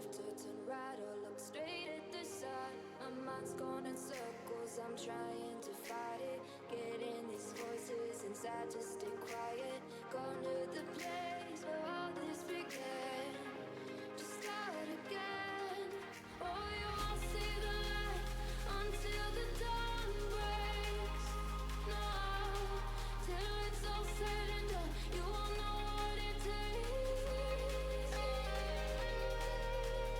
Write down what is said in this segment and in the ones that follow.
left or turn right or look straight at the sun. My mind's going in circles, I'm trying to fight it. Getting these voices inside to stay quiet. Going to the place where all this began. Just start again. Oh, you won't see the light until the dawn breaks. No, till it's all said and done, you won't know what it takes.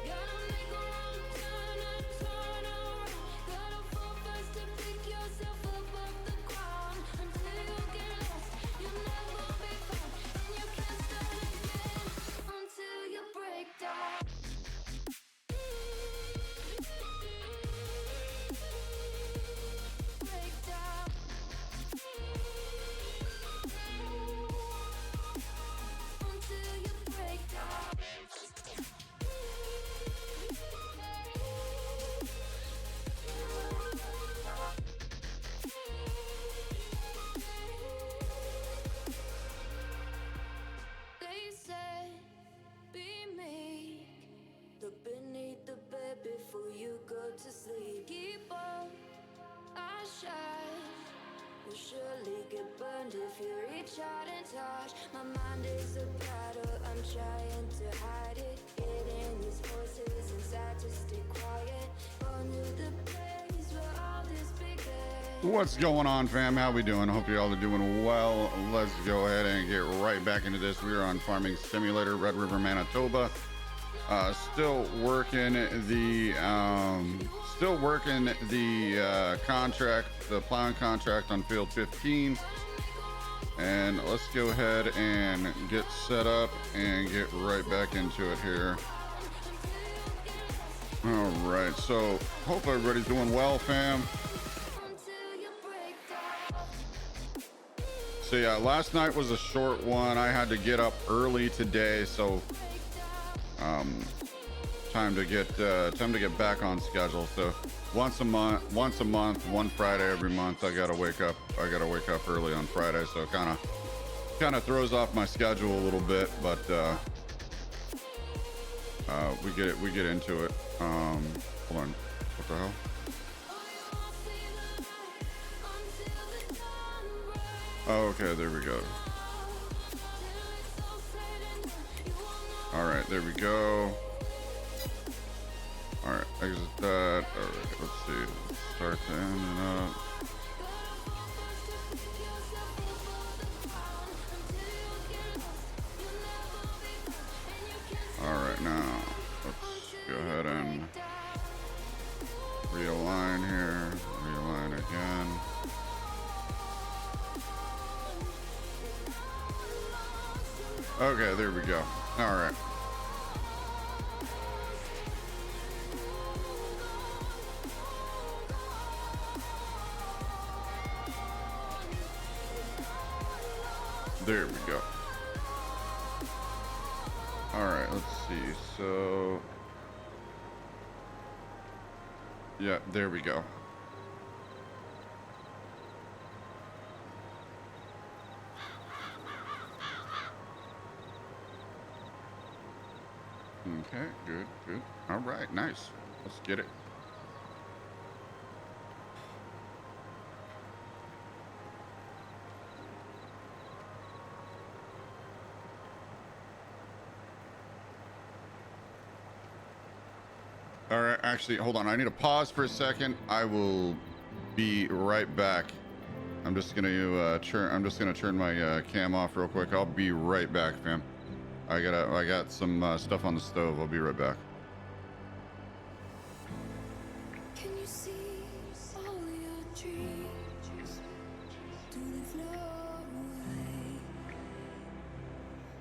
Gotta make a wrong turn and turn around. Gotta fall fast to pick yourself up off the ground. Until you get lost, you'll never be found. And you can't start again until you break down. Break down. Until you break down. They said, be meek. Look beneath the bed before you go to sleep. Keep on, I shine. You'll surely get burned if you reach out and touch. My mind is a battle, I'm trying to hide it. Getting these voices inside to stay quiet. Going to the place where all this began. What's going on, fam? How we doing? Hope you all are doing well. Let's go ahead and get right back into this. We are on Farming Simulator, Red River, Manitoba. Still working the contract, the plowing contract on field 15. And let's go ahead and get set up and get right back into it here. All right, so hope everybody's doing well, fam. So yeah, last night was a short one. I had to get up early today, so time to get back on schedule. So once a month, one Friday every month, I gotta wake up early on Friday. So it kind of throws off my schedule a little bit, but we get into it. Hold on, what the hell? Oh, okay, there we go. All right, there we go. All right, exit that. All right, let's see. Start to end it up. All right, now let's go ahead and realign here. Realign again. Okay, there we go. All right. There we go. All right, let's see. So, yeah, there we go. Okay, good. All right, nice. Let's get it. All right, actually, hold on. I need to pause for a second. I will be right back. I'm just gonna turn my cam off real quick. I'll be right back, fam. I got some stuff on the stove. I'll be right back. Can you see all your dreams? Do they flow away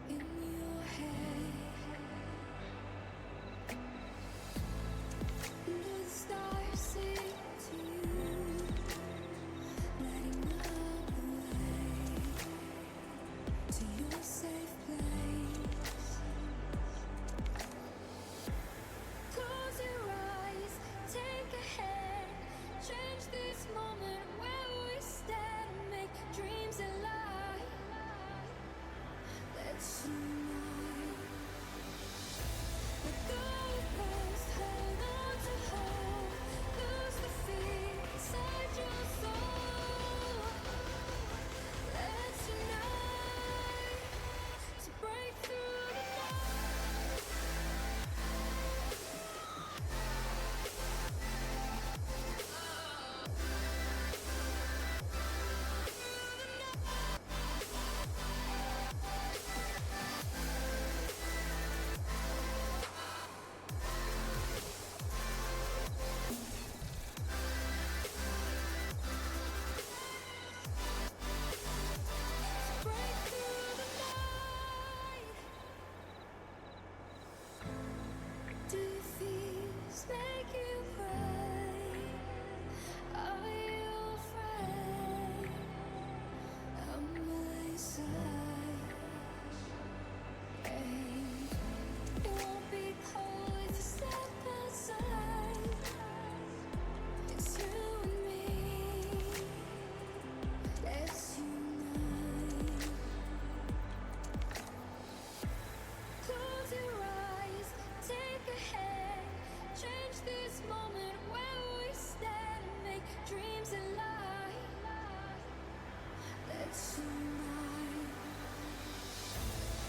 in your head? Do the stars sing to you, lighting up the way to your safe place? Close your eyes, take a hand, change this moment where we stand, make dreams a just make you right. Are you afraid of my side? It won't be cold if you step aside. It's you and me. Let's unite. Close your eyes, take a hand, change this moment where we stand, make dreams alive. Let's unite.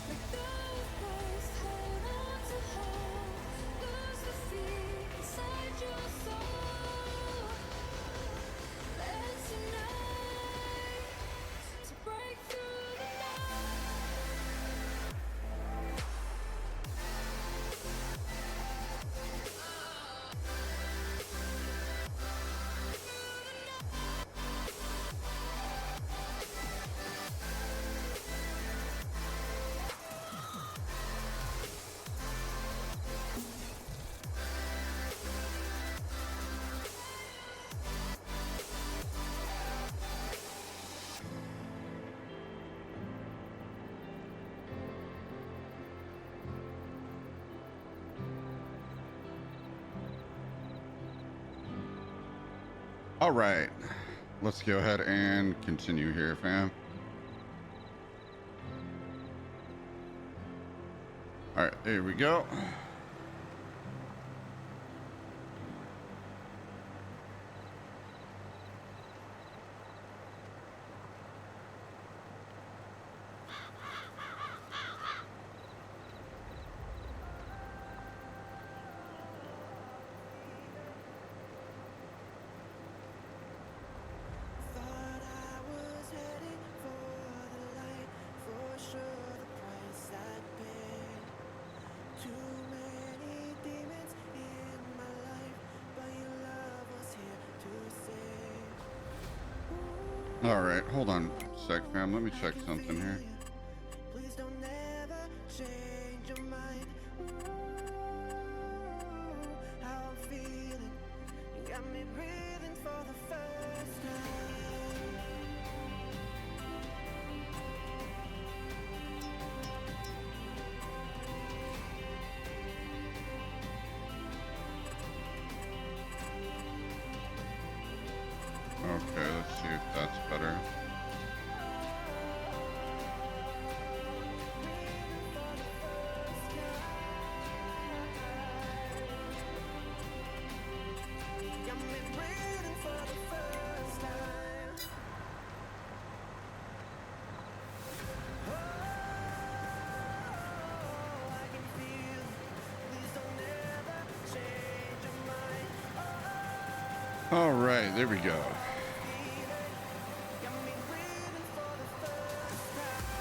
Let go of past, hold on to hope, lose the fear inside your soul. Let's unite to break through the night. All right, let's go ahead and continue here, fam. All right, there we go. Thought I was heading for the light, for sure the price I'd pay. Too many demons in my life, but your love was here to save. All right, hold on a sec, fam. Let me check something here. Please don't ever change your mind. How I'm feeling, you got me breathing for the first time. Okay, let's see if that's better. Got me breathing for the first time. Oh, I can feel it. Please don't ever change your mind. All right, there we go. Got me breathing for the first time.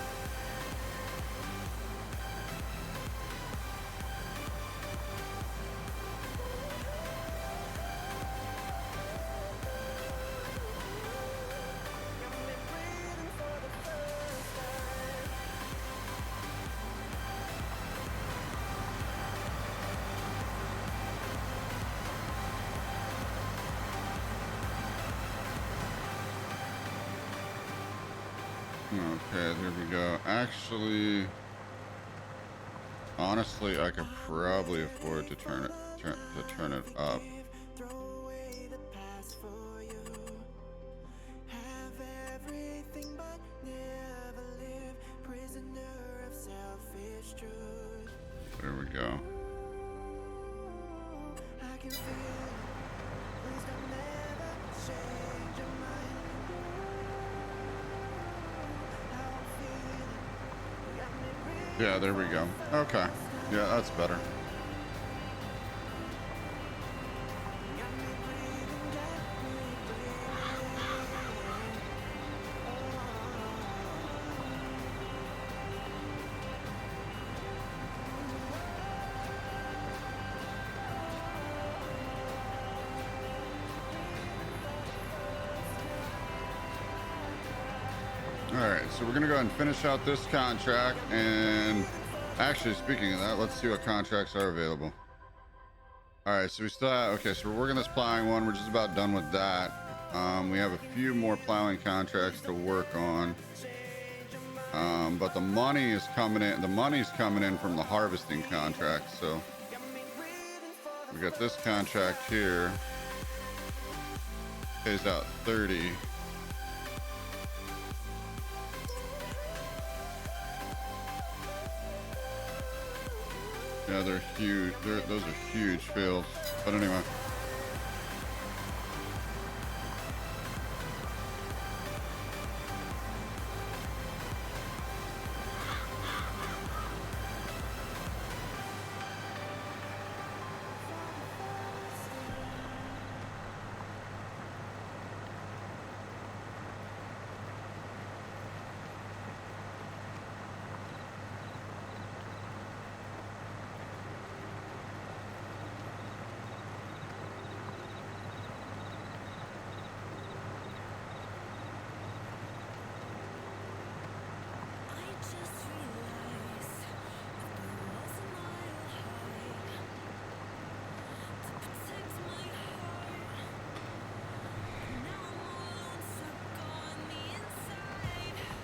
Got me breathing for the first time. Okay, there we go. Actually, honestly, I could probably afford to turn it up. Throw away the past for you. Have everything but never live. Prisoner of selfish truth. There we go. I can feel it. Please don't ever change your mind. How I'm feeling. You got me breathing. Yeah, there we go. Okay. Yeah, that's better. Got me breathing. Got me All right, so we're gonna go ahead and finish out this contract, and actually, speaking of that, let's see what contracts are available. All right, so we still have, okay, so we're working this plowing one. We're just about done with that. We have a few more plowing contracts to work on. But the money is coming in. The money's coming in from the harvesting contract. So we got this contract here. Pays out 30. Yeah, they're huge. Those are huge fields. But anyway.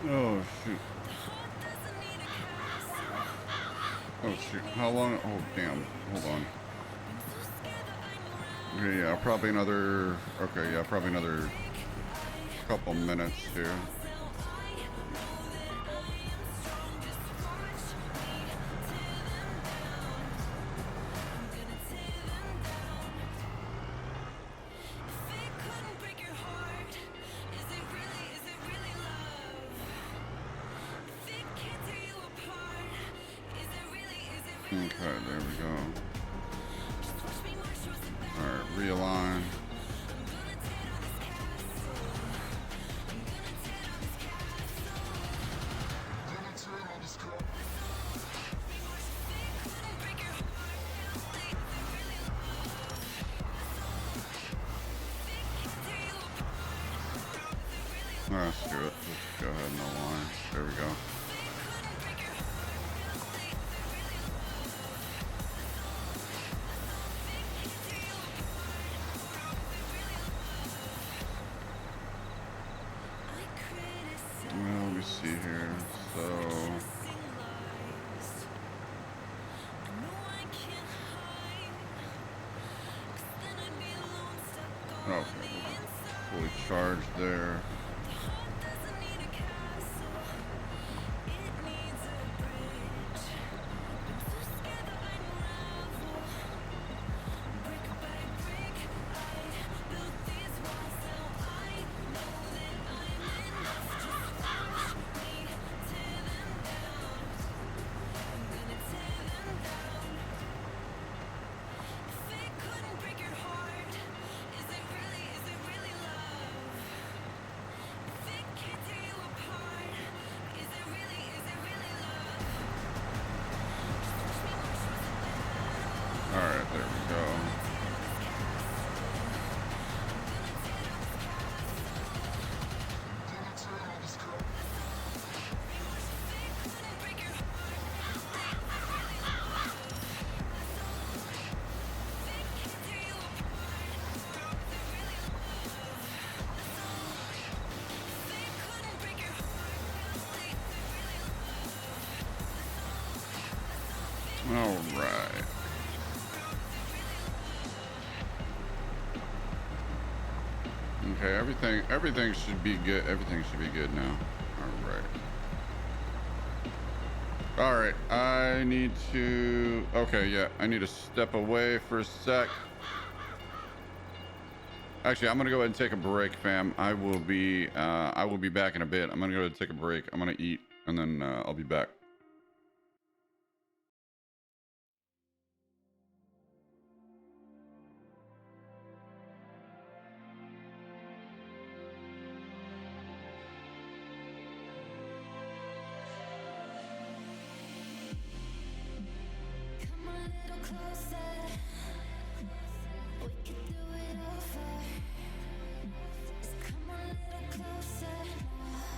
Oh shoot. Oh shoot. How long? Oh damn. Hold on. Okay, yeah, probably another. Okay, yeah, probably another couple minutes here. Okay, there we go. Alright, realign. Alright, screw it. Just go ahead and align. There we go. Well, let me see here. So, okay, fully charged there. Alright, there we go. Alright. Okay, everything should be good. Everything should be good now. All right, I need to, okay, yeah, I need to step away for a sec. Actually, I'm gonna go ahead and take a break, fam. I will be back in a bit. I'm gonna go ahead and take a break. I'm gonna eat, and then I'll be back. Come a little closer. We could do it over. Just come a little closer now.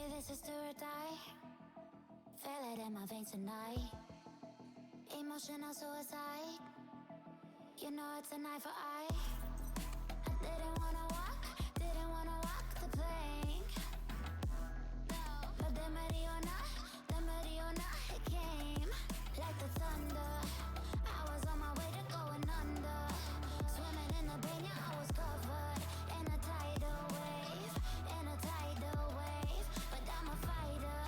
this is do or die. Feel it in my veins tonight. Emotional suicide. You know it's an eye for eye. I didn't wanna walk the plank. But the Mariona, it came like the thunder. I was on my way to going under. Swimming in the pain, yeah, I was covered in a tidal wave, But I'm a fighter,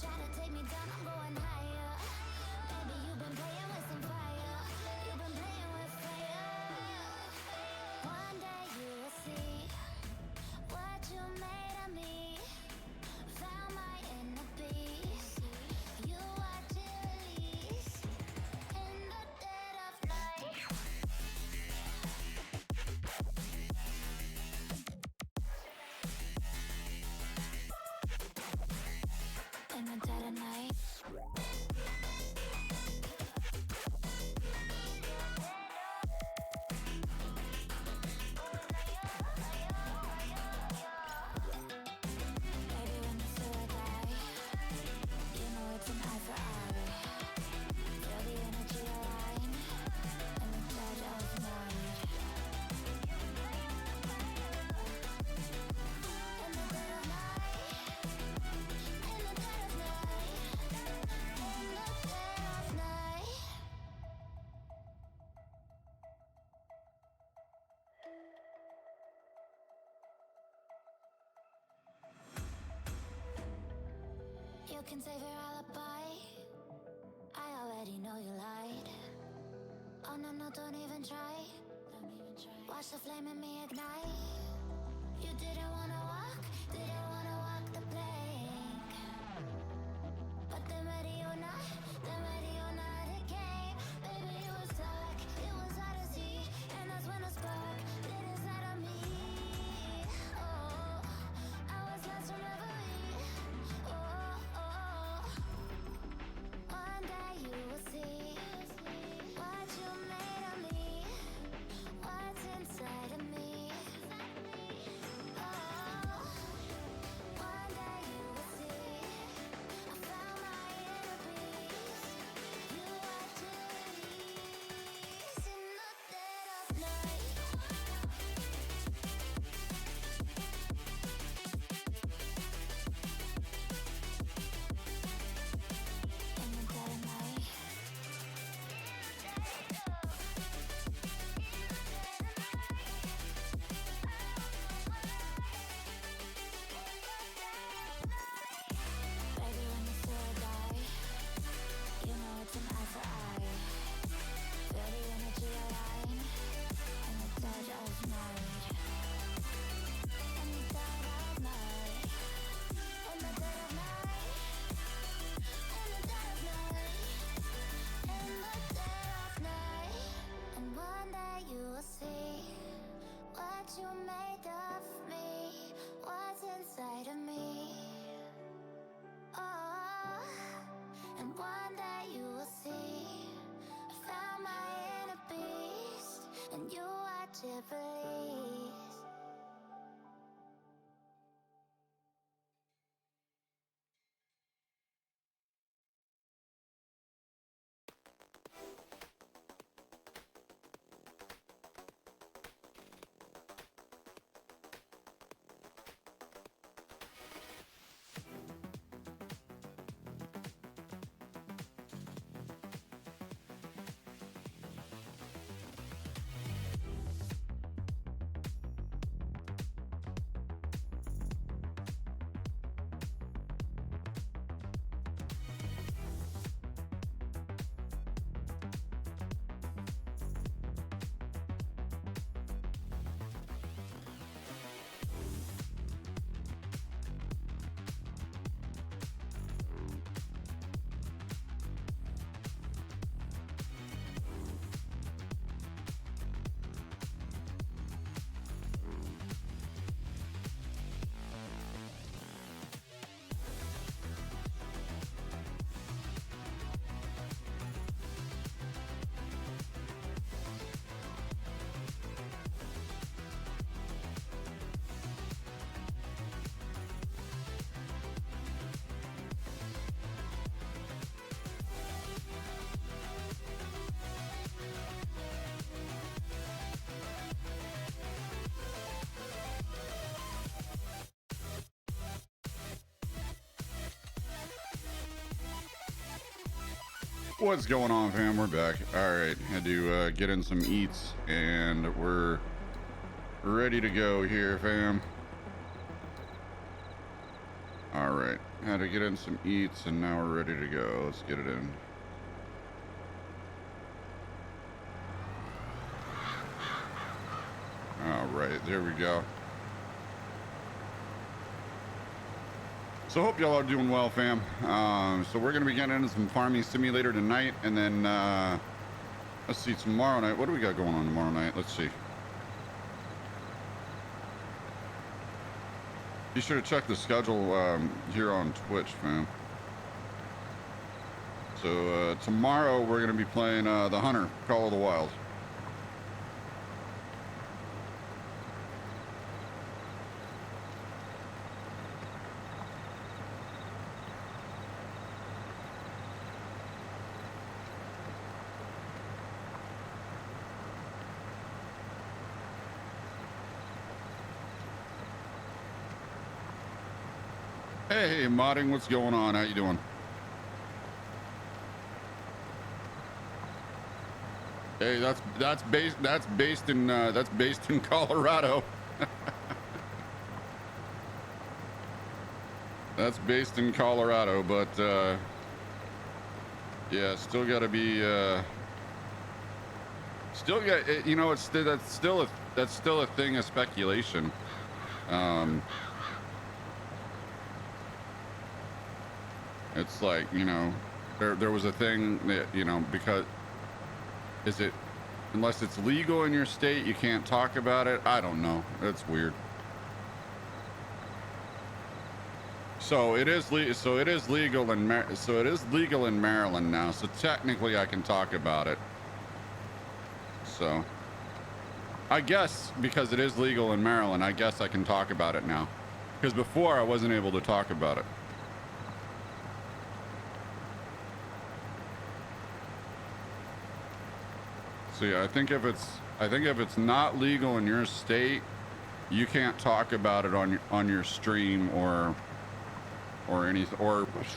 trying to take me down, I'm going higher. Baby, you've been playing with some fire. You've been playing with fire. One day you will see what you made of me. Found my inner peace. You watch it release in the dead of night. In the dead of night. Baby, when the sword die, you know it's an eye for eye. Feel the energy align, in the dead of night. In the dead of night. In the dead of night. In the dead of night. You can save your alibi. I already know you lied. Oh no, no, don't even try. Watch the flame in me ignite. You didn't wanna walk the plank. But the Mariona, it came. Baby, it was dark, it was hard to see. And that's when the spark lit inside of me. Oh, I was lost from reverie. Oh, one day you will see what you made of me, what's inside of me. Oh, What's going on, fam? We're back. All right, had to get in some eats, and we're ready to go here, fam. All right, had to get in some eats, and now we're ready to go. Let's get it in. All right, there we go. So hope y'all are doing well, fam. So we're gonna be getting into some farming simulator tonight, and then let's see, tomorrow night. What do we got going on tomorrow night? Let's see. Be sure to check the schedule here on Twitch, fam. So tomorrow we're gonna be playing the Hunter Call of the Wild. Hey, modding, what's going on? How you doing? Hey, that's based in Colorado. That's based in Colorado, but yeah, still got to be still got, you know, that's still a thing of speculation. It's like, you know, there was a thing that, you know, because unless it's legal in your state, you can't talk about it. I don't know. That's weird. So it is legal in Maryland now. So technically I can talk about it. So I guess because it is legal in Maryland, I guess I can talk about it now. Because before I wasn't able to talk about it. So yeah, I think if it's not legal in your state, you can't talk about it on your stream or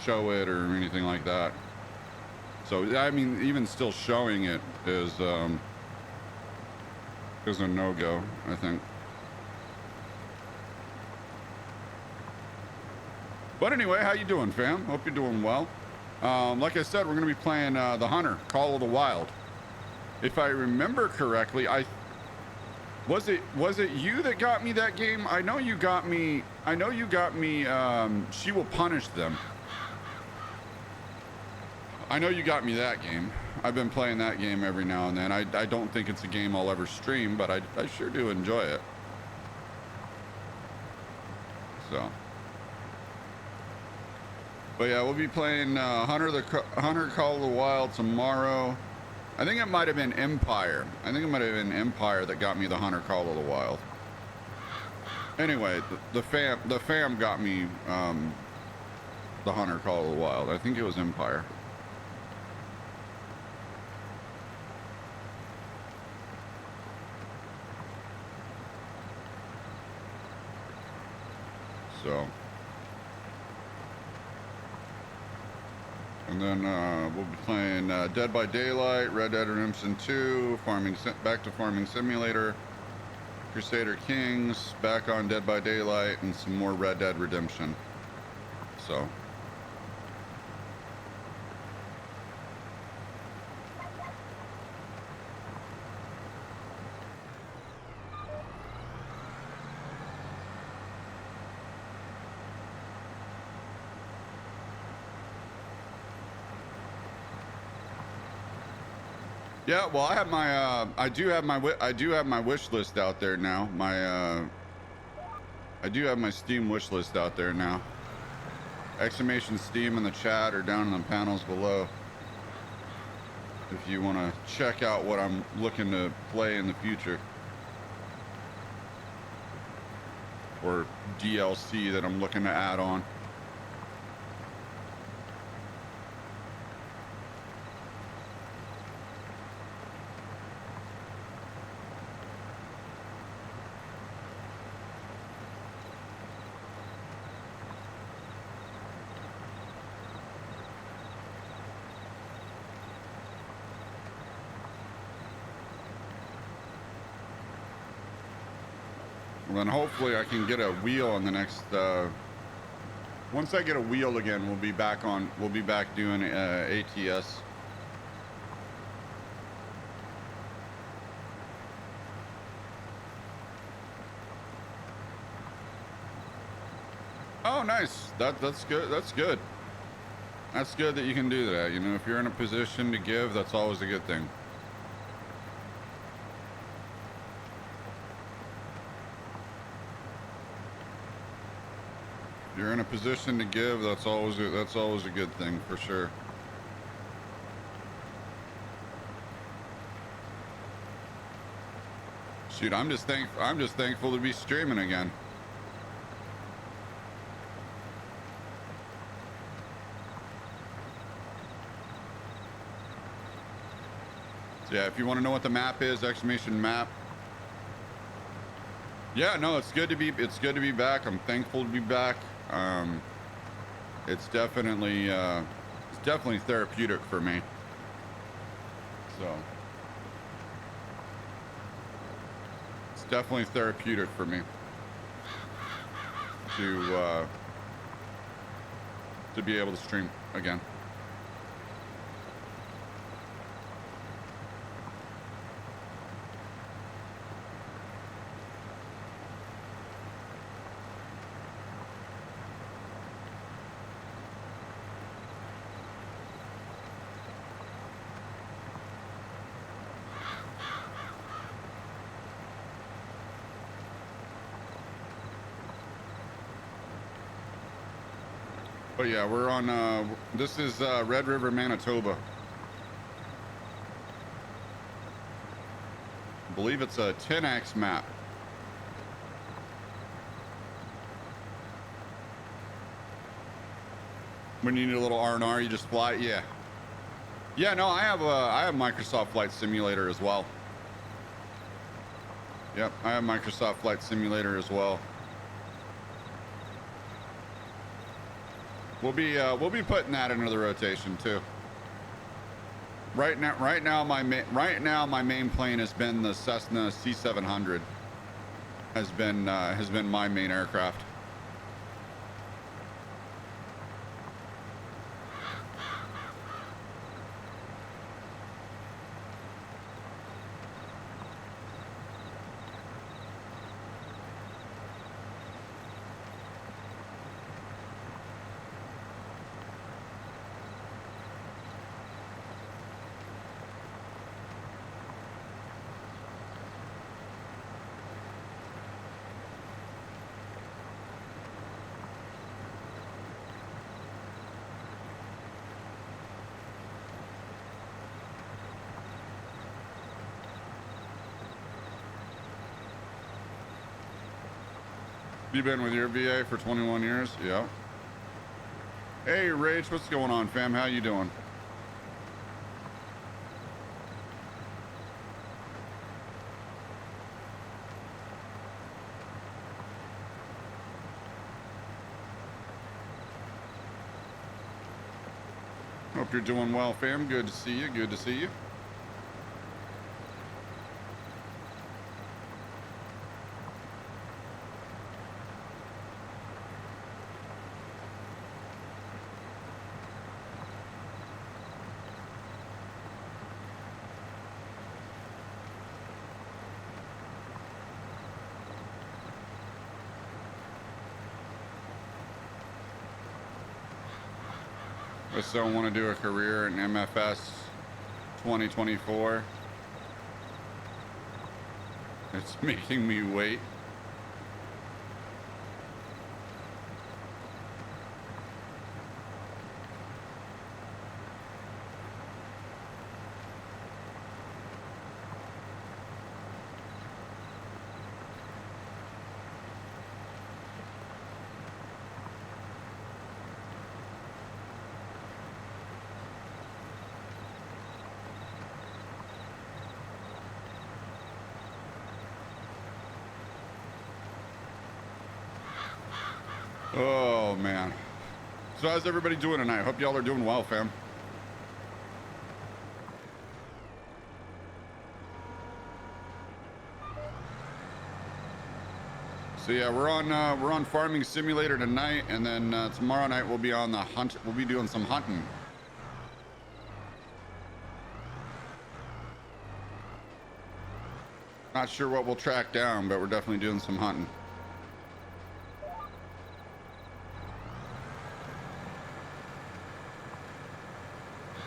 show it or anything like that. So I mean, even still showing it is a no-go, I think. But anyway, how you doing, fam? Hope you're doing well. Like I said, we're gonna be playing the Hunter Call of the Wild. If I remember correctly, was it you that got me that game? I know you got me. She Will Punish Them. I know you got me that game. I've been playing that game every now and then. I don't think it's a game I'll ever stream, but I sure do enjoy it. So. But yeah, we'll be playing Hunter Call of the Wild tomorrow. I think it might have been Empire. I think it might have been Empire that got me the Hunter Call of the Wild. Anyway, the fam got me the Hunter Call of the Wild. I think it was Empire. So. And then we'll be playing Dead by Daylight, Red Dead Redemption 2, back to Farming Simulator, Crusader Kings, back on Dead by Daylight, and some more Red Dead Redemption. So. Yeah, well, I have my I do have my wish list out there now. I do have my Steam wish list out there now. Exclamation Steam in the chat or down in the panels below. If you want to check out what I'm looking to play in the future. Or DLC that I'm looking to add on. then hopefully I can get a wheel in the next. Once I get a wheel again, we'll be back on. We'll be back doing ATS. Oh, nice. That's good. That's good. That's good that you can do that. You know, if you're in a position to give, that's always a good thing. If you're in a position to give, that's always a good thing for sure. Shoot, I'm just thankful to be streaming again. Yeah, if you want to know what the map is, exclamation map. Yeah, no, it's good to be back. I'm thankful to be back. It's definitely therapeutic for me. So it's definitely therapeutic for me to be able to stream again. But yeah, we're on, this is Red River, Manitoba. I believe it's a 10x map. When you need a little R&R, you just fly. Yeah. Yeah, no, I have Microsoft Flight Simulator as well. Yep, I have Microsoft Flight Simulator as well. We'll be putting that into the rotation too. Right now my main plane has been the Cessna C700. Has been my main aircraft. You been with your VA for 21 years? Yeah. Hey, Rach, what's going on, fam? How you doing? Hope you're doing well, fam. Good to see you. Good to see you. I still want to do a career in MFS 2024. It's making me wait. Oh, man. So how's everybody doing tonight? Hope y'all are doing well, fam. So yeah, we're on Farming Simulator tonight, and then tomorrow night we'll be on the hunt. We'll be doing some hunting. Not sure what we'll track down, but we're definitely doing some hunting.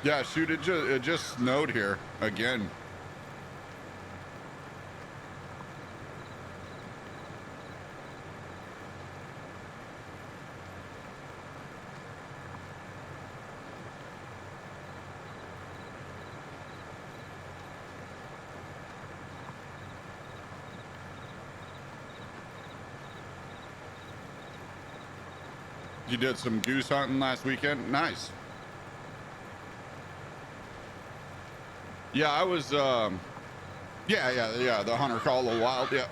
Yeah, shoot, it just snowed here again. You did some goose hunting last weekend? Nice. Yeah, I was, yeah, the hunter call of the wild. Yeah.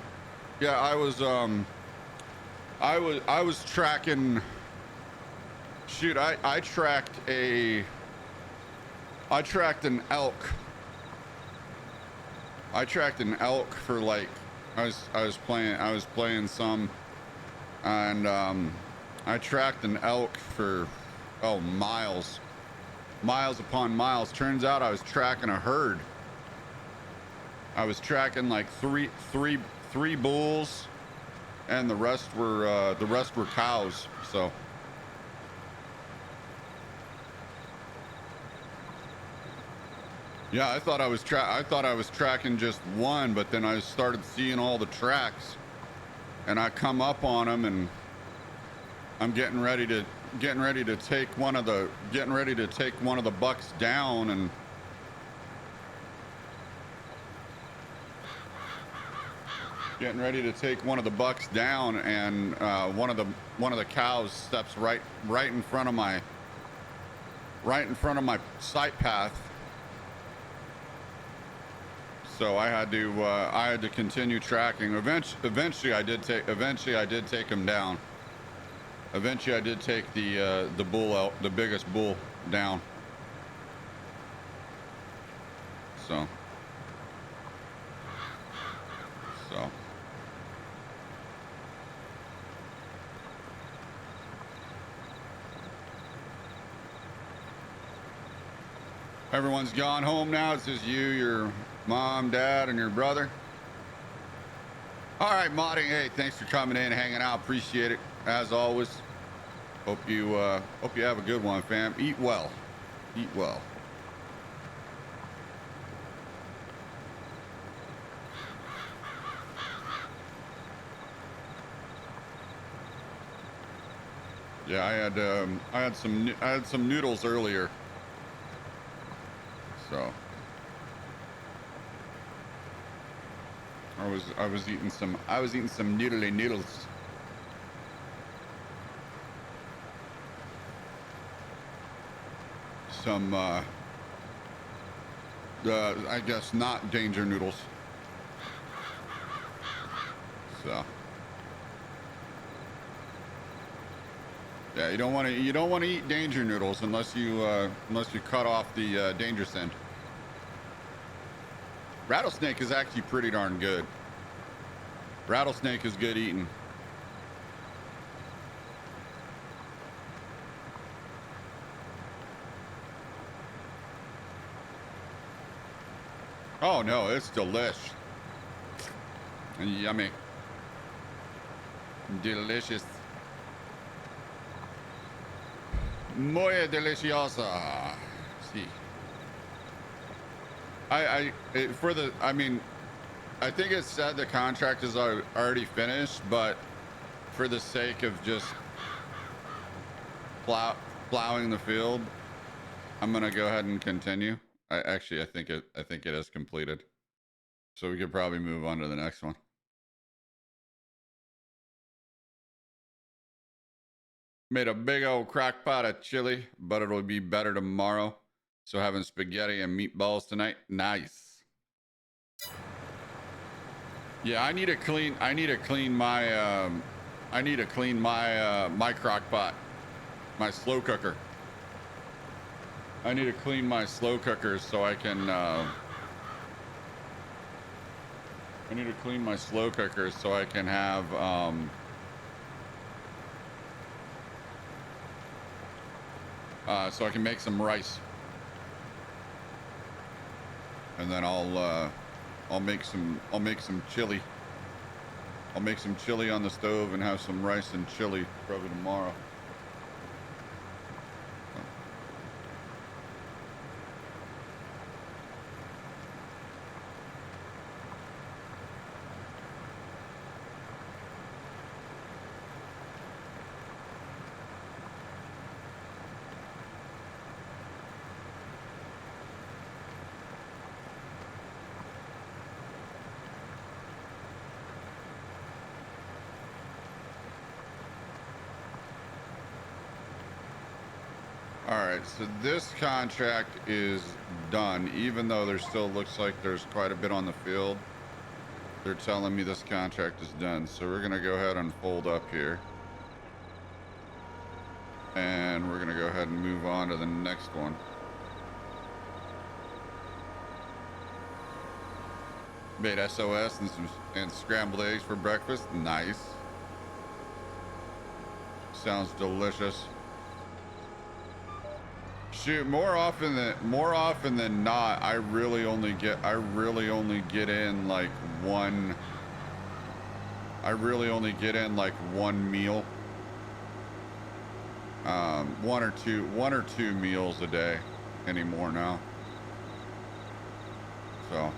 Yeah, I was tracking, shoot, I tracked an elk. I tracked an elk for like, I was playing some, and, I tracked an elk for, miles upon miles. Turns out I was tracking a herd. I was tracking like three bulls, and the rest were cows. So yeah, I thought I was tracking just one, but then I started seeing all the tracks, and I come up on them, and I'm getting ready to take one of the bucks down, and one of the cows steps right in front of my sight path. So I had to continue tracking. Eventually I did take him down. Eventually, I did take the bull out, the biggest bull, down. So everyone's gone home now. It's just you, your mom, dad, and your brother. All right, modding. Hey, thanks for coming in, hanging out. Appreciate it. As always, hope you have a good one, fam. Eat well. Yeah, I had some noodles earlier, so I was eating some noodly noodles. Some I guess not danger noodles. So yeah, you don't want to eat danger noodles unless you cut off the dangerous end. Rattlesnake is actually pretty darn good. Rattlesnake is good eating. Oh no, it's delish. Yummy. Delicious. Muy deliciosa. See. I think it said the contract is already finished, but for the sake of just plowing the field, I'm gonna go ahead and continue. I think it is completed, so we could probably move on to the next one. Made a big old crock pot of chili, but it'll be better tomorrow. So having spaghetti and meatballs tonight. Nice. Yeah, I need to clean my my crock pot, my slow cooker. I need to clean my slow cooker so I can I need to clean my slow cooker so I can have so I can make some rice, and then I'll make some chili. I'll make some chili on the stove and have some rice and chili probably tomorrow. All right, so this contract is done, even though there still looks like there's quite a bit on the field. They're telling me this contract is done, so we're gonna go ahead and fold up here. And we're gonna go ahead and move on to the next one. Made SOS and scrambled eggs for breakfast. Nice. Sounds delicious. Shoot, more often than not, I really only get in like one. I really only get in like one meal. One or two meals a day anymore now. So.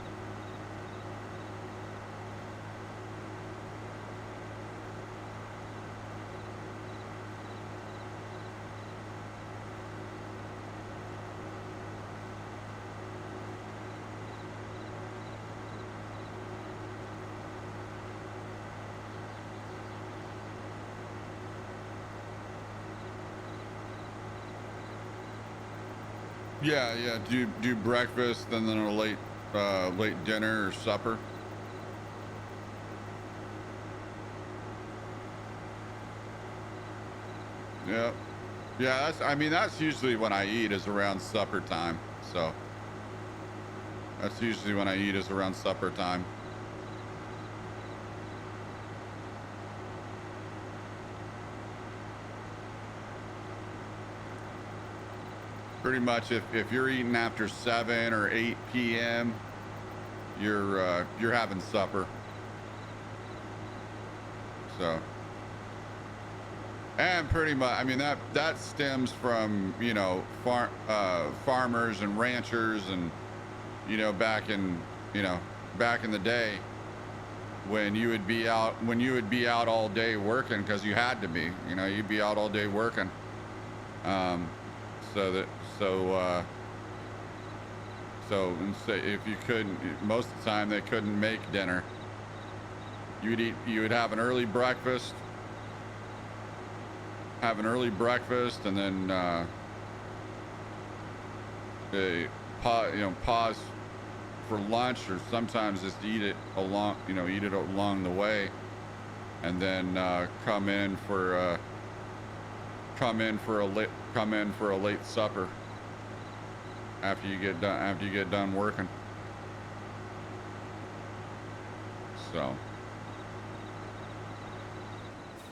Yeah. Do breakfast and then a late dinner or supper. Yep. Yeah, that's usually when I eat is around supper time. So that's usually when I eat is around supper time. Pretty much if you're eating after 7 or 8 p.m., you're having supper. So, and pretty much, I mean, that stems from, you know, farmers and ranchers, and, you know, back in the day when you would be out all day working, because you had to be, you know, you'd be out all day working. So if you couldn't, most of the time they couldn't make dinner. You would have an early breakfast, and then pause for lunch, or sometimes just eat it along the way, and then come in for a late supper after you get done working. So,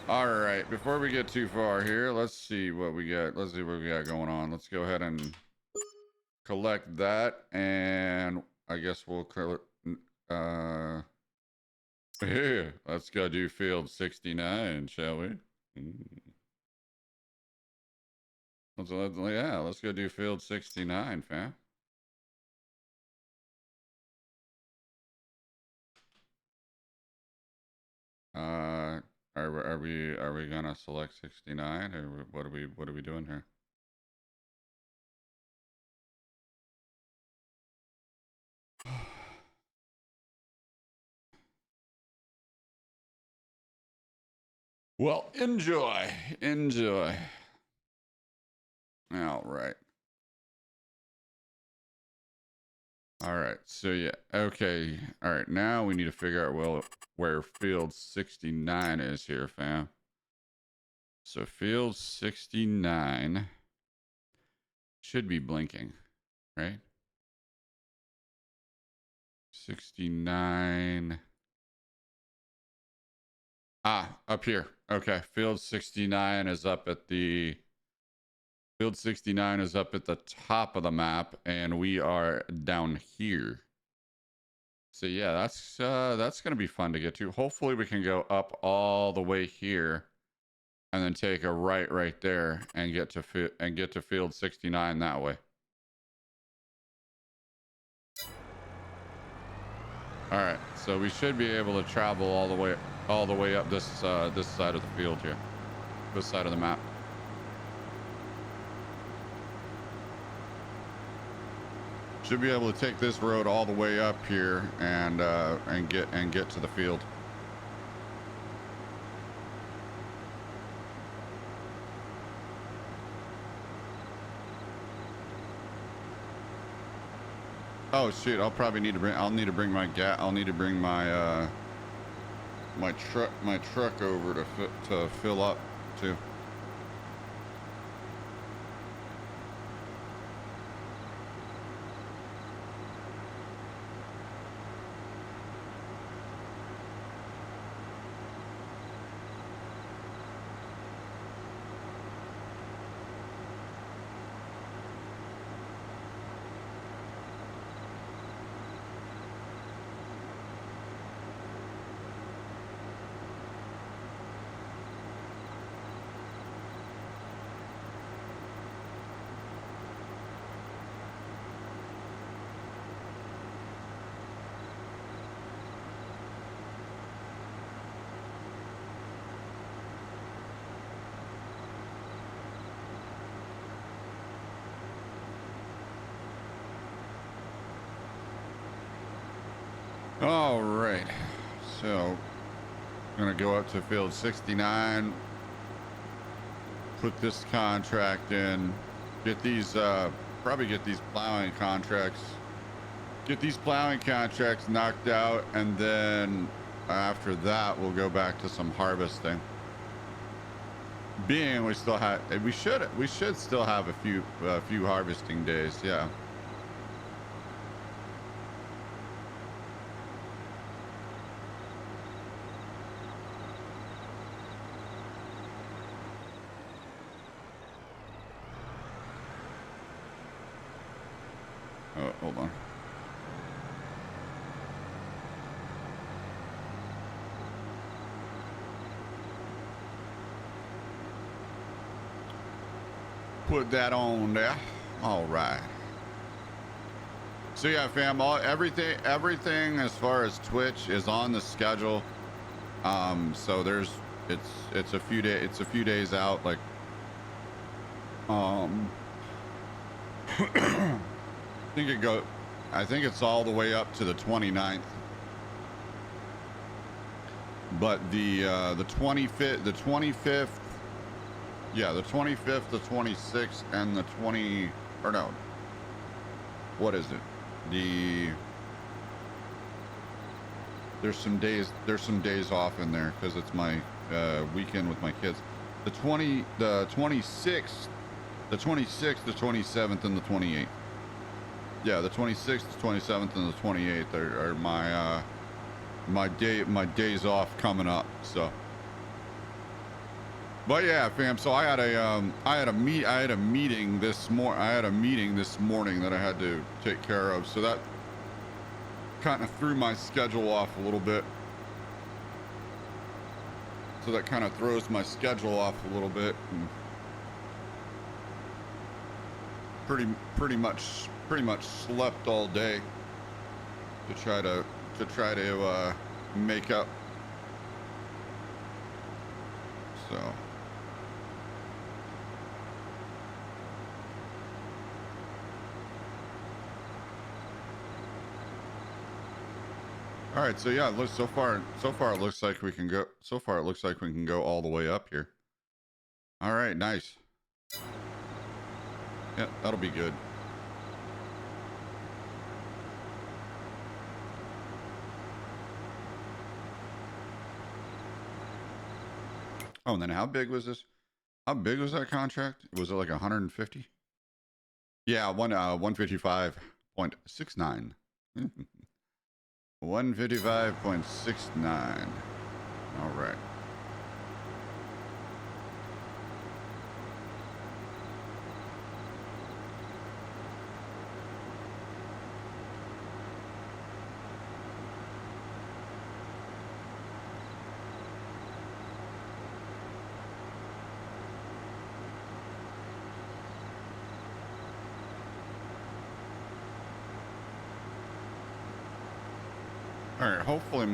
all right, before we get too far here, let's see what we got going on. Let's go ahead and collect that, and I guess we'll yeah, let's go do field 69, shall we? Let's go do field 69, fam. Are we gonna select 69, or what are we doing here? Well, enjoy. All right. All right. So yeah. Okay. All right. Now we need to figure out where field 69 is here, fam. So field 69 should be blinking, right? 69. Up here. Okay. Field 69 is up at the top of the map, and we are down here. So yeah, that's gonna be fun to get to. Hopefully we can go up all the way here and then take a right there and get to field 69 that way. All right, so we should be able to travel all the way up this side of the field here, this side of the map. Should be able to take this road all the way up here and get to the field. Oh shit! I'll need to bring my my truck over to fill up too. All right, so I'm gonna go up to field 69, put this contract in, get these probably get these plowing contracts knocked out, and then after that we'll go back to some harvesting. Being we should still have a few harvesting days, yeah. Oh, hold on. Put that on there. All right. So yeah, fam, everything as far as Twitch is on the schedule. So it's a few days out. Like, I think it's all the way up to the 29th. But the 25th, yeah, the 25th, the 26th, and the 20, or no, what is it? There's some days off in there because it's my weekend with my kids. The 26th, the 27th, and the 28th. Yeah, the 26th, the 27th, and the 28th are my days off coming up. So, but yeah, fam. So I had a meeting this morning that I had to take care of. So that kind of threw my schedule off a little bit. So that kind of throws my schedule off a little bit. And pretty much slept all day to try to make up. So all right, so yeah, so far it looks like we can go all the way up here. All right, nice. Yeah, that'll be good. Oh, and then how big was this? How big was that contract? Was it like 150? Yeah, 155.69. 155.69. All right. All right, hopefully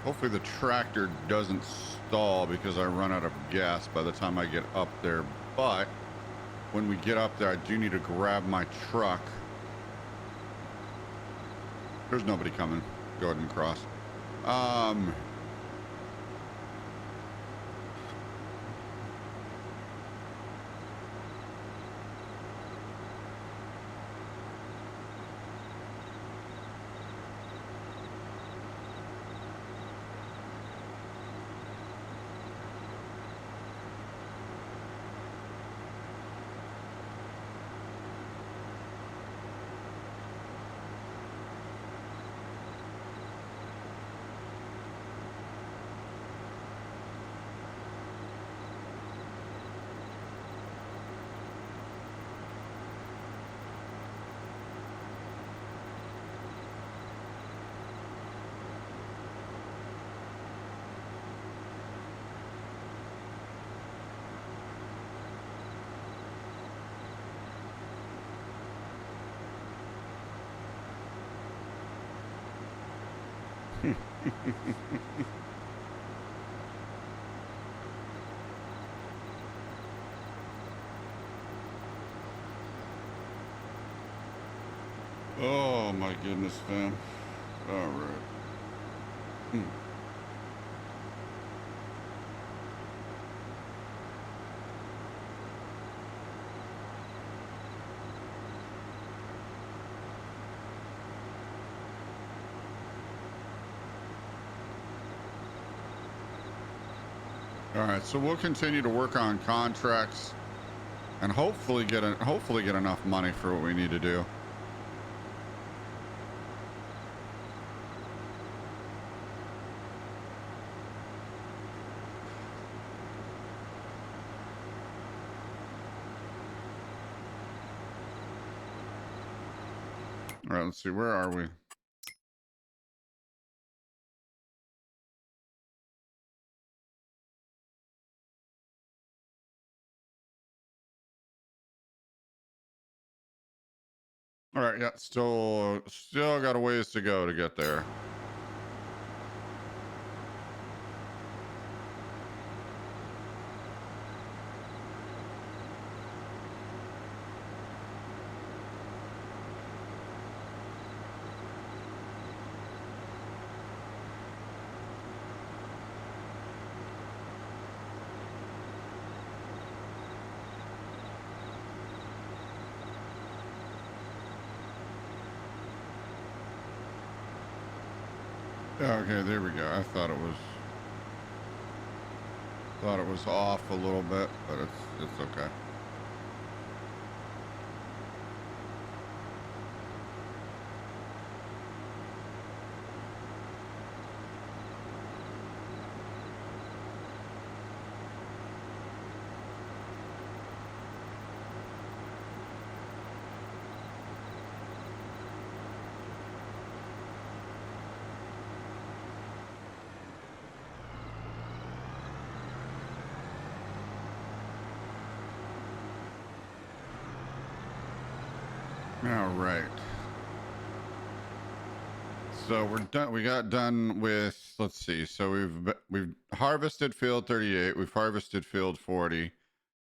hopefully the tractor doesn't stall because I run out of gas by the time I get up there. But when we get up there, I do need to grab my truck. There's nobody coming. Go ahead and cross. Oh my goodness, fam. All right. All right, so we'll continue to work on contracts and hopefully get enough money for what we need to do. All right, let's see, where are we? All right, yeah, still got a ways to go to get there. Okay, there we go. I thought it was off a little bit, but it's okay. All right. So we're done. We got done with, let's see. So we've harvested field 38. We've harvested field 40.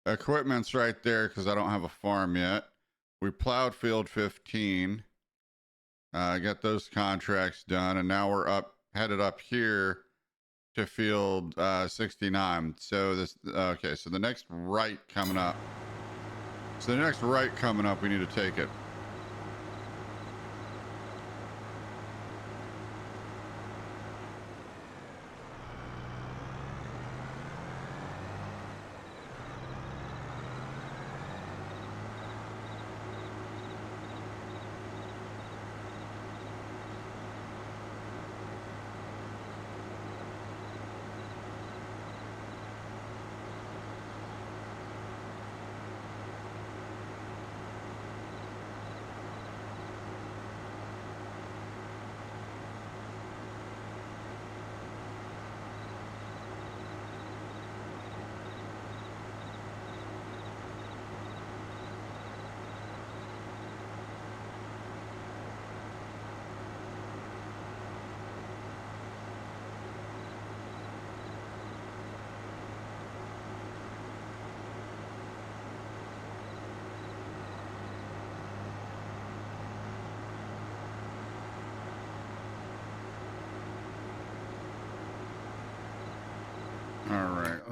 Equipment's right there because I don't have a farm yet. We plowed field 15. Got those contracts done, and now we're headed up here to field 69. So okay. So the next right coming up. So the next right coming up, we need to take it.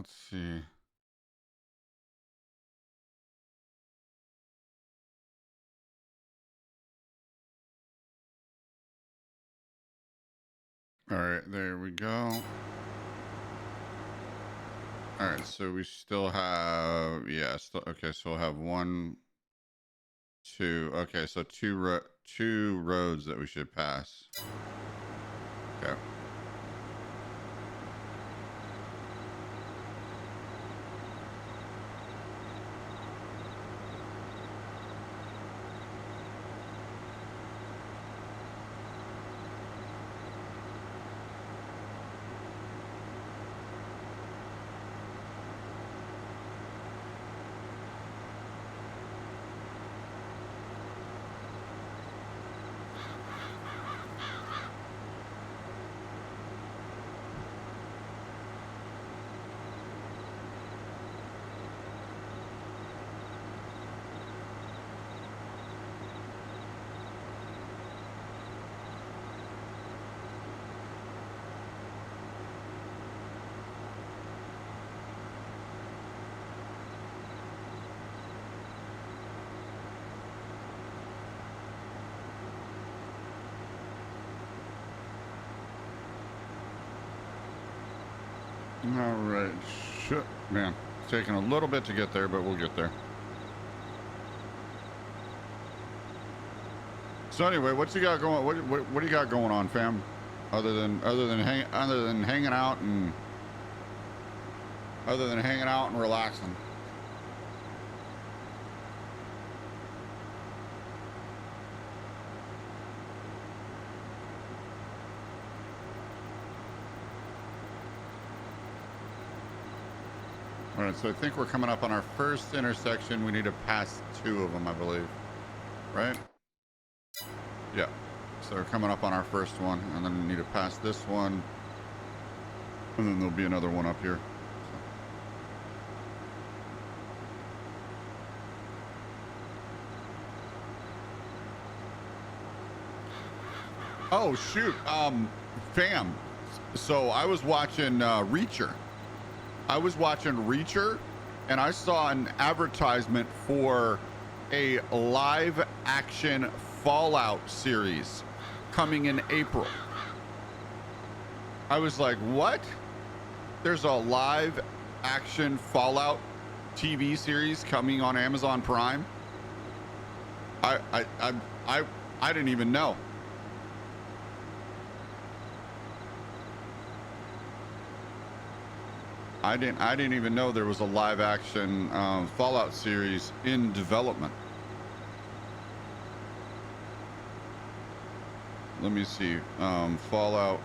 let's see. All right, there we go. All right, so we still have, yeah, still, okay, so we'll have 1, 2, okay, so two roads that we should pass. Okay. All right, shit, man, it's taking a little bit to get there, but we'll get there. So anyway, what you got going? What do you got going on, fam? Other than hanging out and relaxing. All right, so I think we're coming up on our first intersection. We need to pass 2 of them, I believe. Right? Yeah. So we're coming up on our first one, and then we need to pass this one. And then there'll be another one up here. Oh, shoot. Fam. So I was watching Reacher. And I saw an advertisement for a live action Fallout series coming in April. I was like, what? There's a live action Fallout TV series coming on Amazon Prime? I didn't even know. I didn't even know there was a live action Fallout series in development. Let me see. Fallout.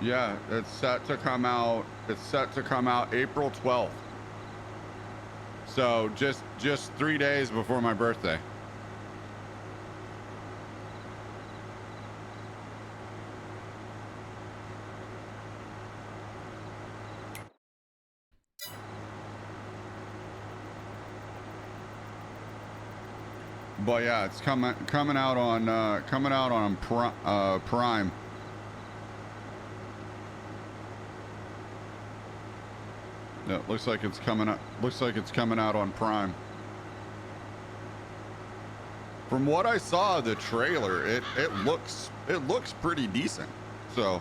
Yeah, it's set to come out. It's set to come out April 12th. So just 3 days before my birthday. But yeah, it's coming out on Prime. Yeah, looks like it's coming up. Looks like it's coming out on Prime. From what I saw of the trailer, it looks pretty decent. So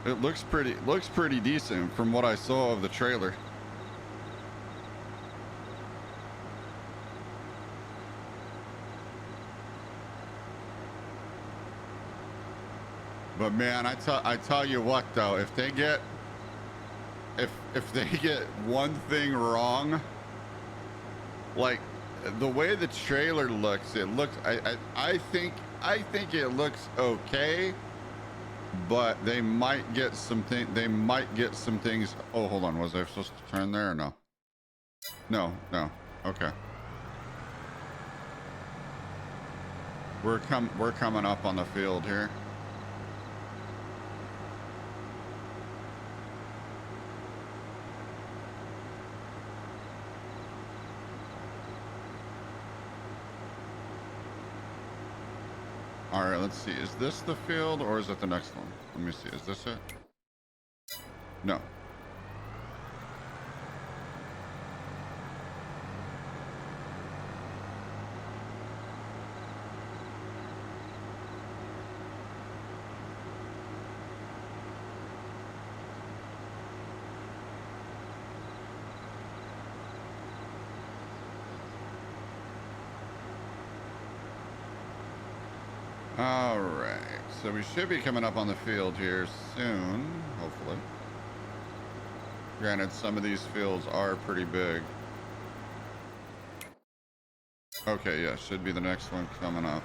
it looks pretty decent from what I saw of the trailer. But man, I tell you what though, if they get one thing wrong, like the way the trailer looks, I think it looks okay, but they might get some things. Oh, hold on, was I supposed to turn there or no? No, okay. We're coming up on the field here. All right, let's see. Is this the field or is it the next one? Let me see. Is this it? No. All right, so we should be coming up on the field here soon, hopefully. Granted, some of these fields are pretty big. Okay, yeah, should be the next one coming up.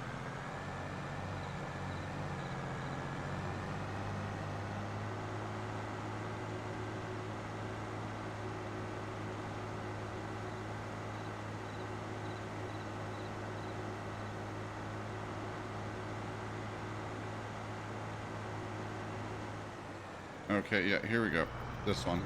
Okay, yeah, here we go. This one.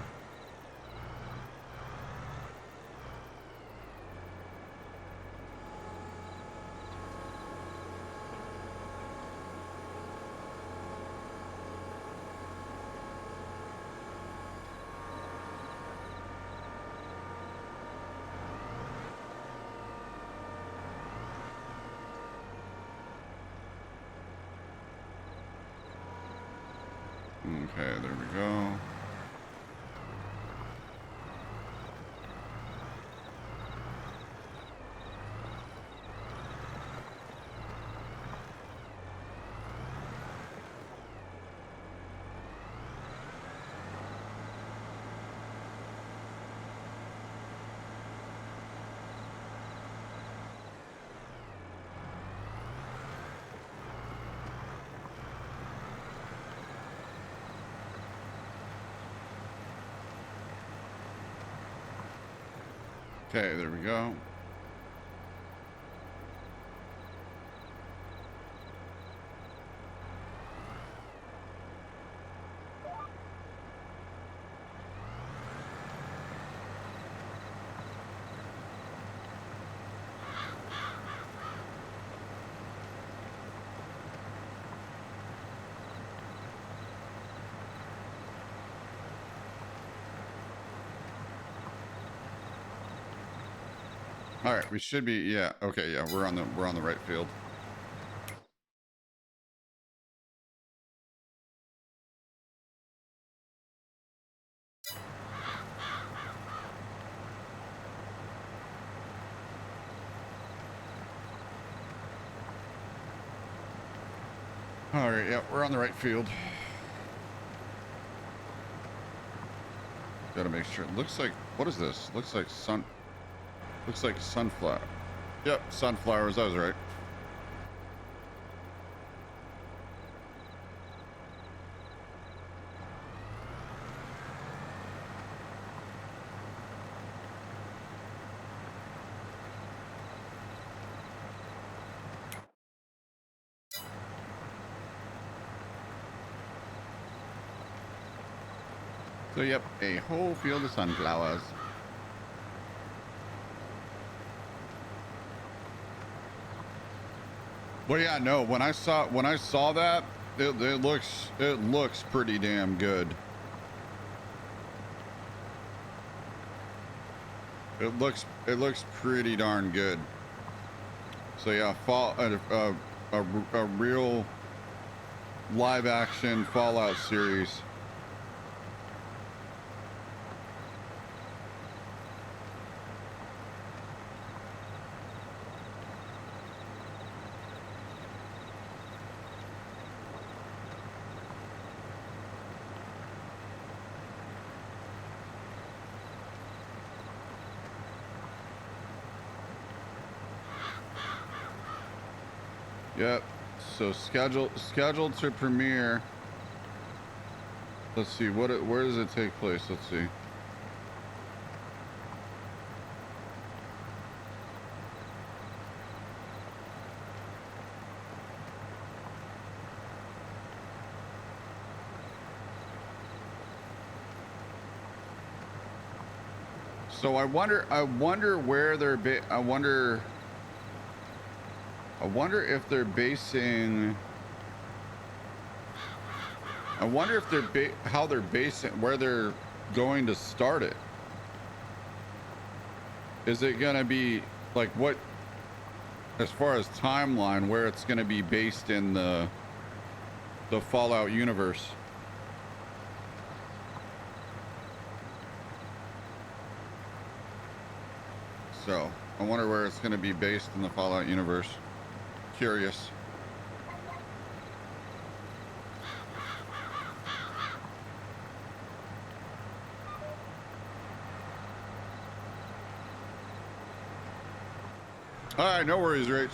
Okay, there we go. Okay, there we go. All right, we should be, yeah. Okay, yeah, we're on the right field. All right, yeah, we're on the right field. Gotta make sure. It looks like, what is this? Looks like sunflower. Yep, sunflowers. I was right. So yep, a whole field of sunflowers. Well, yeah, no. When I saw that, it looks pretty damn good. It looks pretty darn good. So yeah, a real live action Fallout series. Yep. So scheduled to premiere. Let's see where does it take place? Let's see. So I wonder where they're I wonder if they're basing. I wonder if they're how they're basing, where they're going to start it. Is it gonna be like what, as far as timeline, where it's gonna be based in the Fallout universe? So I wonder where it's gonna be based in the Fallout universe. Curious. All right, no worries, Rach.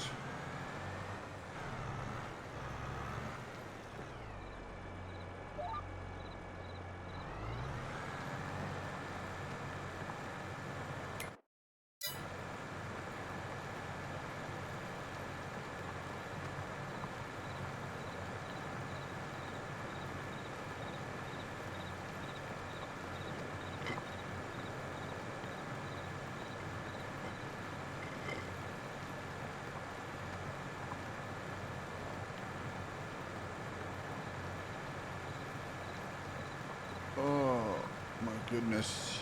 Oh my goodness.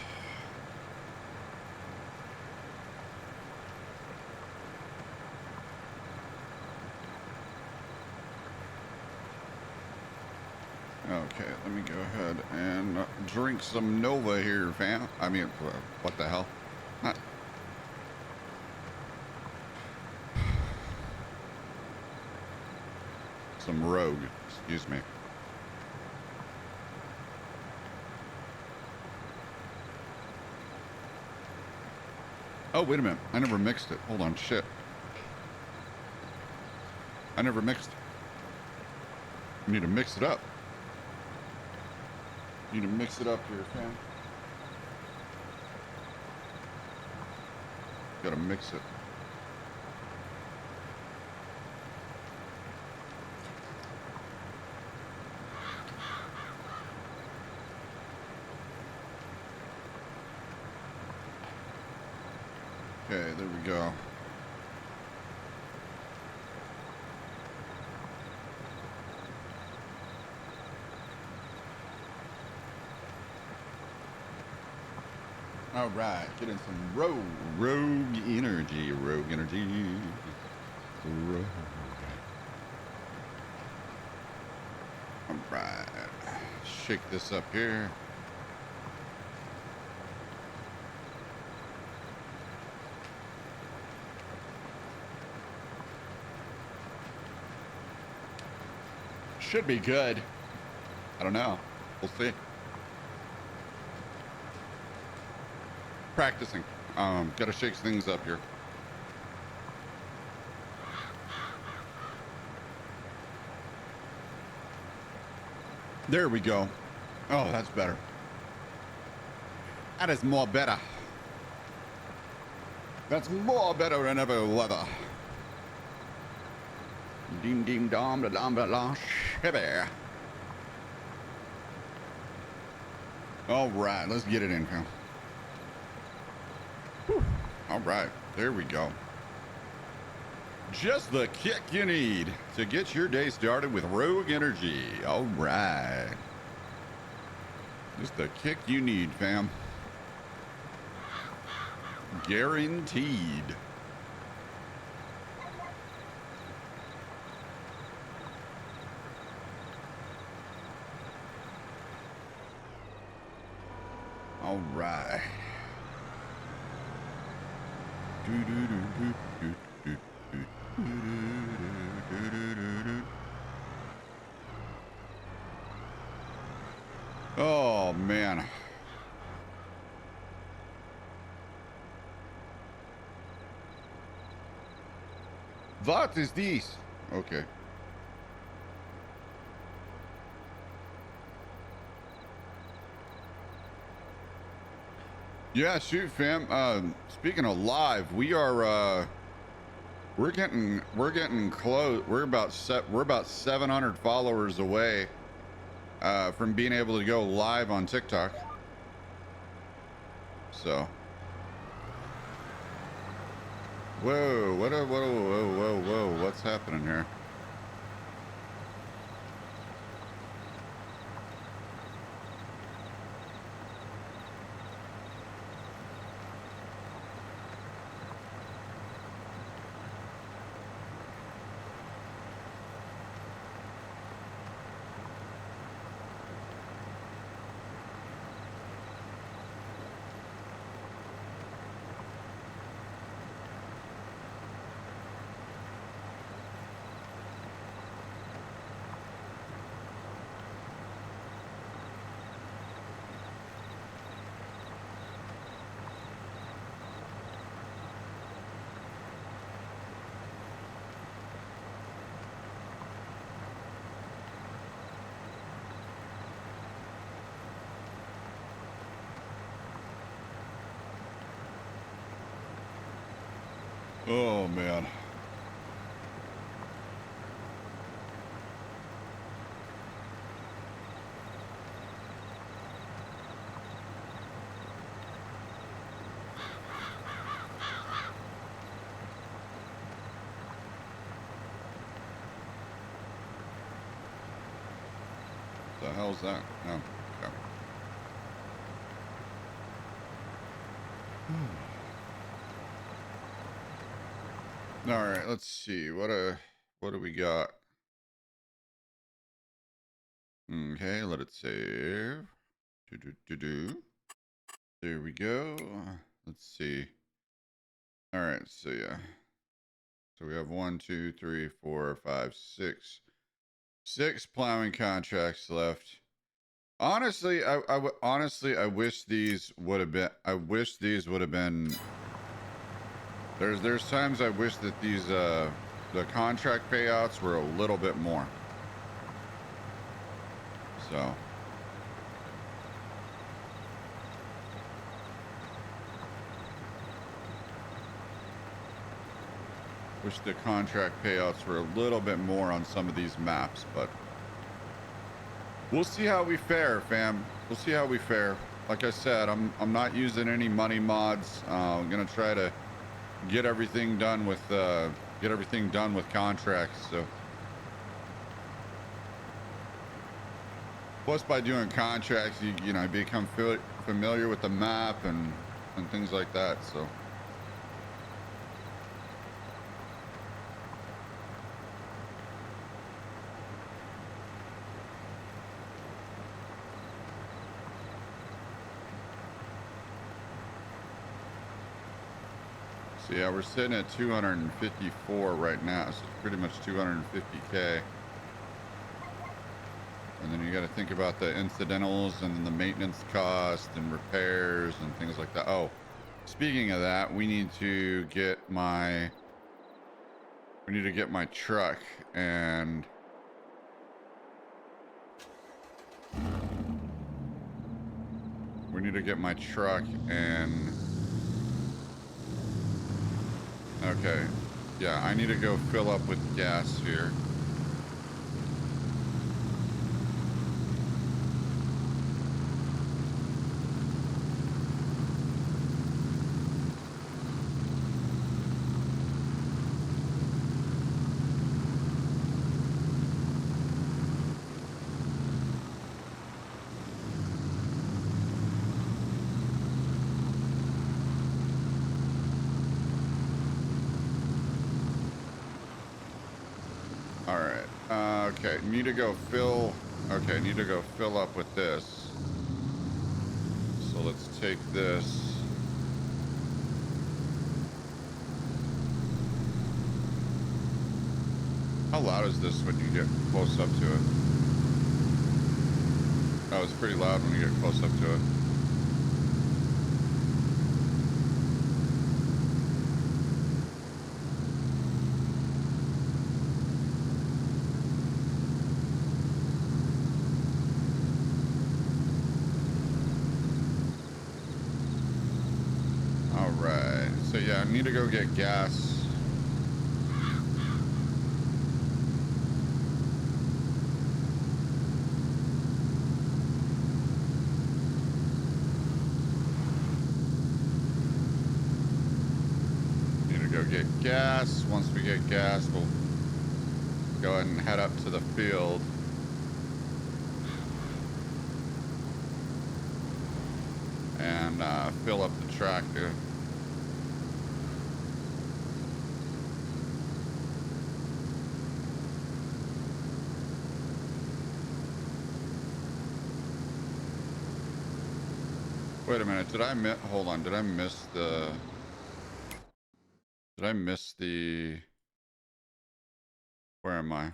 Okay, let me go ahead and drink some Nova here, fam. I mean, what the hell? Not... Some Rogue, excuse me. Oh, wait a minute. I never mixed it. Hold on, shit. I never mixed it. I need to mix it up. Need to mix it up here, fam. Gotta mix it. Okay, there we go. All right, get in some rogue energy, rogue. All right, shake this up here. Should be good. I don't know. We'll see. Practicing. Gotta shake things up here. There we go. Oh, that's better. That is more better. That's more better than ever weather. Ding ding dong da dong da dong shibber. All right, let's get it in, fam. All right, there we go. Just the kick you need to get your day started with Rogue Energy. All right. Just the kick you need, fam. Guaranteed. All right. Oh, man. What is this? Okay. Yeah, shoot, fam. Speaking of live, we are we're getting close. We're about 700 followers away from being able to go live on TikTok. So Whoa, whoa, what's happening here? Oh, man. The hell's that? No. Okay. All right, let's see. What do we got? Okay, let it save. Do. There we go. Let's see. All right, so yeah. So we have 1, 2, 3, 4, 5, 6. 6 plowing contracts left. Honestly, I wish these would have been. I wish these would have been. There's times I wish that these the contract payouts were a little bit more. So. Wish the contract payouts were a little bit more on some of these maps, but we'll see how we fare, fam. We'll see how we fare. Like I said, I'm not using any money mods. I'm gonna try to get everything done with contracts. So plus by doing contracts, you know, become familiar with the map and things like that. So. So yeah, we're sitting at 254 right now, so it's pretty much 250K. And then you got to think about the incidentals and then the maintenance cost and repairs and things like that. Oh, speaking of that, we need to get my truck and okay. Yeah, I need to go fill up with gas here. Okay, need to go fill up with this. So let's take this. How loud is this when you get close up to it? Oh, it's pretty loud when you get close up to it. So yeah, I need to go get gas. get gas. Once we get gas, we'll go ahead and head up to the field. And fill up the tractor. Wait a minute, did I miss, hold on, did I miss the, where am I?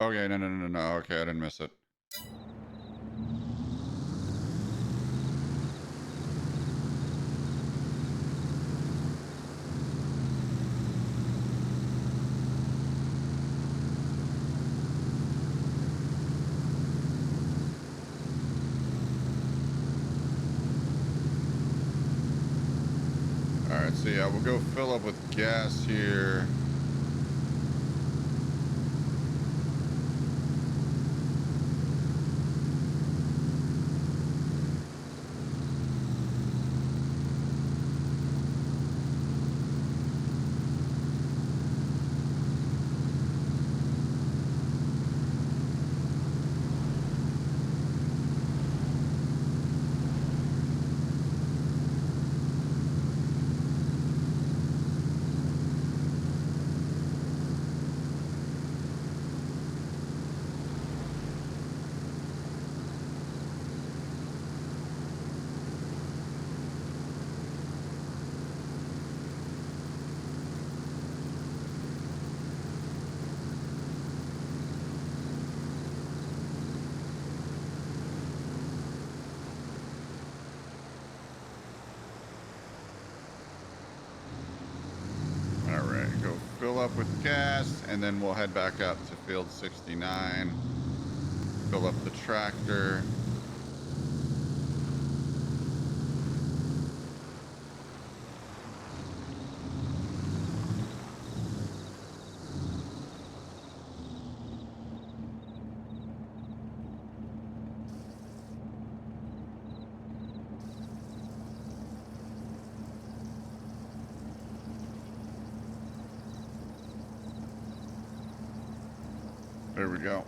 Okay, no, okay, I didn't miss it. Alright, so yeah, we'll go fill up with gas here. Alright, go fill up with gas, and then we'll head back up to field 69. Fill up the tractor. There we go.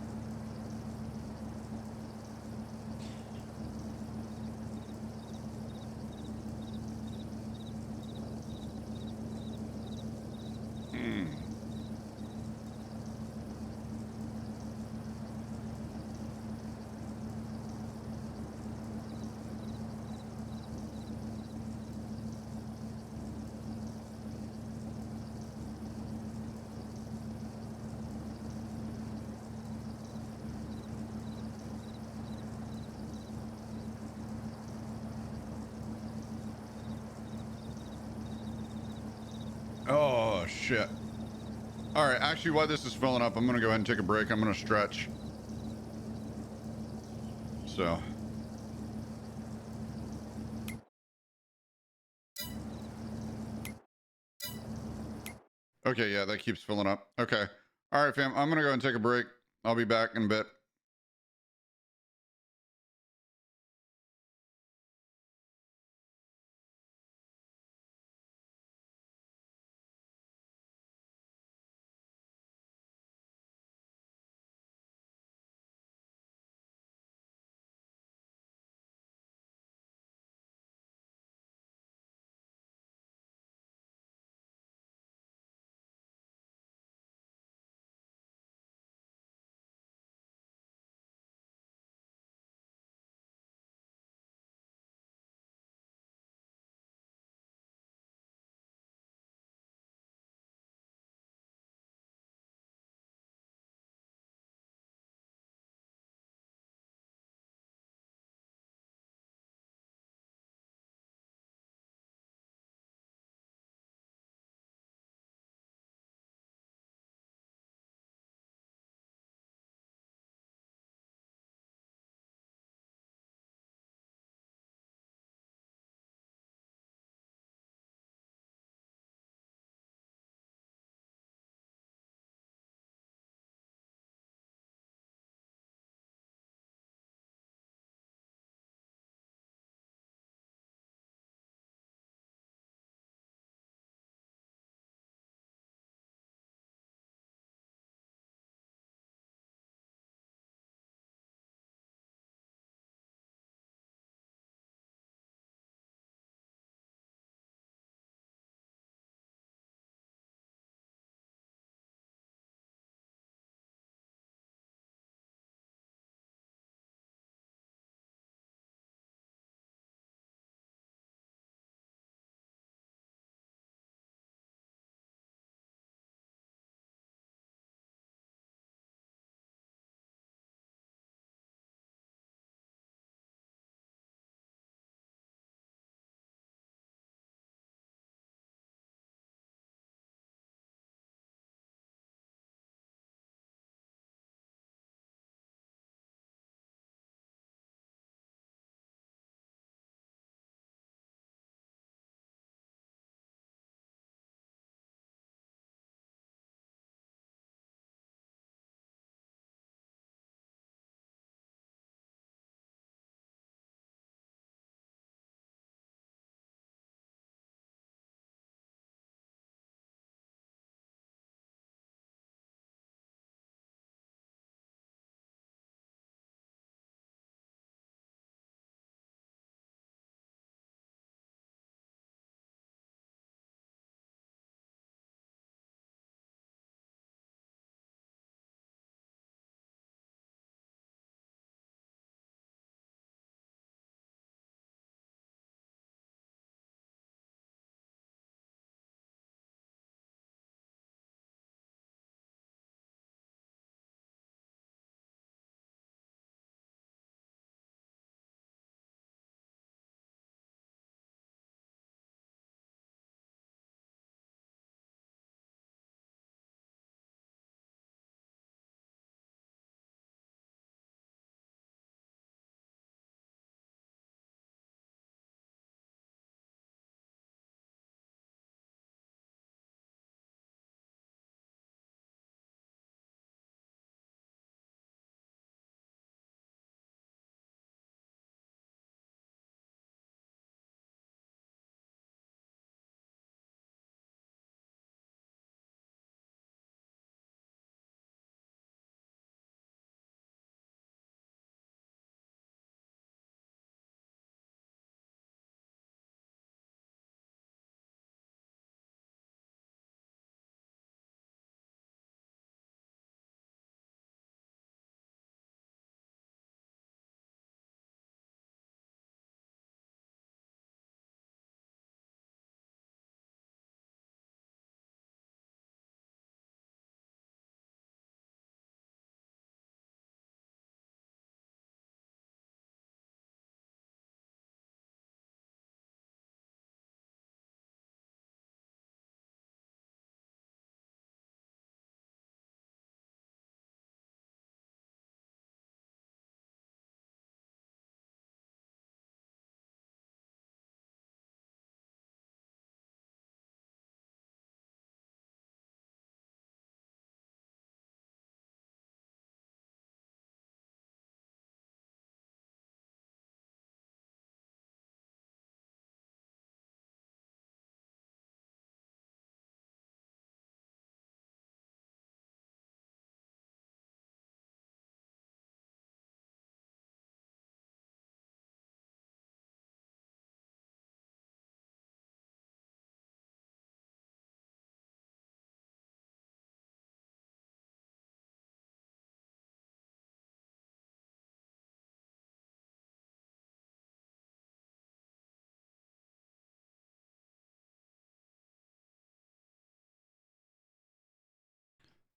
Oh, shit. All right, actually, while this is filling up, I'm going to go ahead and take a break. I'm going to stretch. So. Okay, yeah, that keeps filling up. Okay. All right, fam, I'm going to go and take a break. I'll be back in a bit.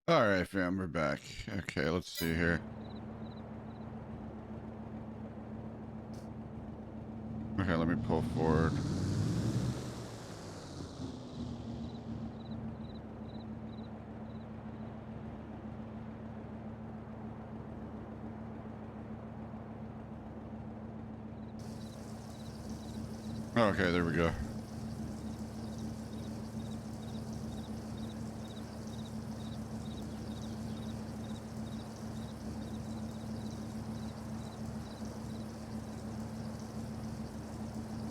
All right, fam, we're back. Okay, let's see here. Okay, let me pull forward. Okay, there we go.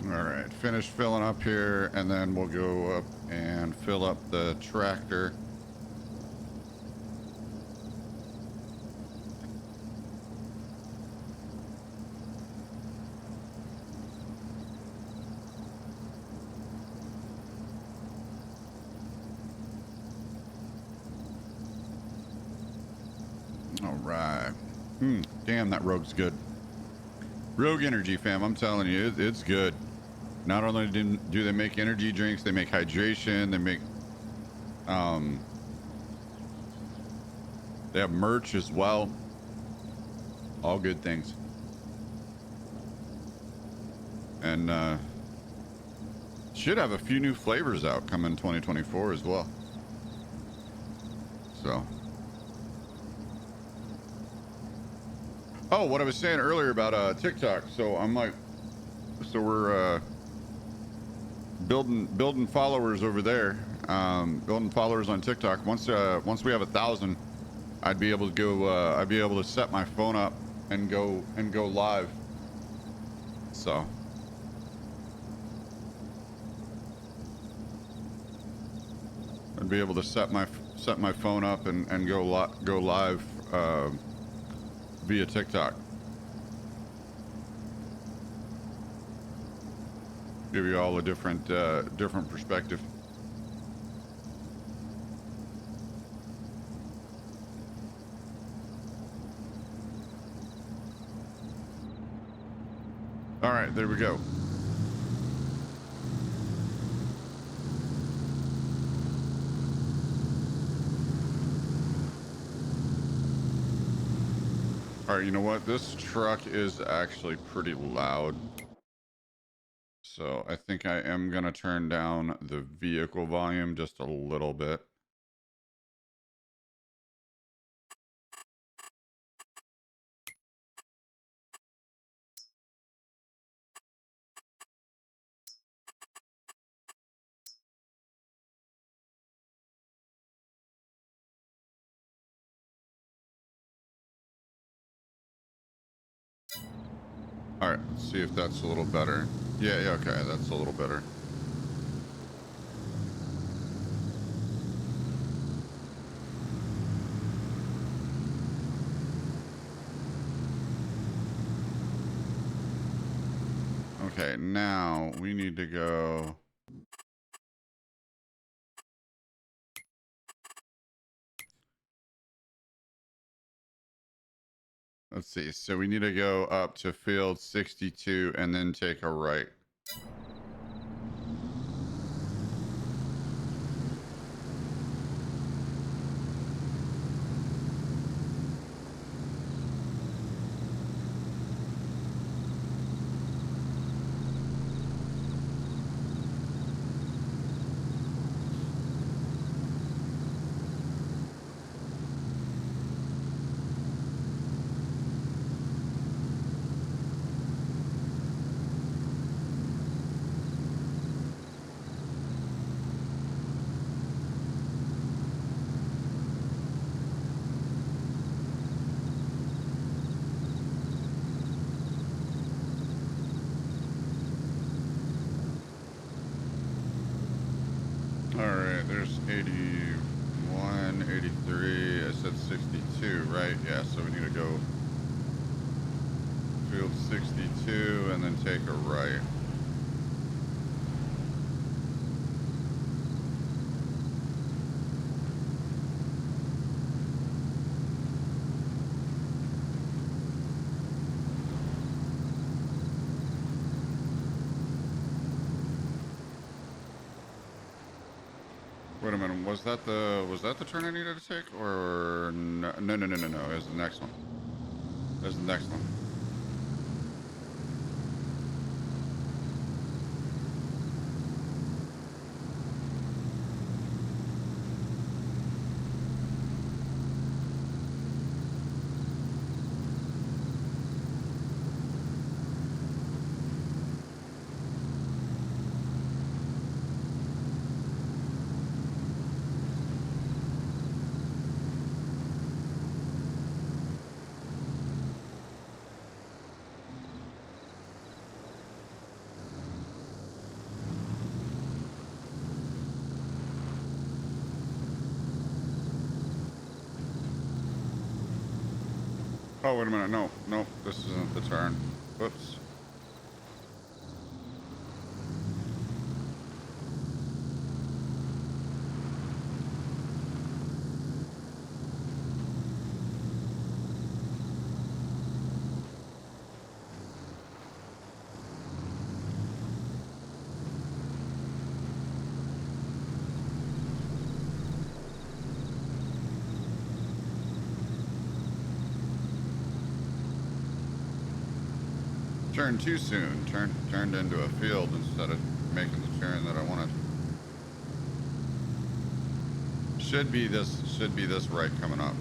All right, finish filling up here, and then we'll go up and fill up the tractor. All right. Damn, that Rogue's good. Rogue Energy, fam. I'm telling you, it's good. Not only do they make energy drinks, they make hydration. They make they have merch as well. All good things. And should have a few new flavors out coming 2024 as well. So. Oh, what I was saying earlier about TikTok. So I'm like, so we're building followers over there. Building followers on TikTok. Once we have 1,000, I'd be able to go. I'd be able to set my phone up and go live. So. I'd be able to set my phone up and go live via TikTok. Give you all a different perspective. All right, there we go. All right, you know what? This truck is actually pretty loud. So I think I am going to turn down the vehicle volume just a little bit. All right, let's see if that's a little better. Yeah, okay, that's a little better. Okay, now we need to go. Let's see. So we need to go up to field 62 and then take a right. All right, there's 81, 83. I said 62, right? Yeah, so we need to go field 62 and then take a right. Wait a minute. Was that the turn I needed to take, or no? No, no, no, no, no. It was the next one. It was the next one. Oh, wait a minute. No, no, this isn't the turn. Whoops. Turned too soon. Turned into a field instead of making the turn that I wanted. Should be this right coming up.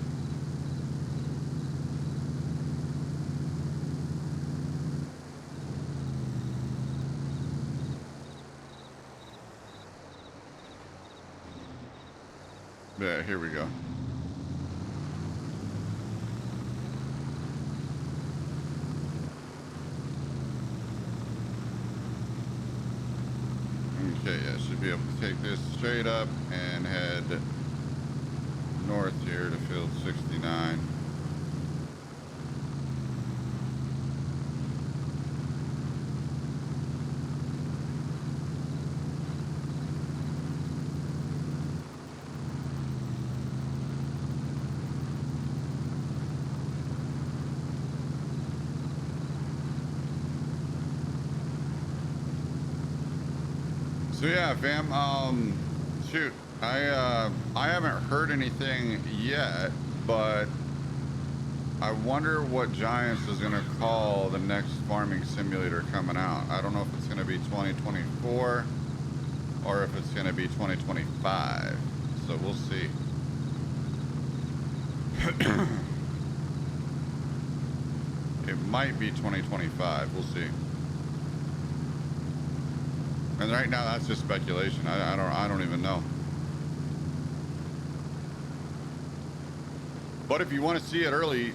Yeah, here we go. Okay, yeah, should be able to take this straight up and head north here to field 69. So yeah, fam, shoot, I haven't heard anything yet, but I wonder what Giants is gonna call the next farming simulator coming out. I don't know if it's gonna be 2024 or if it's gonna be 2025. So we'll see. It might be 2025. We'll see. And right now, that's just speculation. I don't even know. But if you want to see it early,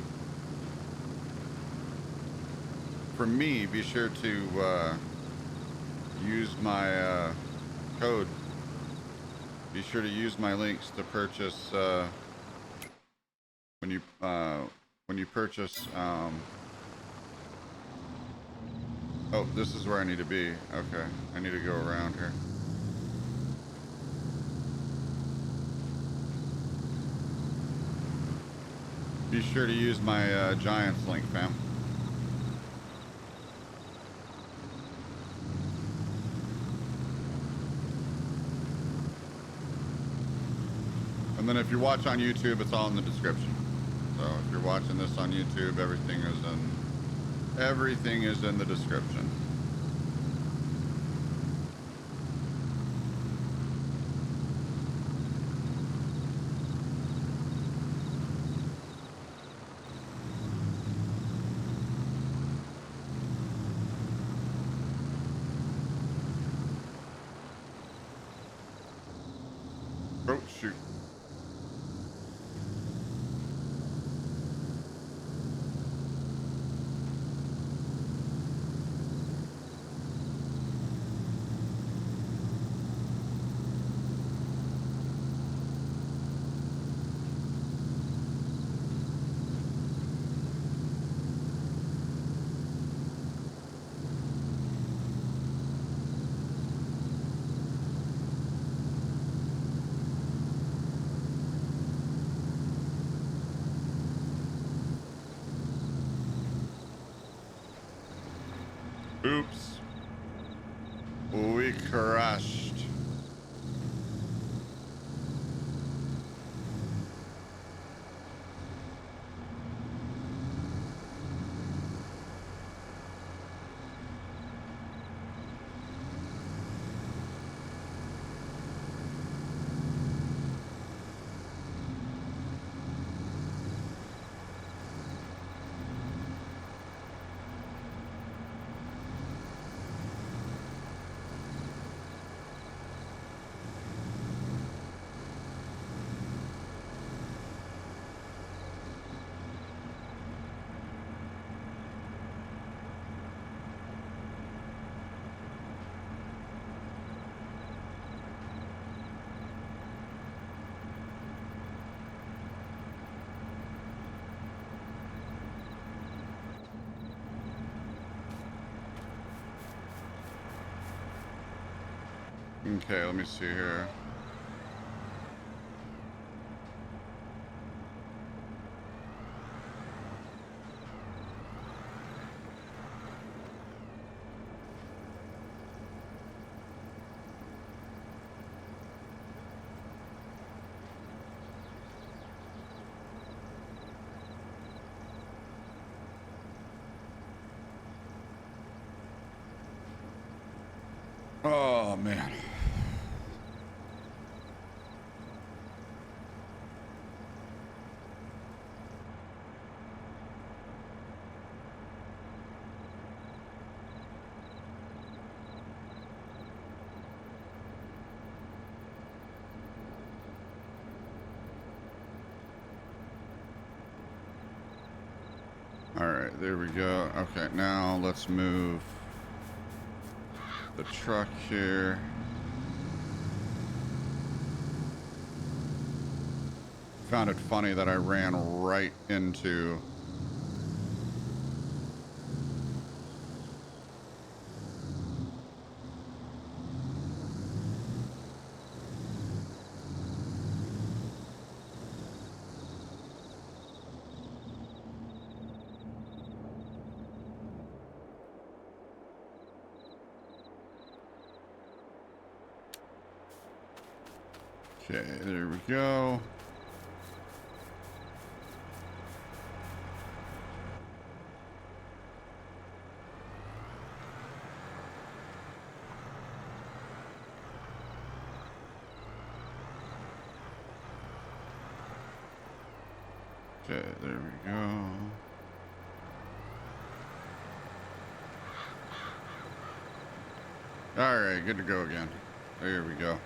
for me, be sure to use my code. Be sure to use my links to purchase when you purchase. Oh, this is where I need to be. Okay, I need to go around here. Be sure to use my Giants link, fam. And then if you watch on YouTube, it's all in the description. So if you're watching this on YouTube, everything is in the description. Oh, shoot. Oops. We crashed. Okay, let me see here. Oh, man. All right, there we go. Okay, now let's move the truck here. Found it funny that I ran right into Okay, there we go. Okay, there we go. All right, good to go again. There we go.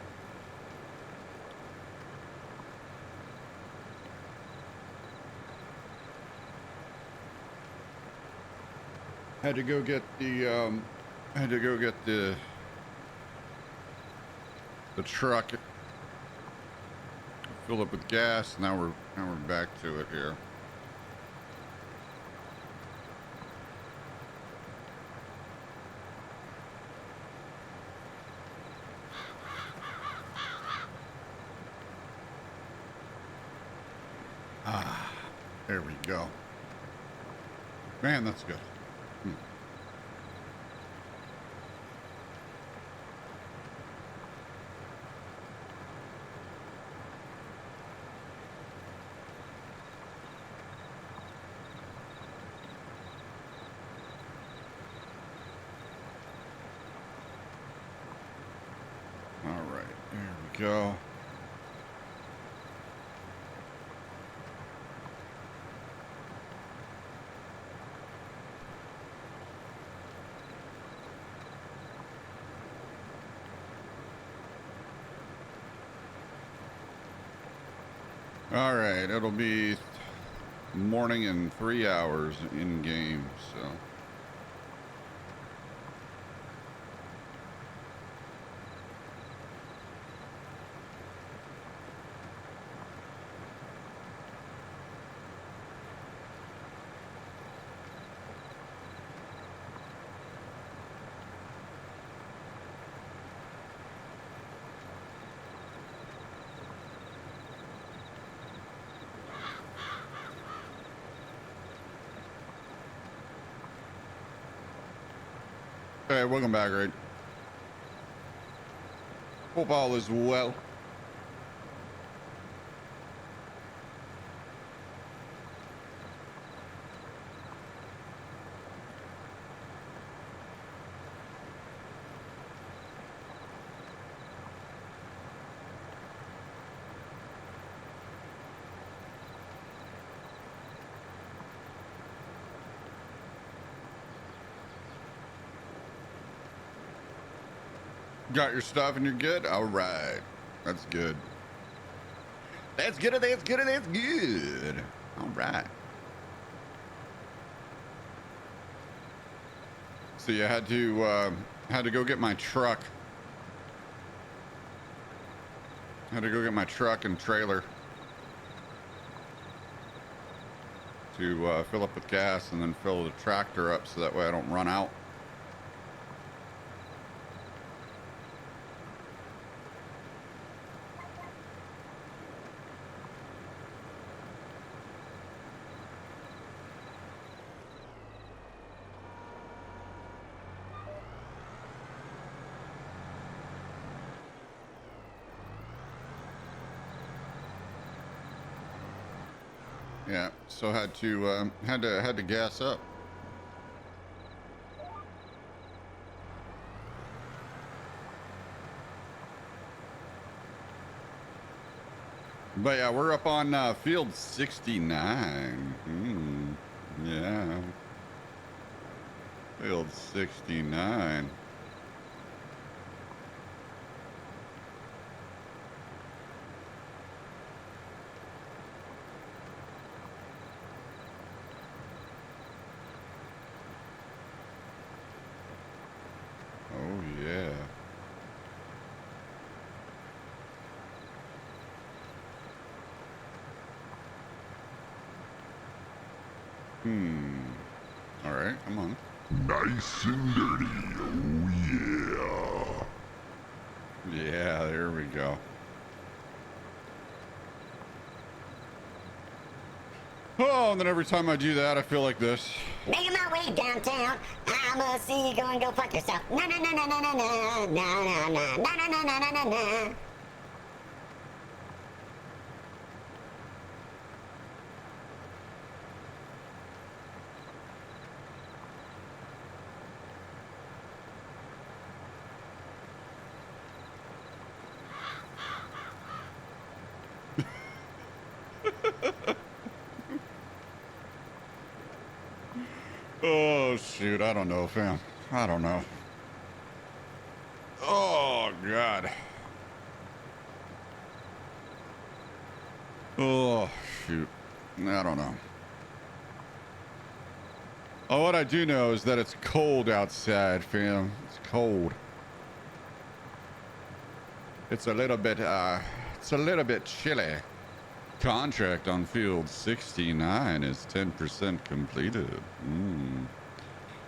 Had to go get the truck filled up with gas. Now we're back to it here. Ah, there we go. Man, that's good. All right, there we go. All right, it'll be morning in 3 hours in game, so. Hey, welcome back, Raid. Hope all is well. Got your stuff and you're good? All right. That's good. That's good. That's good. That's good. All right. So you had to go get my truck. Had to go get my truck and trailer to fill up with gas and then fill the tractor up so that way I don't run out. Yeah, so had to gas up. But yeah, we're up on field 69. Yeah. Field 69. Oh, yeah. All right, come on. Nice and dirty. Oh, yeah. Yeah, there we go. Oh, and then every time I do that, I feel like this. Making my way downtown, I'ma see you go and go fuck yourself. Na na na na na na na na na na na na na na na. Oh, shoot. I don't know, fam. I don't know. Oh, God. Oh, shoot. I don't know. Oh, what I do know is that it's cold outside, fam. It's cold. It's a little bit chilly. Contract on field 69 is 10% completed.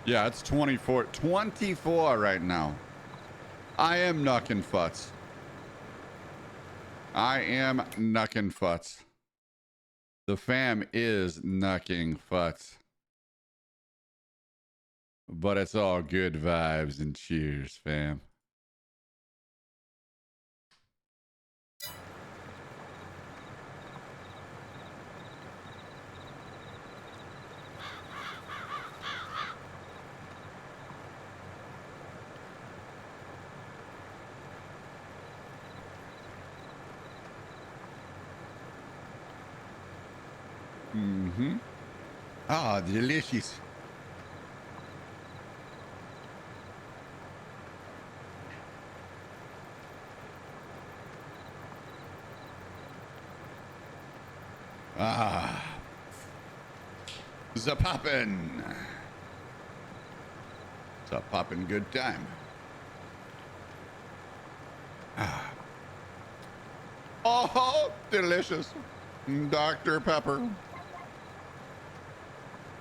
Yeah, it's 24 right now. I am knuckin' futs. I am knuckin' futs. The fam is knucking futs. But it's all good vibes and cheers, fam. Ah, delicious. Ah. The poppin'. It's a poppin' good time. Ah. Oh, delicious. Dr. Pepper.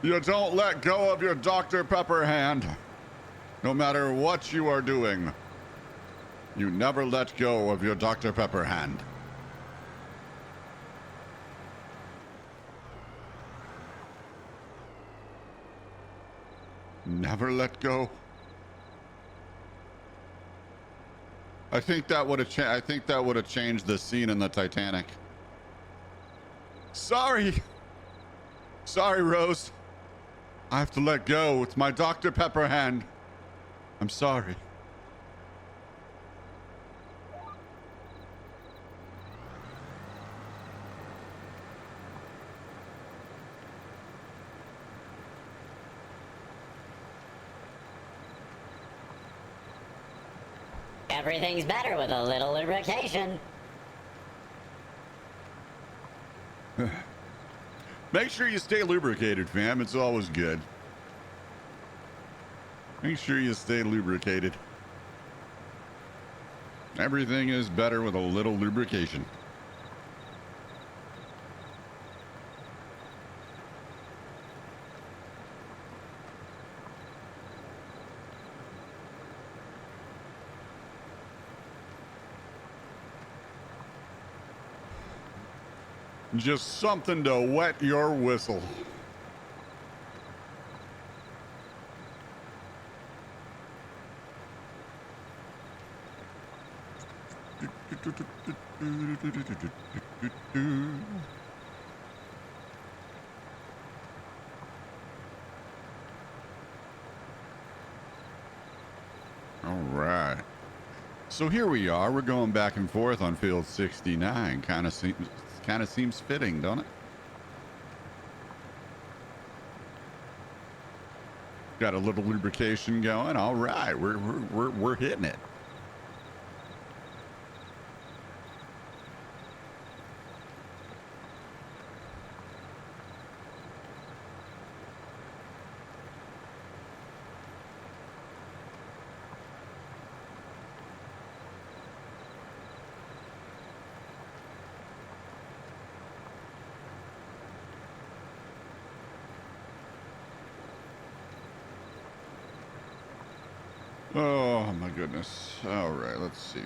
You don't let go of your Dr. Pepper hand. No matter what you are doing, you never let go of your Dr. Pepper hand. Never let go. I think that would have changed the scene in the Titanic. Sorry, Rose. I have to let go. It's my Dr. Pepper hand. I'm sorry. Everything's better with a little lubrication. Make sure you stay lubricated, fam. It's always good. Make sure you stay lubricated. Everything is better with a little lubrication. Just something to wet your whistle. All right. So here we are. We're going back and forth on field 69. Kind of seems fitting, don't it? Got a little lubrication going. All right. We're hitting it. Oh my goodness. All right, let's see.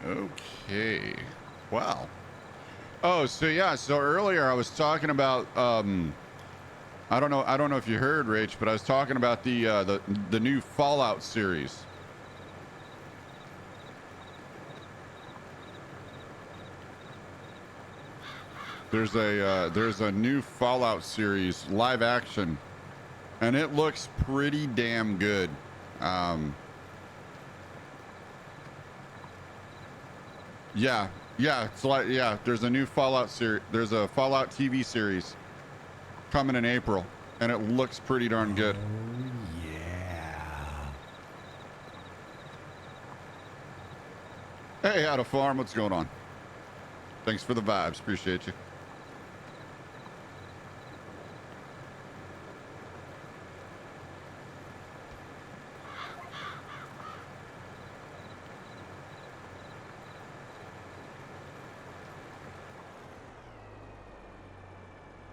Okay. Wow. Oh, so yeah, so earlier I was talking about I don't know if you heard, Rach, but I was talking about the new Fallout series. There's a new Fallout series, live action, and it looks pretty damn good. Yeah, it's like there's a new Fallout series. There's a Fallout TV series coming in April, and it looks pretty darn good. Oh, yeah. Hey, out of farm, what's going on? Thanks for the vibes, appreciate you.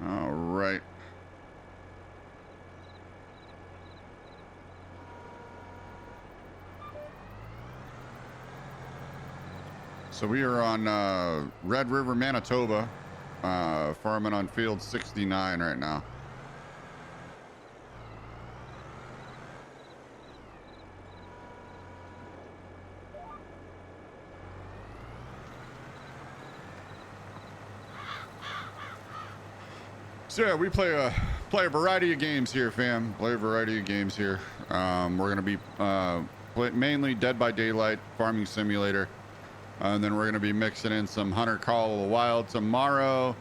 All right. So we are on Red River, Manitoba, farming on field 69 right now. So yeah, we play a variety of games here, fam. Play a variety of games here. We're gonna be mainly Dead by Daylight, Farming Simulator. And then we're going to be mixing in some Hunter Call of the Wild tomorrow.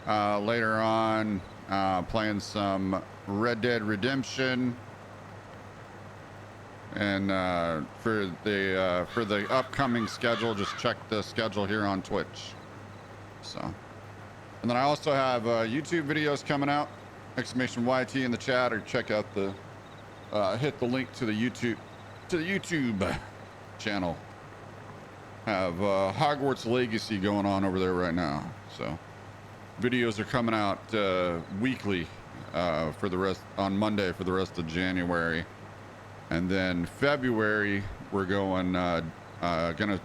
Later on, playing some Red Dead Redemption. And for the upcoming schedule, just check the schedule here on Twitch. So, and then I also have YouTube videos coming out. Exclamation YT in the chat, or check out the hit the link to the YouTube channel. Have Hogwarts Legacy going on over there right now, so videos are coming out weekly for the rest on Monday for the rest of January, and then February we're going gonna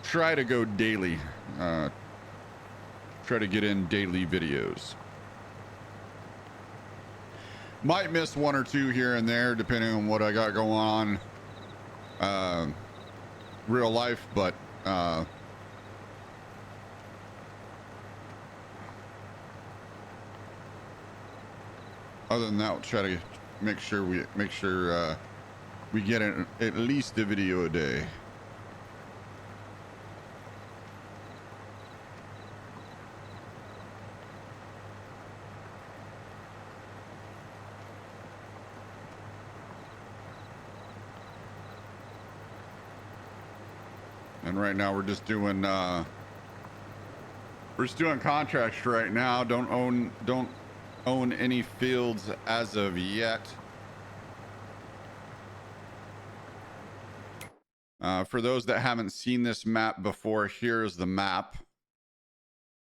try to go daily, try to get in daily videos. Might miss one or two here and there depending on what I got going on real life, but other than that, we'll try to make sure we get at least a video a day. And right now we're just doing contracts right now. Don't own any fields as of yet. For those that haven't seen this map before, here's the map.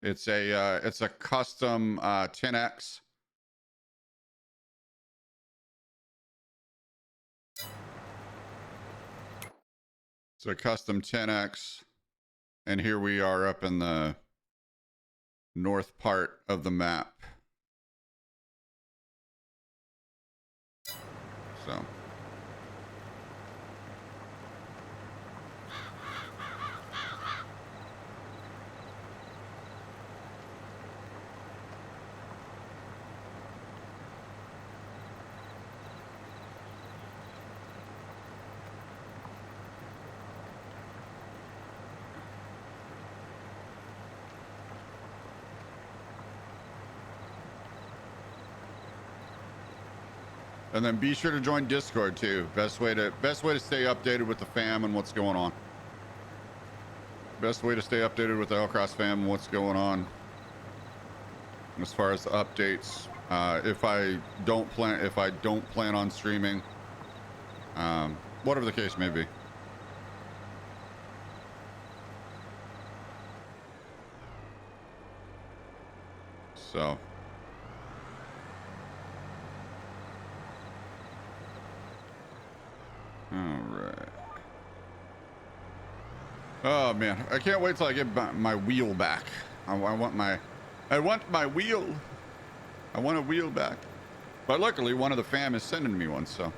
It's a custom 10x. It's a custom 10x, and here we are up in the north part of the map. So And then be sure to join Discord too. Best way to stay updated with the fam and what's going on. Best way to stay updated with the L-Cross fam and what's going on. As far as the updates, if I don't plan on streaming, whatever the case may be. So. All right. Oh man, I can't wait till I get my wheel back. I want my wheel. I want a wheel back. But luckily, one of the fam is sending me one, so.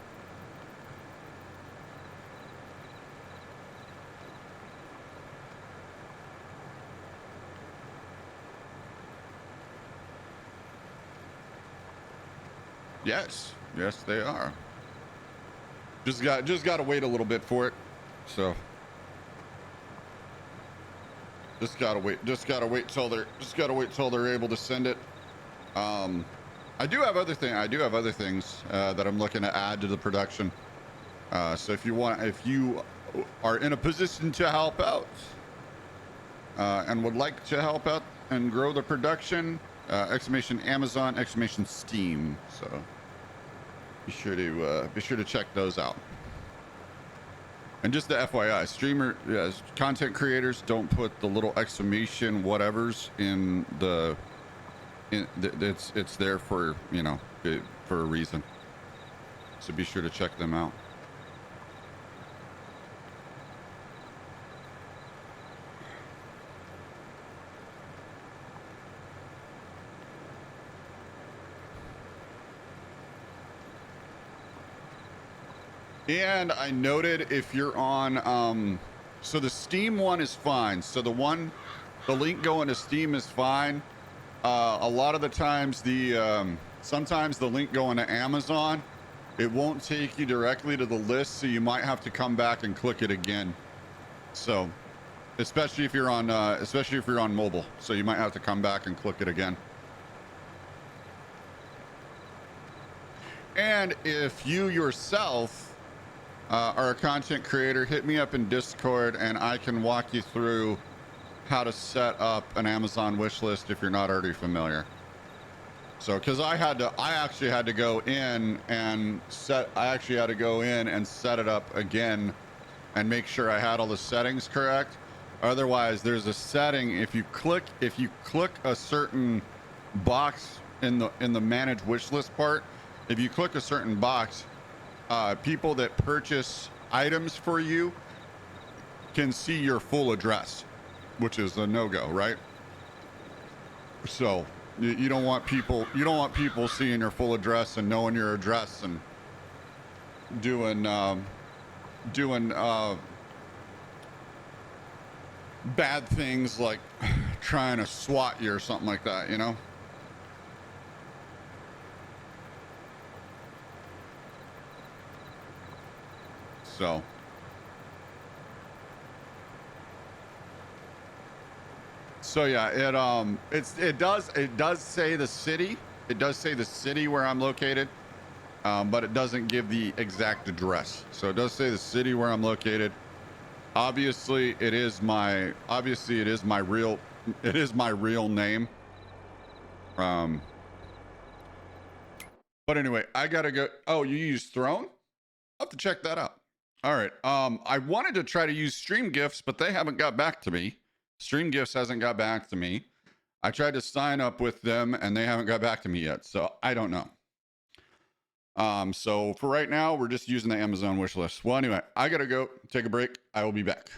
Yes, they are. Just got to wait a little bit for it. So. Just gotta wait till they're able to send it. I do have other things that I'm looking to add to the production. So if you are in a position to help out and would like to help out and grow the production, exclamation Amazon, exclamation Steam. So be sure to check those out. And just the FYI, content creators don't put the little exclamation whatevers in the. It's there for for a reason. So be sure to check them out. And I noted if you're on, so the Steam one is fine. So the link going to Steam is fine. A lot of the times sometimes the link going to Amazon, it won't take you directly to the list. So you might have to come back and click it again. So, especially if you're on mobile. So you might have to come back and click it again. And if you yourself are a content creator, hit me up in Discord and I can walk you through how to set up an Amazon wish list if you're not already familiar. So, because I actually had to go in and set it up again and make sure I had all the settings correct. Otherwise, there's a setting if you click a certain box in the manage wish list part. If you click a certain box, people that purchase items for you can see your full address, which is a no-go, right? So you don't want people seeing your full address and knowing your address and doing bad things like trying to swat you or something like that, you know? So yeah, it does say the city. It does say the city where I'm located, but it doesn't give the exact address. So it does say the city where I'm located. Obviously, it is my real name. But anyway, I gotta go. Oh, you use Throne? I'll have to check that out. All right. I wanted to try to use Stream Gifts, but they haven't got back to me. Stream Gifts hasn't got back to me. I tried to sign up with them and they haven't got back to me yet. So I don't know. So for right now, we're just using the Amazon wish list. Well, anyway, I got to go take a break. I will be back.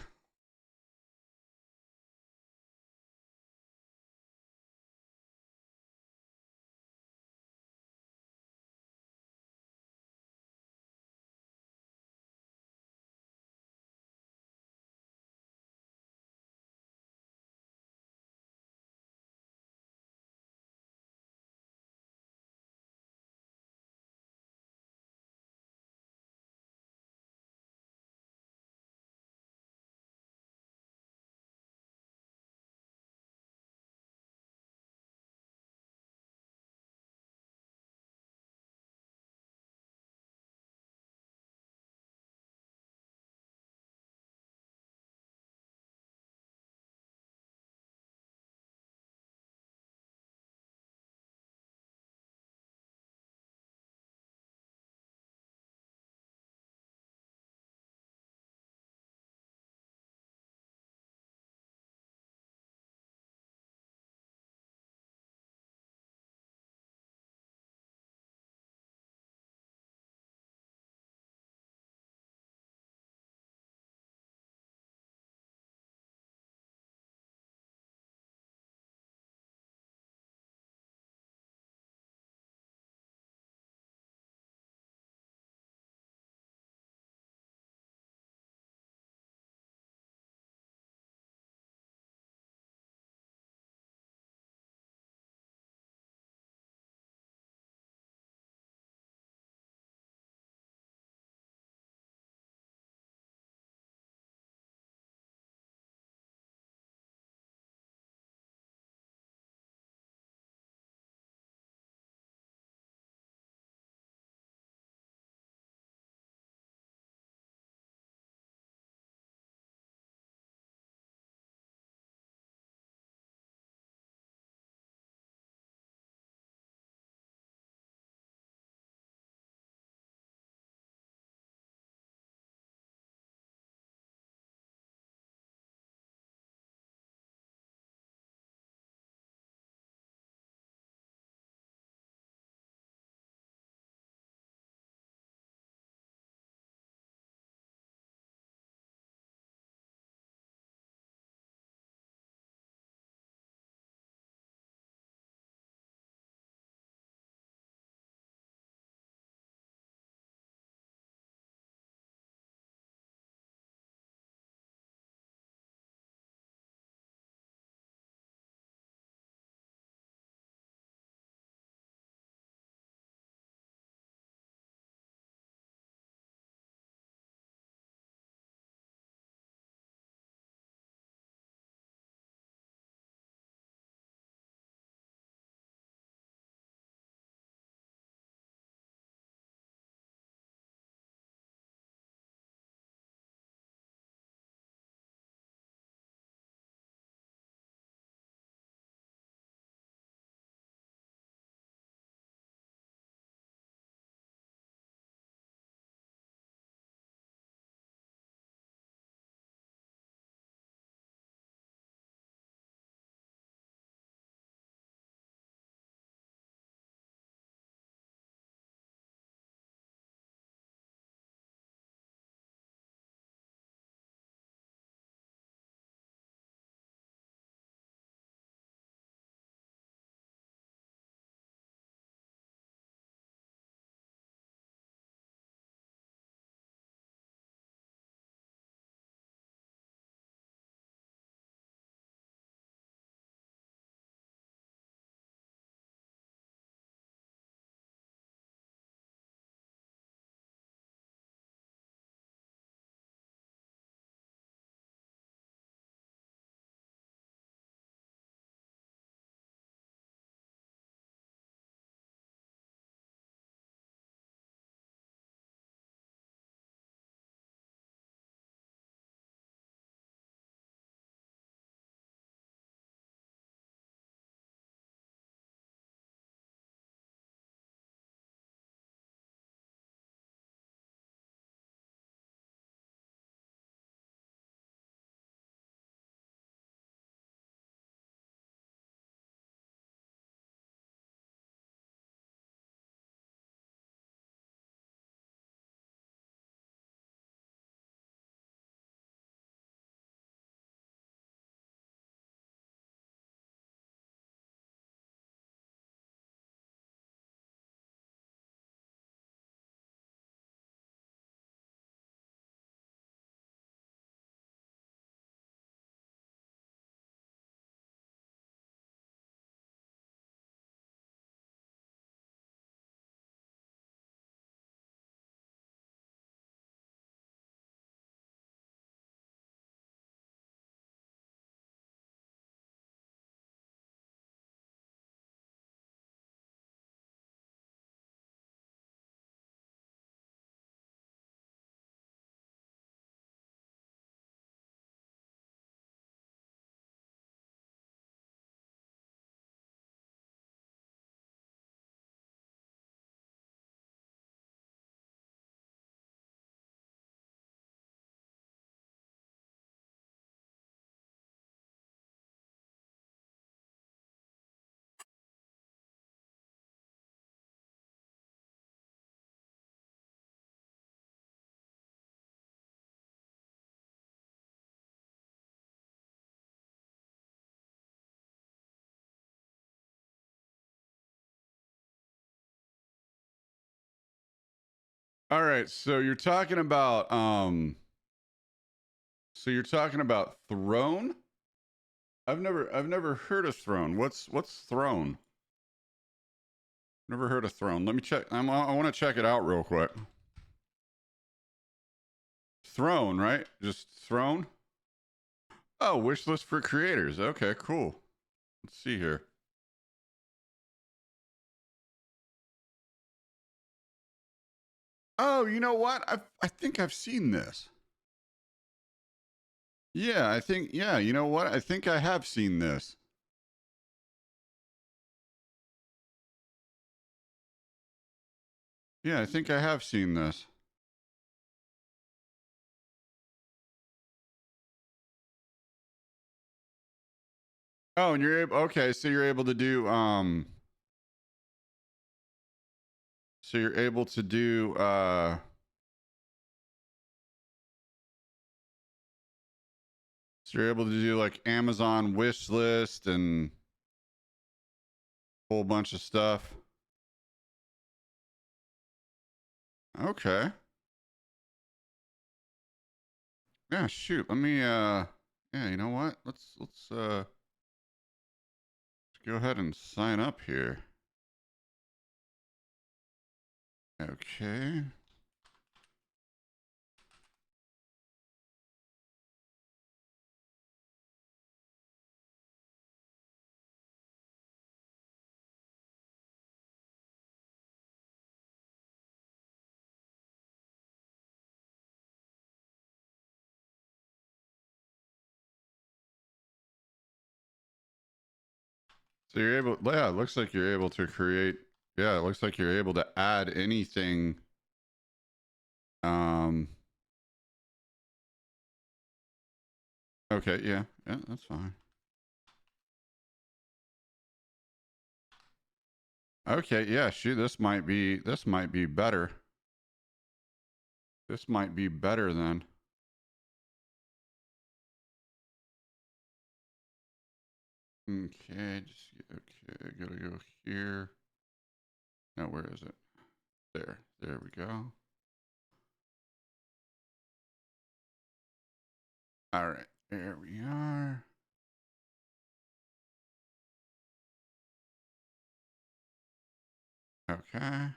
All right, so you're talking about Throne? I've never heard of Throne. What's Throne? Never heard of Throne. Let me check. I want to check it out real quick. Throne, right? Just Throne? Oh, wish list for creators. Okay, cool. Let's see here. Oh, you know what? I think I've seen this. Yeah, yeah, you know what? I think I have seen this. Yeah, I think I have seen this. Oh, and you're able, okay, so you're able to do so you're able to do so you're able to do like Amazon wish list and a whole bunch of stuff. Okay. Yeah, shoot. Let me yeah, you know what? Let's go ahead and sign up here. Okay. So you're able, yeah, it looks like you're able to create, yeah, it looks like you're able to add anything. Um, okay, yeah, yeah, that's fine. Okay, yeah, shoot, this might be better. This might be better then. Okay, okay, gotta go here. Now, where is it? There we go. All right, there we are. Okay.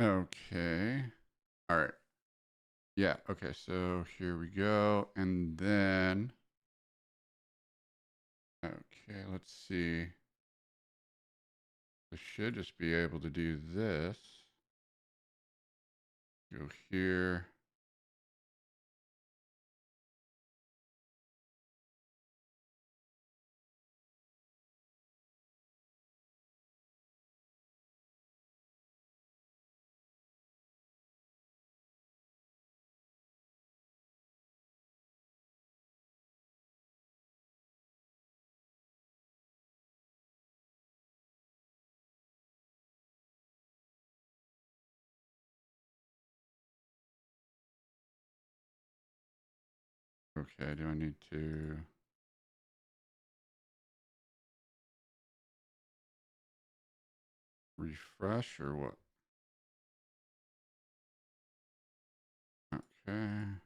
Okay. All right. Yeah, okay, so here we go. And then, okay, let's see. I should just be able to do this. Go here. Okay, do I need to? refresh or what? Okay.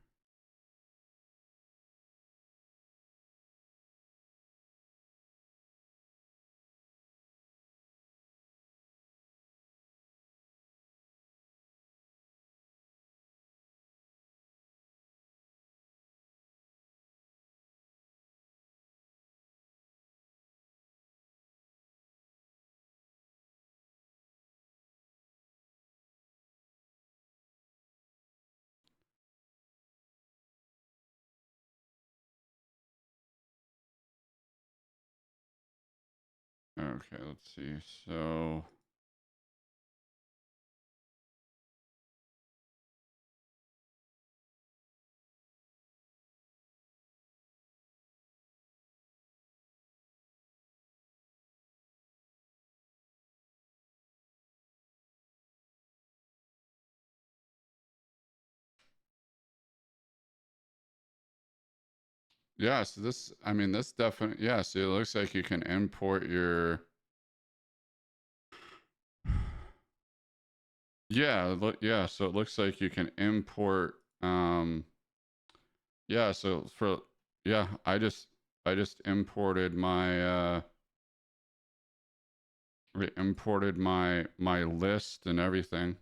Okay, let's see. So yeah, so this, I mean, this definitely, yeah, so it looks like you can import your, yeah, look, yeah, so it looks like you can import, yeah, so for, yeah, I just imported imported my list and everything.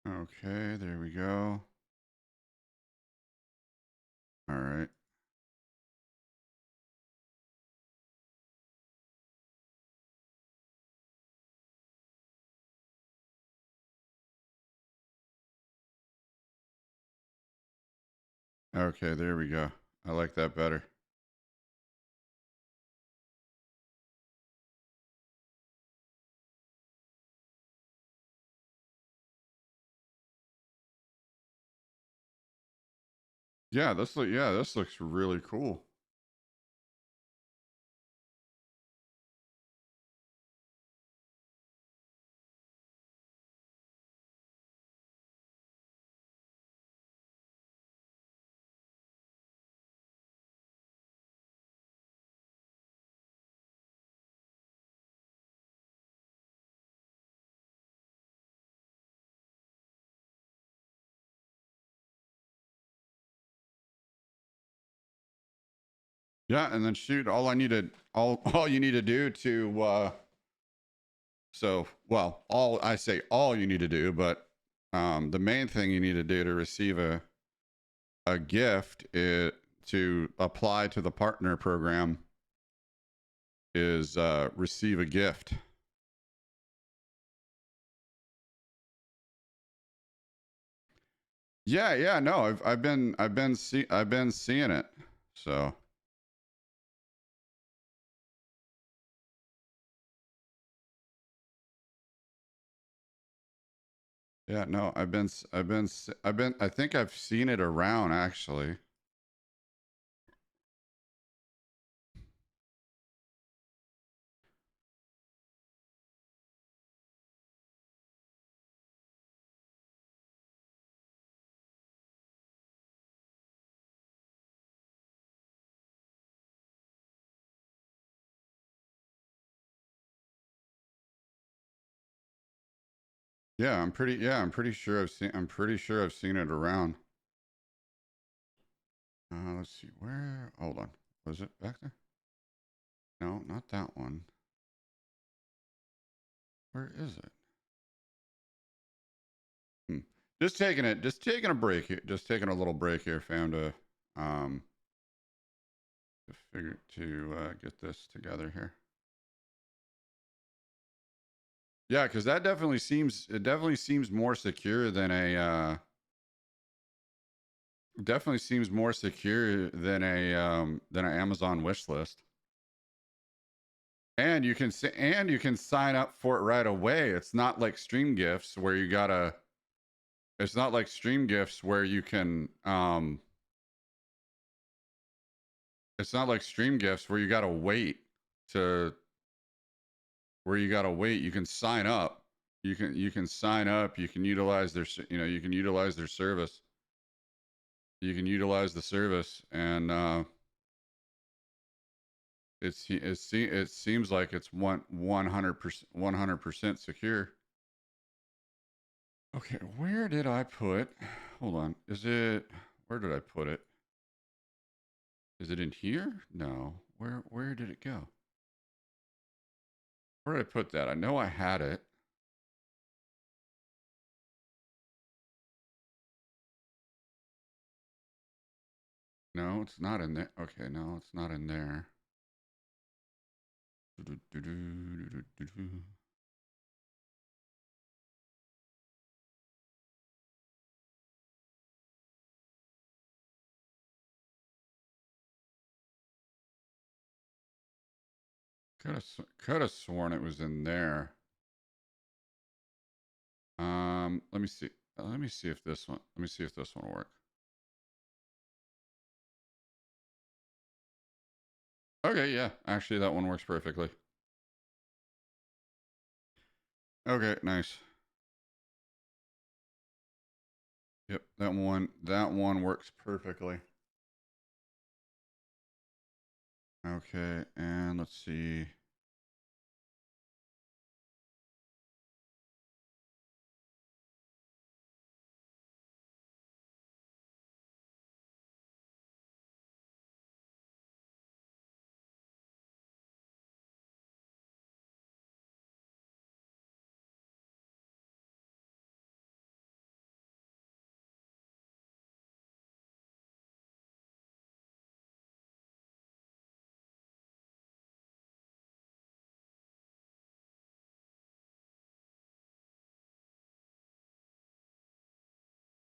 Okay, there we go. All right. Okay, there we go. I like that better. Yeah, this looks really cool. Yeah, and then shoot, all I needed all you need to do to so well, all you need to do, but the main thing you need to do to receive a gift is to apply to the partner program is receive a gift. Yeah, yeah, no, I've been seeing it. So, yeah, no, I think I've seen it around actually. I'm pretty sure I've seen it around. Let's see where. Hold on. Was it back there? No, not that one. Where is it? Hmm. Just taking a break here. Just taking a little break here, fam, um to get this together here. Yeah, because that definitely seems more secure than a definitely seems more secure than an Amazon wish list. And you can sign up for it right away. It's not like Stream Gifts where you gotta. It's not like Stream Gifts where you can. It's not like Stream Gifts where you gotta wait to. Where you gotta wait. You can sign up. You can sign up. You can utilize their. You can utilize their service. You can utilize the service, and it seems like it's 100% secure. Okay, where did I put? Hold on. Where did I put it? Is it in here? No. Where did it go? Where did I put that? I know I had it. No, it's not in there. Okay, no, it's not in there. Could have sworn it was in there. Let me see. Let me see if this one. Let me see if this one will work. Okay, yeah. Actually, that one works perfectly. Okay, nice. Yep, that one works perfectly. Okay, and let's see.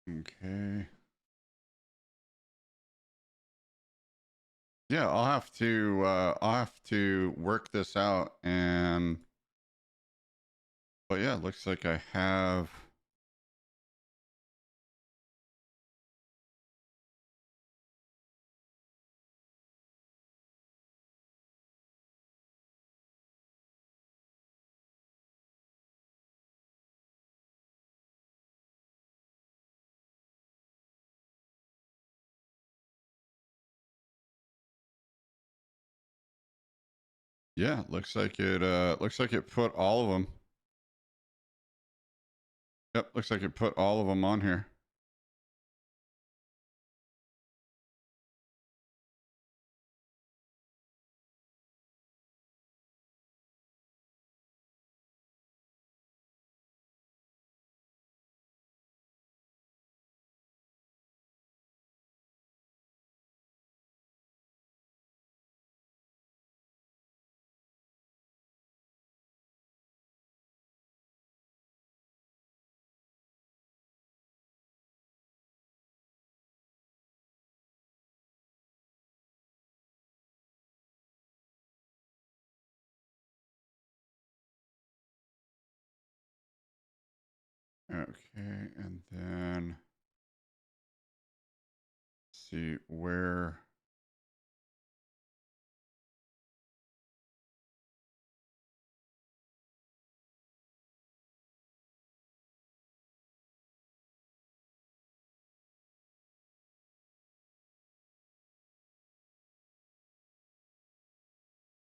Okay. Yeah, I'll have to work this out, and but yeah, it looks like I have. Yeah, looks like it put all of them. Yep, looks like it put all of them on here. Okay, and then see where.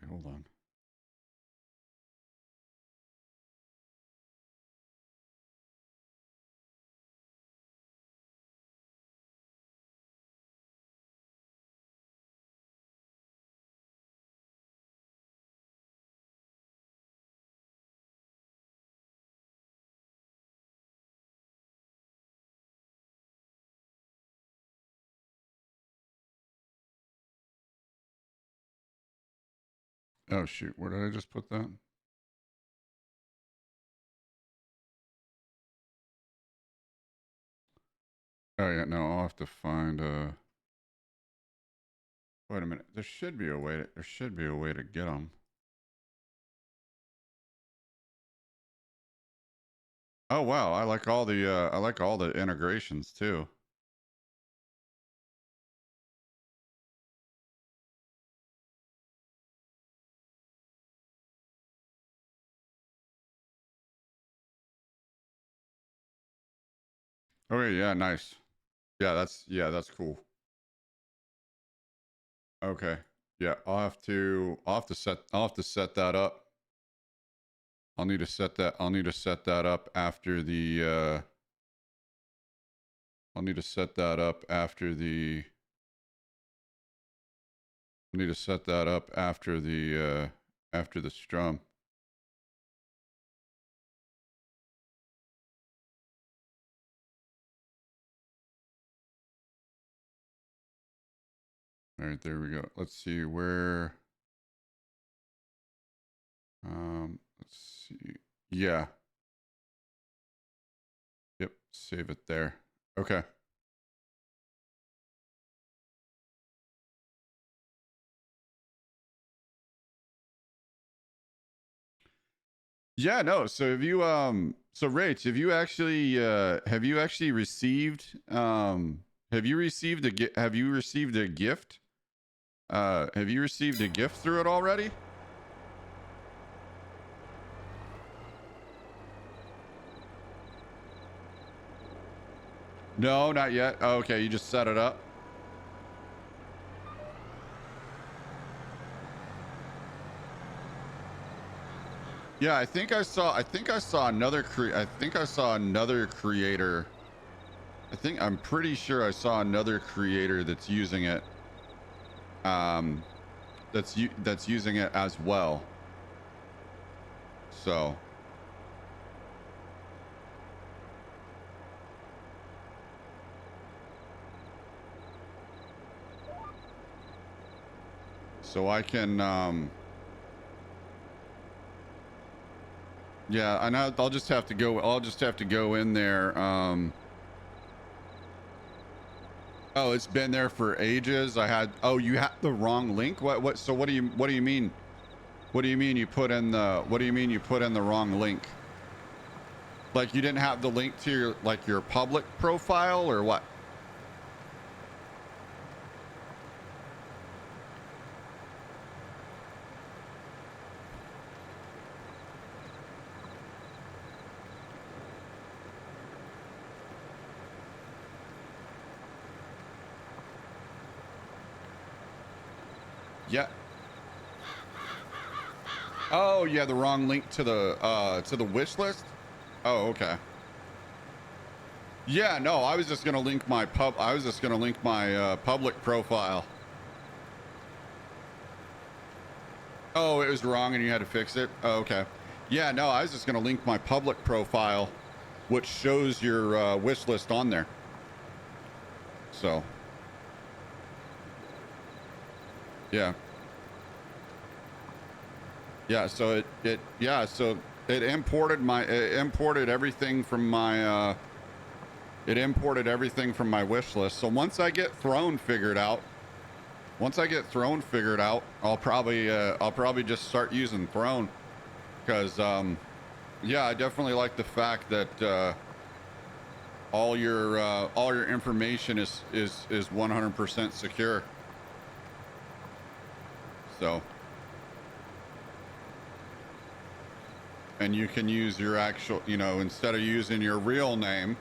Hold on. Oh shoot, where did I just put that? Oh yeah, no, I'll have to find wait a minute. There should be a way to get them. Oh wow, I like all the integrations too. Okay, yeah, nice. Yeah, that's cool. Okay. Yeah, I'll have to set that up. I'll need to set that up after the I'll need to set that up after the I need to set that up after the strum. All right, there we go. Let's see where let's see. Yeah. Yep, save it there. Okay. Yeah, no. So Rach, have you actually received have you received a gift? Have you received a gift through it already? No, not yet. Oh, okay, you just set it up. Yeah, I think I saw another creator. I'm pretty sure I saw another creator that's using it. That's using it as well. So I can yeah, I know. I'll just have to go in there. Oh, it's been there for ages. Oh, you had the wrong link. So what do you mean? What do you mean you put in the wrong link? Like you didn't have the link to your public profile or what? Yeah. Oh, yeah, the wrong link to the wish list. Oh, okay. Yeah, no, I was just gonna link my public profile. Oh, it was wrong and you had to fix it. Oh, okay. Yeah, no, I was just gonna link my public profile, which shows your wish list on there. So. Yeah. Yeah, so it imported everything from my wish list. So once I get Throne figured out, I'll probably just start using Throne because yeah, I definitely like the fact that all your information is 100% secure. So, and you can use your actual, instead of using your real name,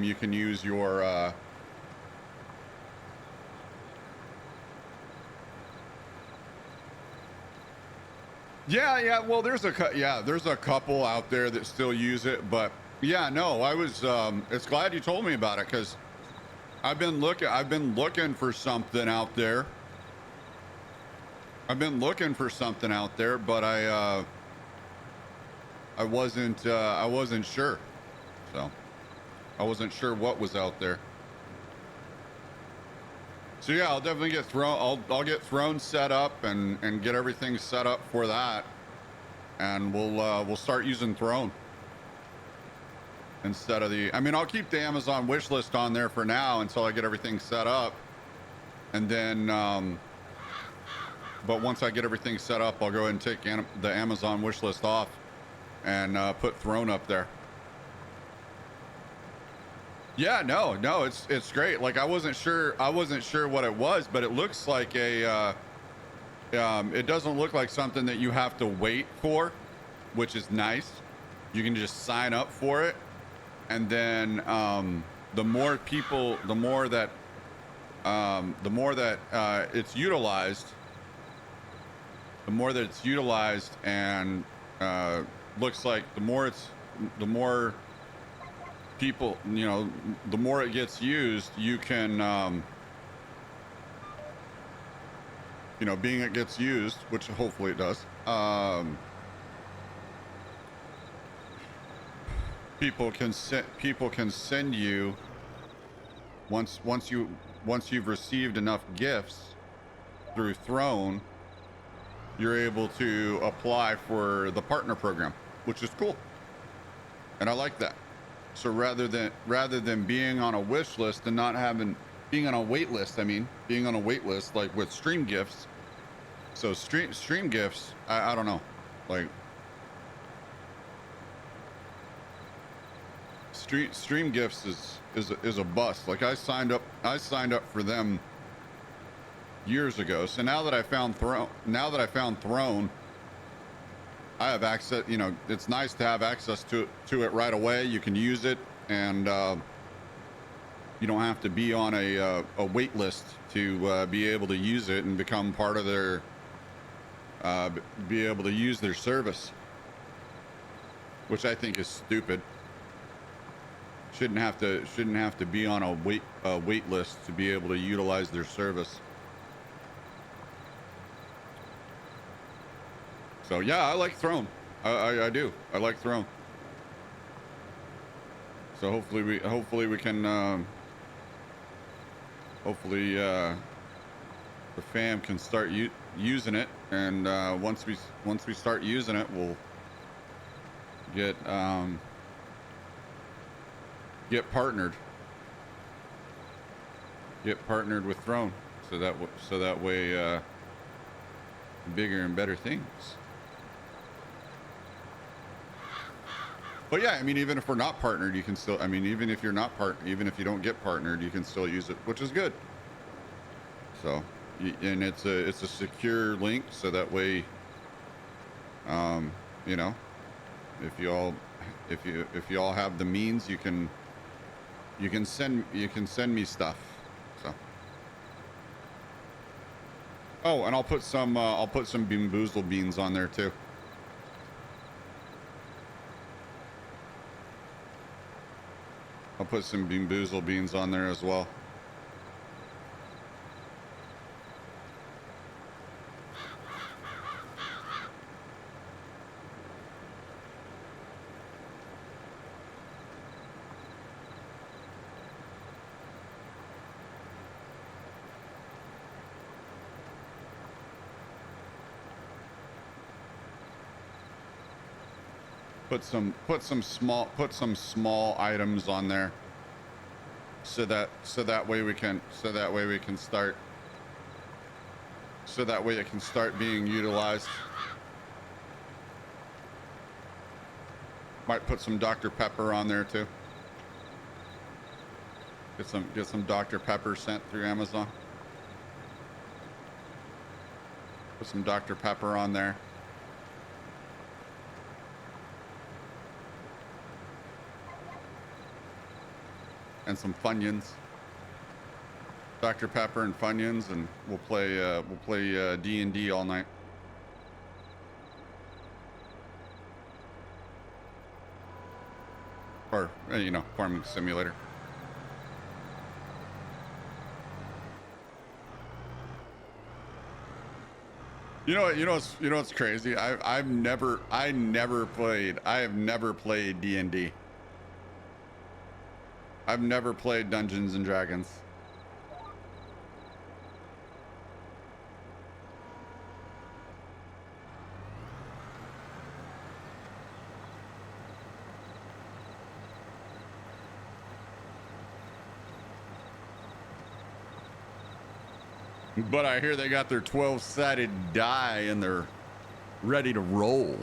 you can use your yeah, well, there's a couple out there that still use it, but yeah, no, I was it's glad you told me about it because I've been looking for something out there. But I wasn't sure. So I wasn't sure what was out there. So yeah, I'll definitely get I'll get Throne set up and get everything set up for that. And we'll start using Throne. instead of the, I mean, I'll keep the Amazon wish list on there for now until I get everything set up. And then, but once I get everything set up, I'll go ahead and take the Amazon wish list off and put Throne up there. Yeah, no, it's great. Like I wasn't sure what it was, but it looks like a, it doesn't look like something that you have to wait for, which is nice. You can just sign up for it. And then, the more people, the more that it's utilized, and, looks like the more people, you know, the more it gets used, you can, you know, being it gets used, which hopefully it does, people can send you, once you've received enough gifts through Throne, you're able to apply for the partner program, which is cool, and I like that. So rather than being on a wish list and not being on a wait list, being on a wait list like with stream gifts. So stream gifts, I don't know, like stream gifts is a bust. Like I signed up for them years ago. So now that I found Throne, I have access. You know, it's nice to have access to it right away. You can use it, and you don't have to be on a wait list to be able to use it and become part of their, be able to use their service, which I think is stupid. Shouldn't have to be on a wait list to be able to utilize their service. So yeah, I like Throne. I do. I like Throne. So hopefully we can hopefully the fam can start using it, and once we start using it, we'll get partnered with Throne, so that way bigger and better things. But yeah, I mean, even if we're not partnered, you can still, I mean, even if you're not even if you don't get partnered, you can still use it, which is good. So, and it's a secure link, so that way, you know, if you all have the means, you can send me stuff. So, oh, and I'll put some Bamboozle beans on there too. I'll put some Bamboozle beans on there as well. Put some small items on there, so that way it can start being utilized. Might put some Dr. Pepper on there too. Get some Dr. Pepper sent through Amazon. Put some Dr. Pepper on there. And some Funyuns, Dr. Pepper and Funyuns, and we'll play D&D all night. Or you know, farming simulator. You know what's crazy? I have never played D&D. I've never played Dungeons and Dragons. But I hear they got their 12-sided die and they're ready to roll.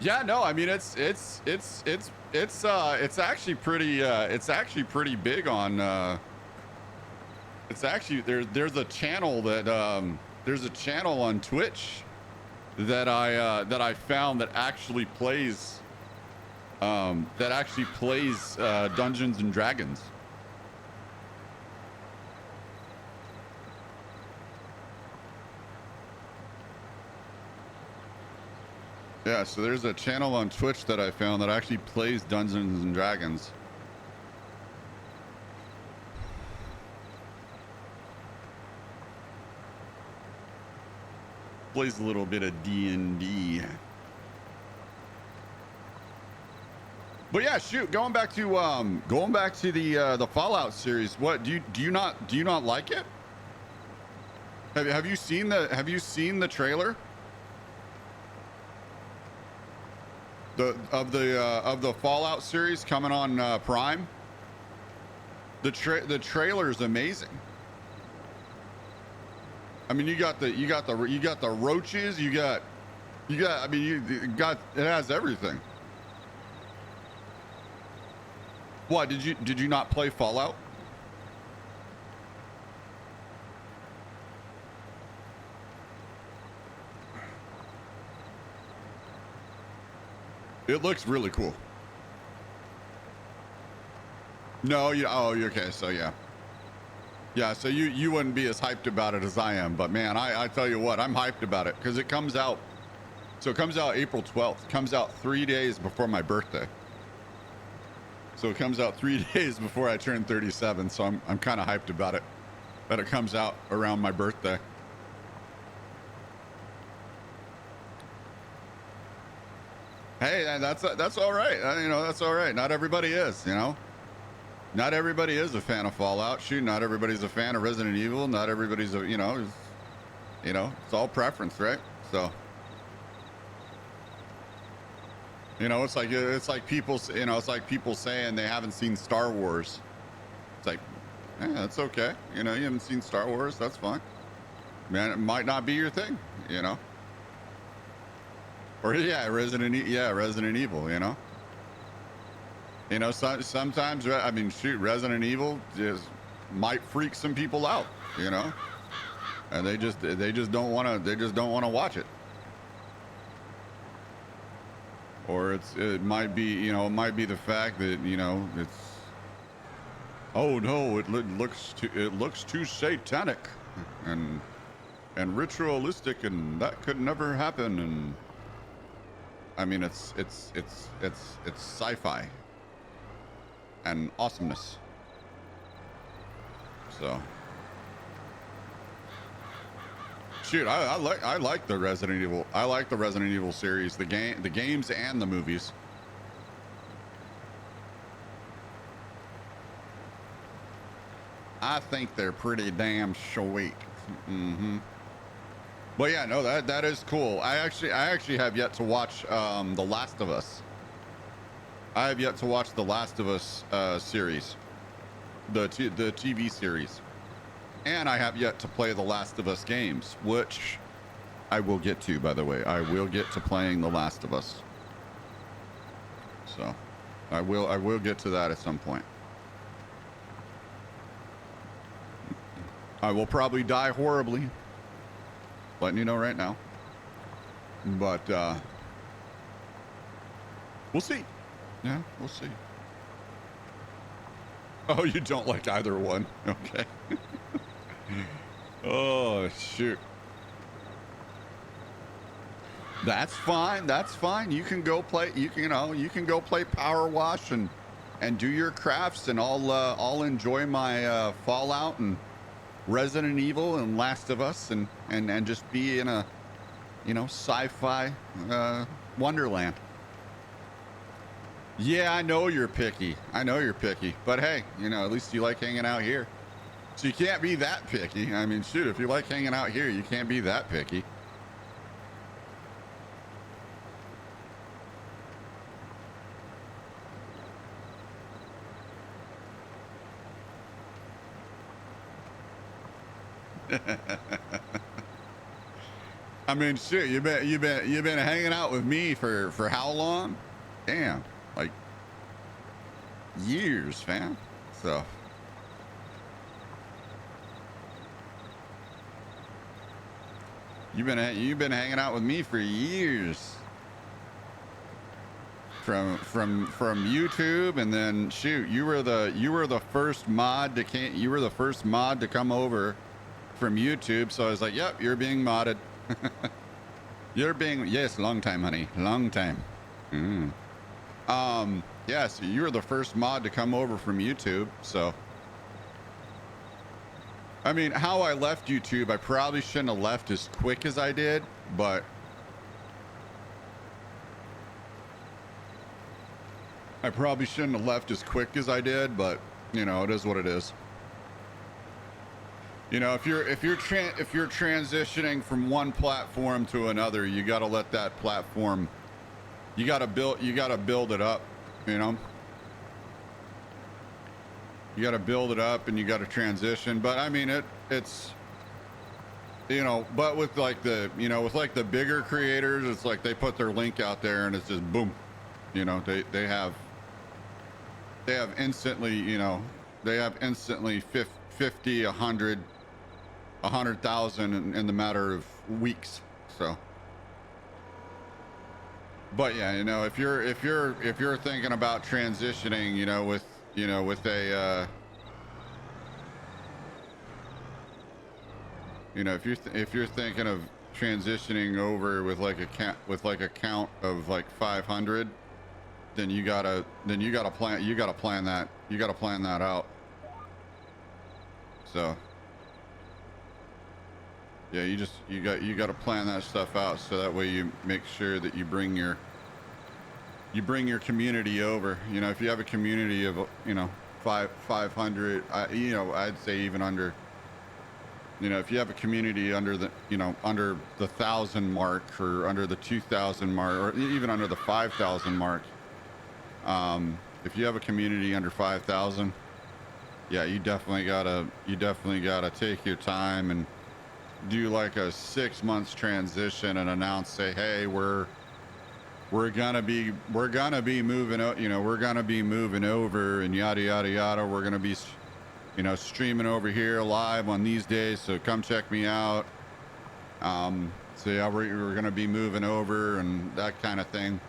Yeah, no, I mean it's actually pretty big on it's actually there's a channel that there's a channel on Twitch that I found that actually plays Dungeons and Dragons. Yeah, so there's a channel on Twitch that I found that actually plays Dungeons and Dragons. Plays a little bit of D&D. But yeah, shoot, going back to the Fallout series, what do you not like it? Have you seen the trailer? Of the Fallout series coming on Prime. The trailer is amazing. I mean, you got the roaches, it has everything. What, did you not play Fallout? It looks really cool. No, okay, so yeah. Yeah, so you wouldn't be as hyped about it as I am, but man, I tell you what, I'm hyped about it because it comes out April 12th. It comes out 3 days before my birthday. So it comes out 3 days before I turn 37, so I'm kind of hyped about it, that it comes out around my birthday. Hey, that's all right. That's all right. Not everybody is, Not everybody is a fan of Fallout. Shoot, not everybody's a fan of Resident Evil. Not everybody's it's all preference, right? So, it's like people saying they haven't seen Star Wars. It's like, that's okay. You haven't seen Star Wars. That's fine. Man, it might not be your thing, Or Resident Evil, sometimes, I mean, shoot, Resident Evil just might freak some people out, and they just don't want to watch it. Or it might be the fact that, it's, oh no, it looks too satanic and ritualistic, and that could never happen. And I mean, it's sci-fi and awesomeness. So, shoot, I like the Resident Evil. I like the Resident Evil series, the games and the movies. I think they're pretty damn sweet. Mm-hmm. But yeah, no, that is cool. I actually have yet to watch The Last of Us. I have yet to watch The Last of Us series, the TV series, and I have yet to play The Last of Us games, which I will get to. By the way, I will get to playing The Last of Us. So, I will get to that at some point. I will probably die horribly. Letting you know right now. But we'll see. Yeah, we'll see. Oh, you don't like either one. Okay. Oh, shoot. That's fine. That's fine. You can go play. You can go play Power Wash and do your crafts, and I'll enjoy my Fallout and Resident Evil and Last of Us, and just be in a sci-fi wonderland. Yeah, I know you're picky. But hey, at least you like hanging out here. So you can't be that picky. I mean, shoot, if you like hanging out here, you can't be that picky. I mean, shit, you've been hanging out with me for how long? Damn, like years, fam. So you've been hanging out with me for years. From YouTube, and then shoot, you were the first mod to come over from YouTube. So I was like, yep, you're being modded. Yes, long time, honey, long time. Yeah, so you were the first mod to come over from YouTube. So I mean, how I left YouTube, I probably shouldn't have left as quick as I did, but I probably shouldn't have left as quick as I did, but you know, it is what it is. You know, if you're transitioning from one platform to another, you got to let that platform, you got to build it up, you know. You got to build it up and you got to transition, but I mean it's you know, but with like the, you know, with like the bigger creators, it's like they put their link out there and it's just boom. You know, they have instantly, you know, they have instantly 50, 100, 100,000 in the matter of weeks. So, but yeah, you know, if you're thinking about transitioning, you know, with a, you know, if you're thinking of transitioning over with like a count of like 500, then you gotta plan that out. So yeah, you gotta plan that stuff out, so that way you make sure that you bring your community over. You know, if you have a community of, you know, 500, you know, I'd say even under, you know, if you have a community under the, you know, under the 1,000 mark, or under the 2,000 mark, or even under the 5,000 mark, if you have a community under 5,000, yeah, you definitely gotta take your time and do like a 6 months transition and announce, say, hey, we're gonna be moving out, you know, we're gonna be moving over, and yada yada yada. We're gonna be, you know, streaming over here live on these days, so come check me out. So yeah, we're gonna be moving over and that kind of thing.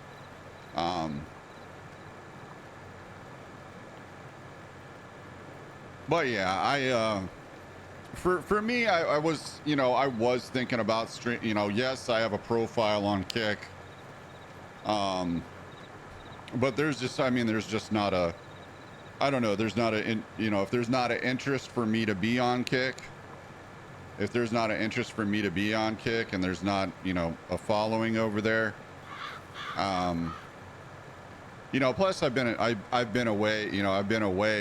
But yeah, for me, I was, you know, I was thinking about stream. You know, yes, I have a profile on Kick. But there's just, I mean, there's just not a, I don't know, there's not a, you know, if there's not an interest for me to be on Kick, and there's not, you know, a following over there, you know, plus I've been away, you know,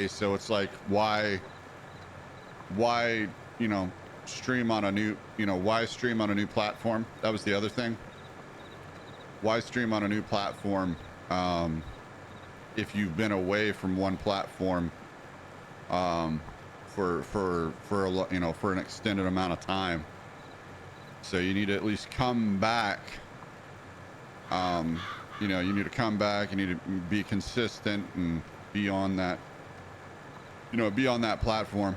so it's like, why, you know, stream on a new platform? That was the other thing. Why stream on a new platform if you've been away from one platform for you know, for an extended amount of time? So you need to at least come back. You know, you need to come back. You need to be consistent and be on that, you know, be on that platform.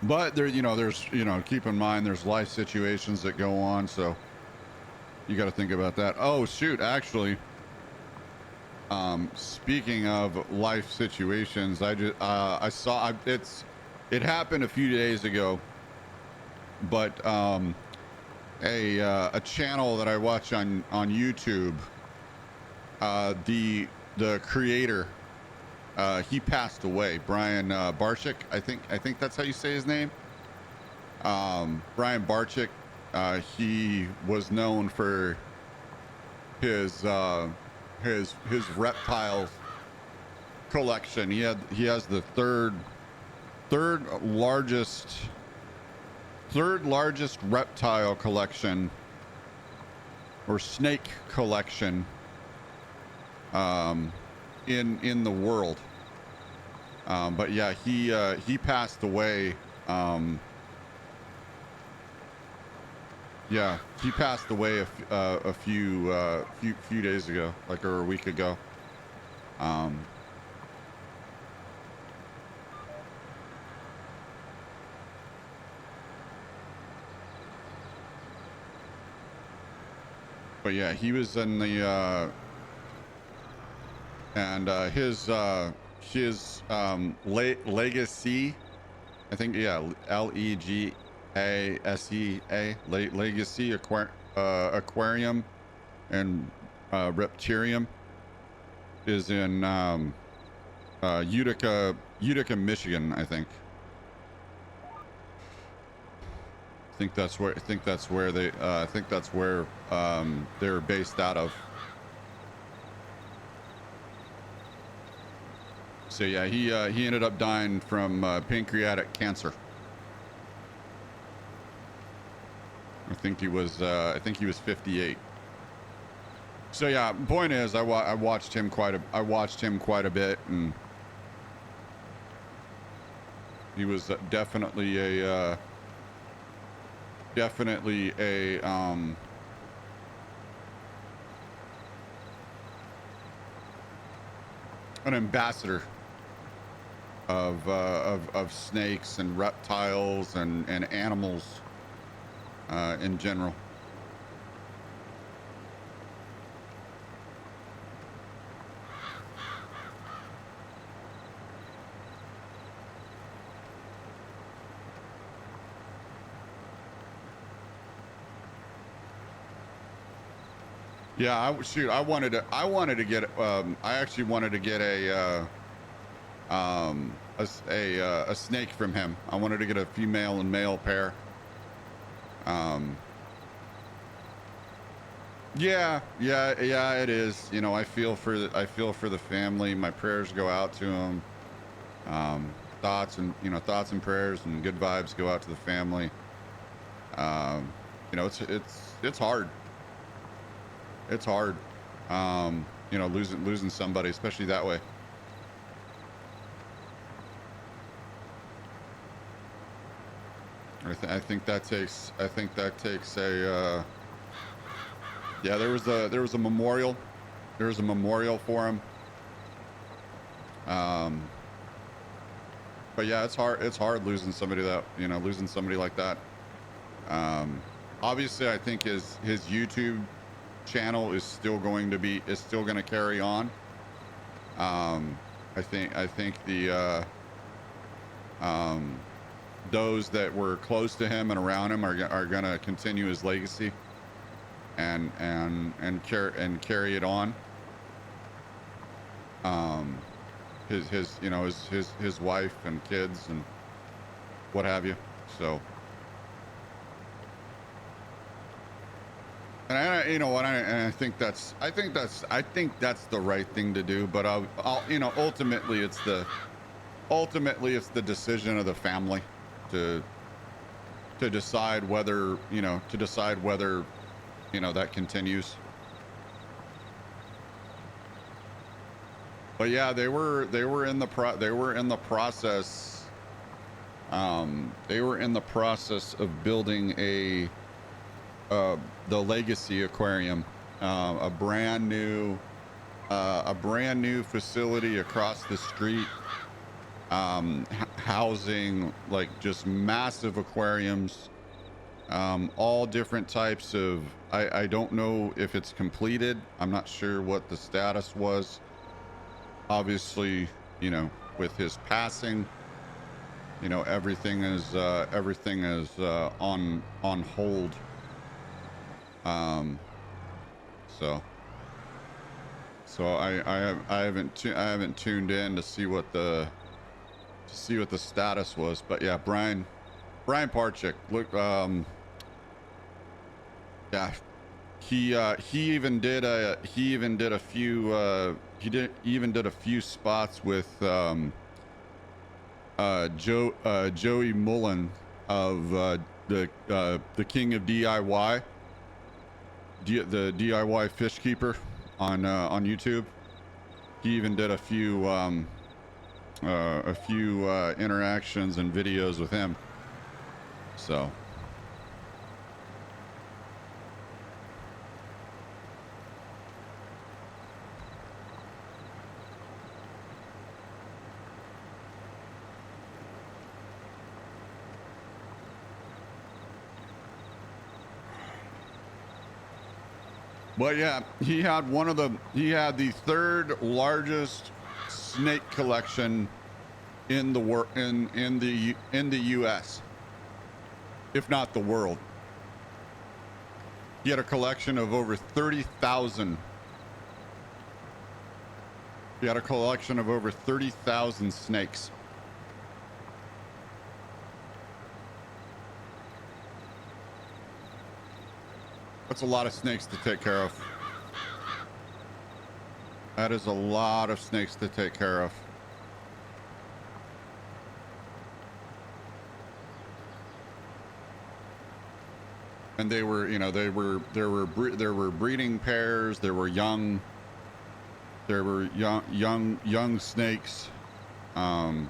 But there, you know, there's, you know, keep in mind there's life situations that go on, so you got to think about that. Oh shoot, actually, speaking of life situations, I saw it happened a few days ago, but a channel that I watch on YouTube, the creator, he passed away. Brian Barczyk, I think that's how you say his name. Brian Barczyk, he was known for his reptile collection. He has the third largest reptile collection, or snake collection, in the world. But yeah, he passed away. Yeah, he passed away a few days ago, like, or a week ago. But yeah, he was in the and his legacy, I think, yeah, Legacy Aquarium and Reptarium is in Utica, Michigan, I think. I think that's where they're based out of. So yeah, he ended up dying from pancreatic cancer. I think he was 58. So yeah, point is, I watched him quite a bit, and he was definitely a an ambassador of snakes and reptiles and animals in general. Yeah, I wanted to get I actually wanted to get a snake from him. I wanted to get a female and male pair. Yeah, it is. You know, I feel for the family. My prayers go out to him. Thoughts and prayers and good vibes go out to the family. You know, it's hard. It's hard. You know, losing somebody, especially that way. I think that takes a yeah, there was a memorial. There was a memorial for him. But yeah, it's hard losing somebody like that. Obviously I think his YouTube channel is still going to carry on. I think the those that were close to him and around him are going to continue his legacy and carry it on. His wife and kids and what have you. So, and I think that's the right thing to do. But ultimately it's the decision of the family to decide whether that continues. But yeah, they were in the process. They were in the process of building the Legacy Aquarium, a brand new facility across the street, housing like just massive aquariums, all different types of. I don't know if it's completed. I'm not sure what the status was. Obviously, with his passing, everything is on hold. So I haven't tuned in to see what the status was. But yeah, Brian Parchik, look, yeah, he even did a few spots with Joey Mullen of the King of DIY, the DIY fish keeper on YouTube. He even did a few a few interactions and videos with him. So. But yeah, he had the third largest snake collection in the in the U.S., if not the world. He had a collection of over 30,000. He had a collection of over 30,000 snakes. That's a lot of snakes to take care of. That is a lot of snakes to take care of. And they were, you know, there were breeding pairs. There were young snakes. So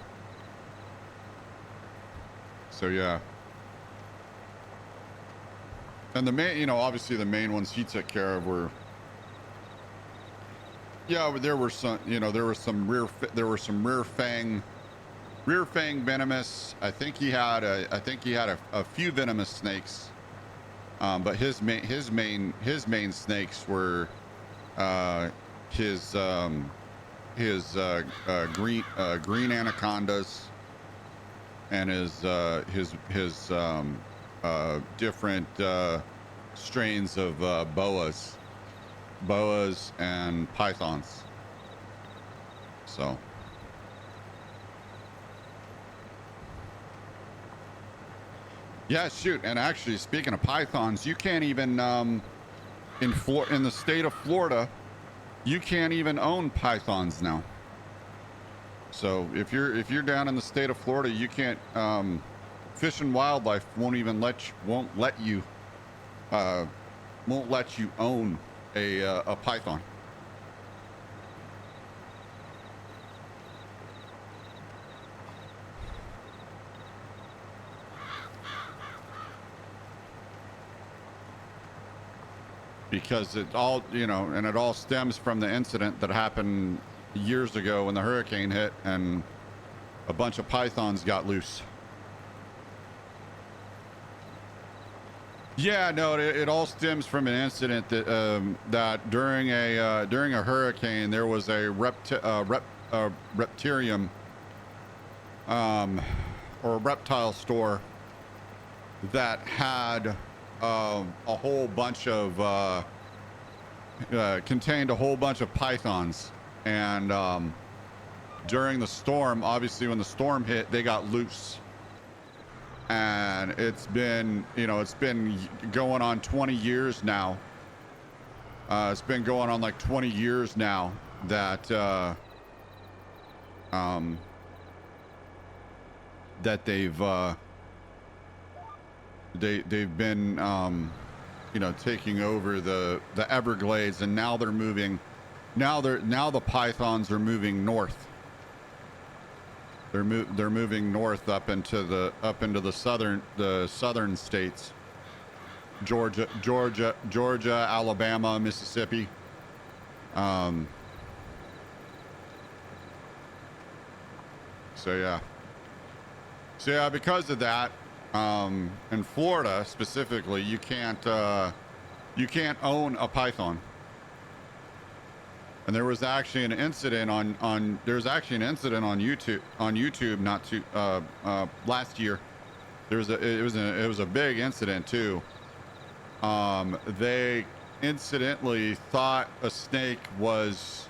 yeah. And the main, you know, obviously the main ones he took care of were, yeah, there were some, you know, there were some rear fang venomous. I think he had a few venomous snakes. But his main snakes were his green anacondas and his different strains of boas and pythons. So. Yeah, shoot. And actually, speaking of pythons, you can't even in the state of Florida, you can't even own pythons now. So if you're down in the state of Florida, you can't. Fish and Wildlife won't let you own a python. Because it all, you know, and it all stems from the incident that happened years ago when the hurricane hit and a bunch of pythons got loose. Yeah, no, it all stems from an incident that that during a hurricane there was a reptilium or a reptile store that had a whole bunch of contained a whole bunch of pythons, and during the storm, obviously when the storm hit, they got loose. And it's been going on 20 years now. It's been going on like 20 years now that that they've been taking over the Everglades, and now they're moving. Now the pythons are moving north. They're moving north up into the southern states. Georgia, Alabama, Mississippi. So yeah, because of that, in Florida specifically, you can't own a python. And there was actually an incident on YouTube not too last year. It was a big incident too. They incidentally thought a snake was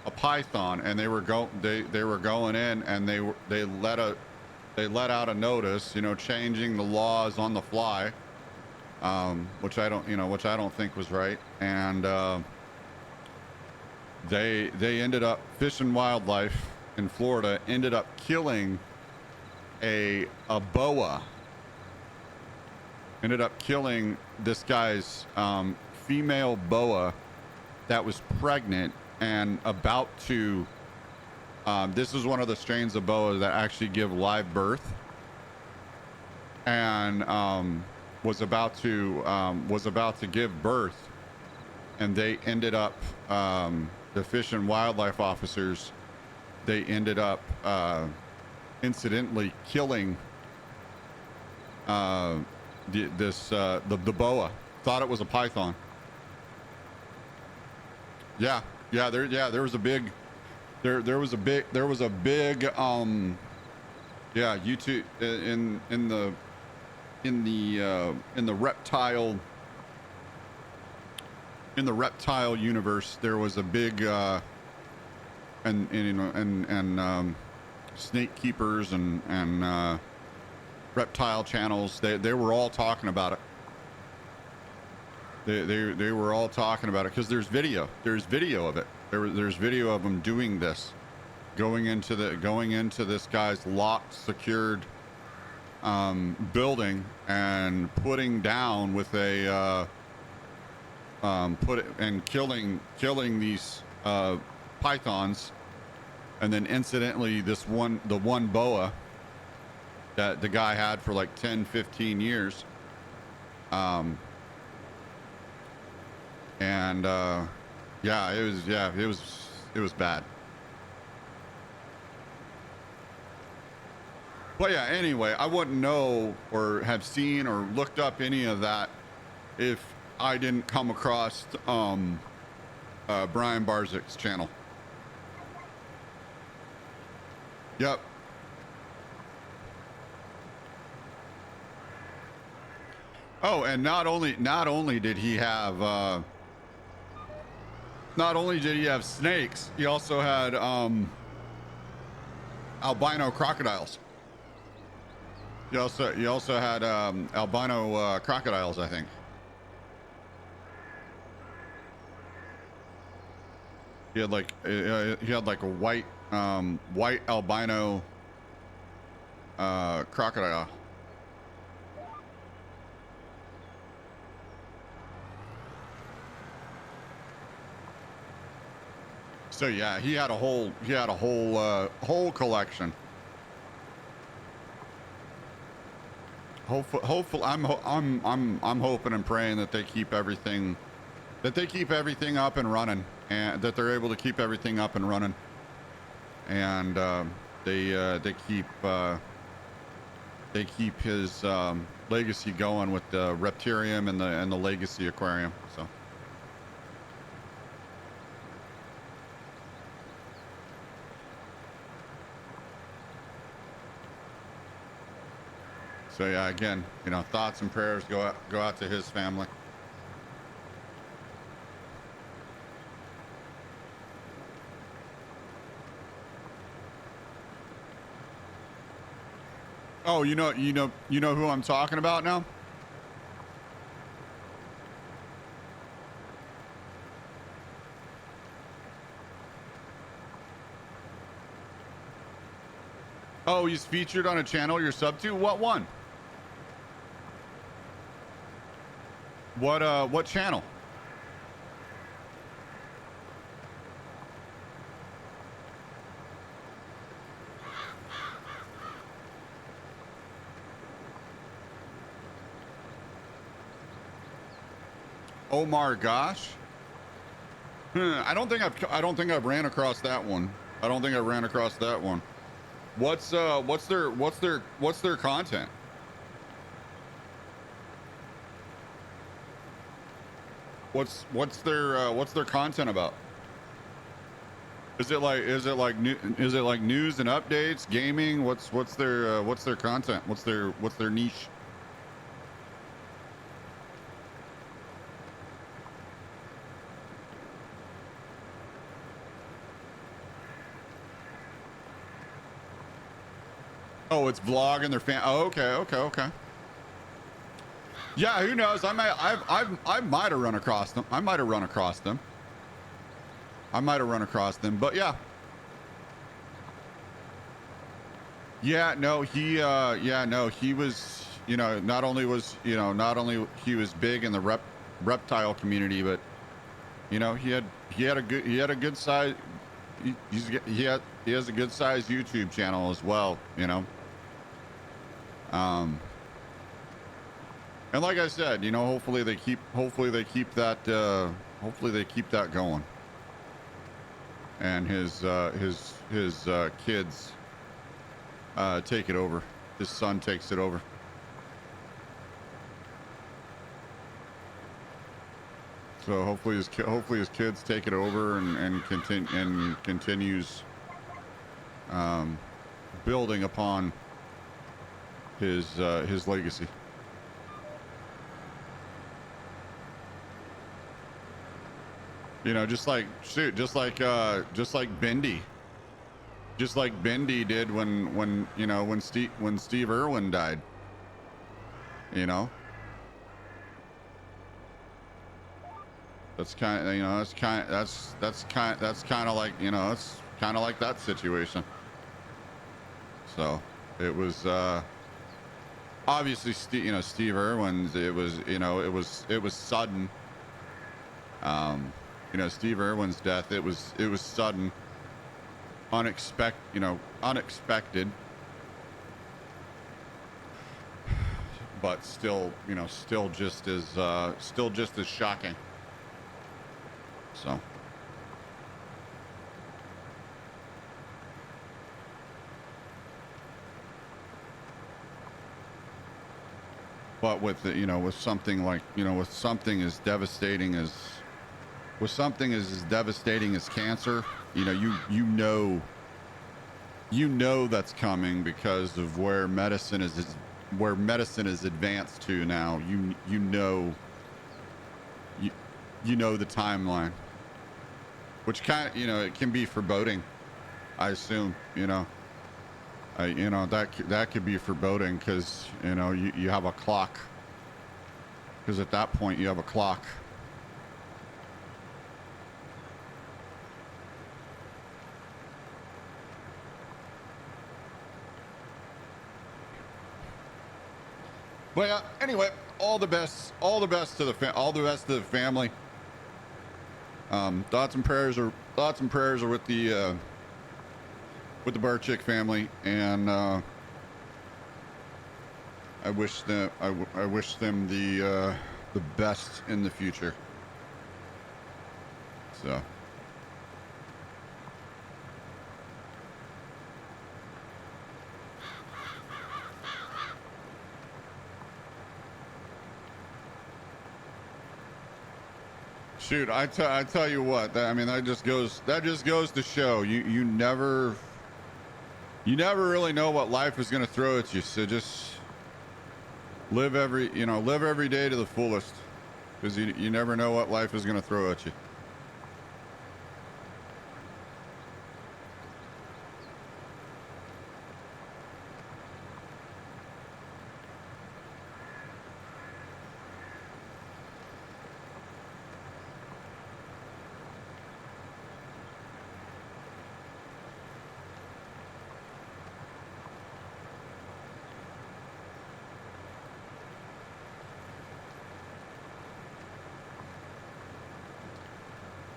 a python, and they were going in, and they let out a notice, changing the laws on the fly, which I don't think was right. And they ended up, Fish and Wildlife in Florida ended up killing a boa. Ended up killing this guy's female boa that was pregnant and about to This is one of the strains of boa that actually give live birth, and was about to give birth, and they ended up the Fish and Wildlife officers. They ended up incidentally killing the boa. Thought it was a python. Yeah, there was a big YouTube in the reptile universe. There was a big and snake keepers and reptile channels. They were all talking about it. They were all talking about it because there's video of it. There's video of them doing this, going into this guy's locked, secured building and putting down with a killing these pythons, and then incidentally the one boa that the guy had for like 10-15 years, and it was bad. But yeah, anyway, I wouldn't know or have seen or looked up any of that if I didn't come across Brian Barzik's channel. Yep. Oh, and not only did he have snakes, he also had albino crocodiles. He also had albino crocodiles, I think. He had like a white albino crocodile. So yeah, he had a whole collection. Hopefully, I'm hoping and praying that they keep everything up and running, and that they're able to keep everything up and running, and they keep his legacy going with the Reptarium and the Legacy Aquarium. So yeah, again, thoughts and prayers go out to his family. Oh, you know who I'm talking about now? Oh, he's featured on a channel you're sub to? What one? What channel? Omar Gosh? I don't think I've ran across that one. What's their content? What's their content about? Is it like news and updates, gaming? What's their content? What's their niche? Oh, it's vlog and their fan. Oh, okay. Yeah, who knows? I might have run across them. But yeah. Yeah, no, he was, not only he was big in the reptile community, but he had a good size, he has a good sized YouTube channel as well, you know. And like I said, you know, hopefully they keep that going. And his kids take it over. His son takes it over. So hopefully his kids take it over and continues building upon his legacy. You know, just like Bendy did when Steve Irwin died. You know, that's kind of like, you know, it's kind of like that situation. So it was obviously Steve Irwin's. It was sudden. You know, Steve Irwin's death, it was sudden, unexpected, but still just as shocking. So but with something as devastating as cancer, you know that's coming because of where medicine is advanced to now. You know the timeline, which it can be foreboding, I assume. That could be foreboding because you have a clock, because at that point you have a clock. But yeah, anyway, all the best to the family. Thoughts and prayers are with the Barczyk family, and I wish them the best in the future. So. Shoot, I tell you what, that just goes to show you never really know what life is going to throw at you. So just live every day to the fullest, because you never know what life is going to throw at you.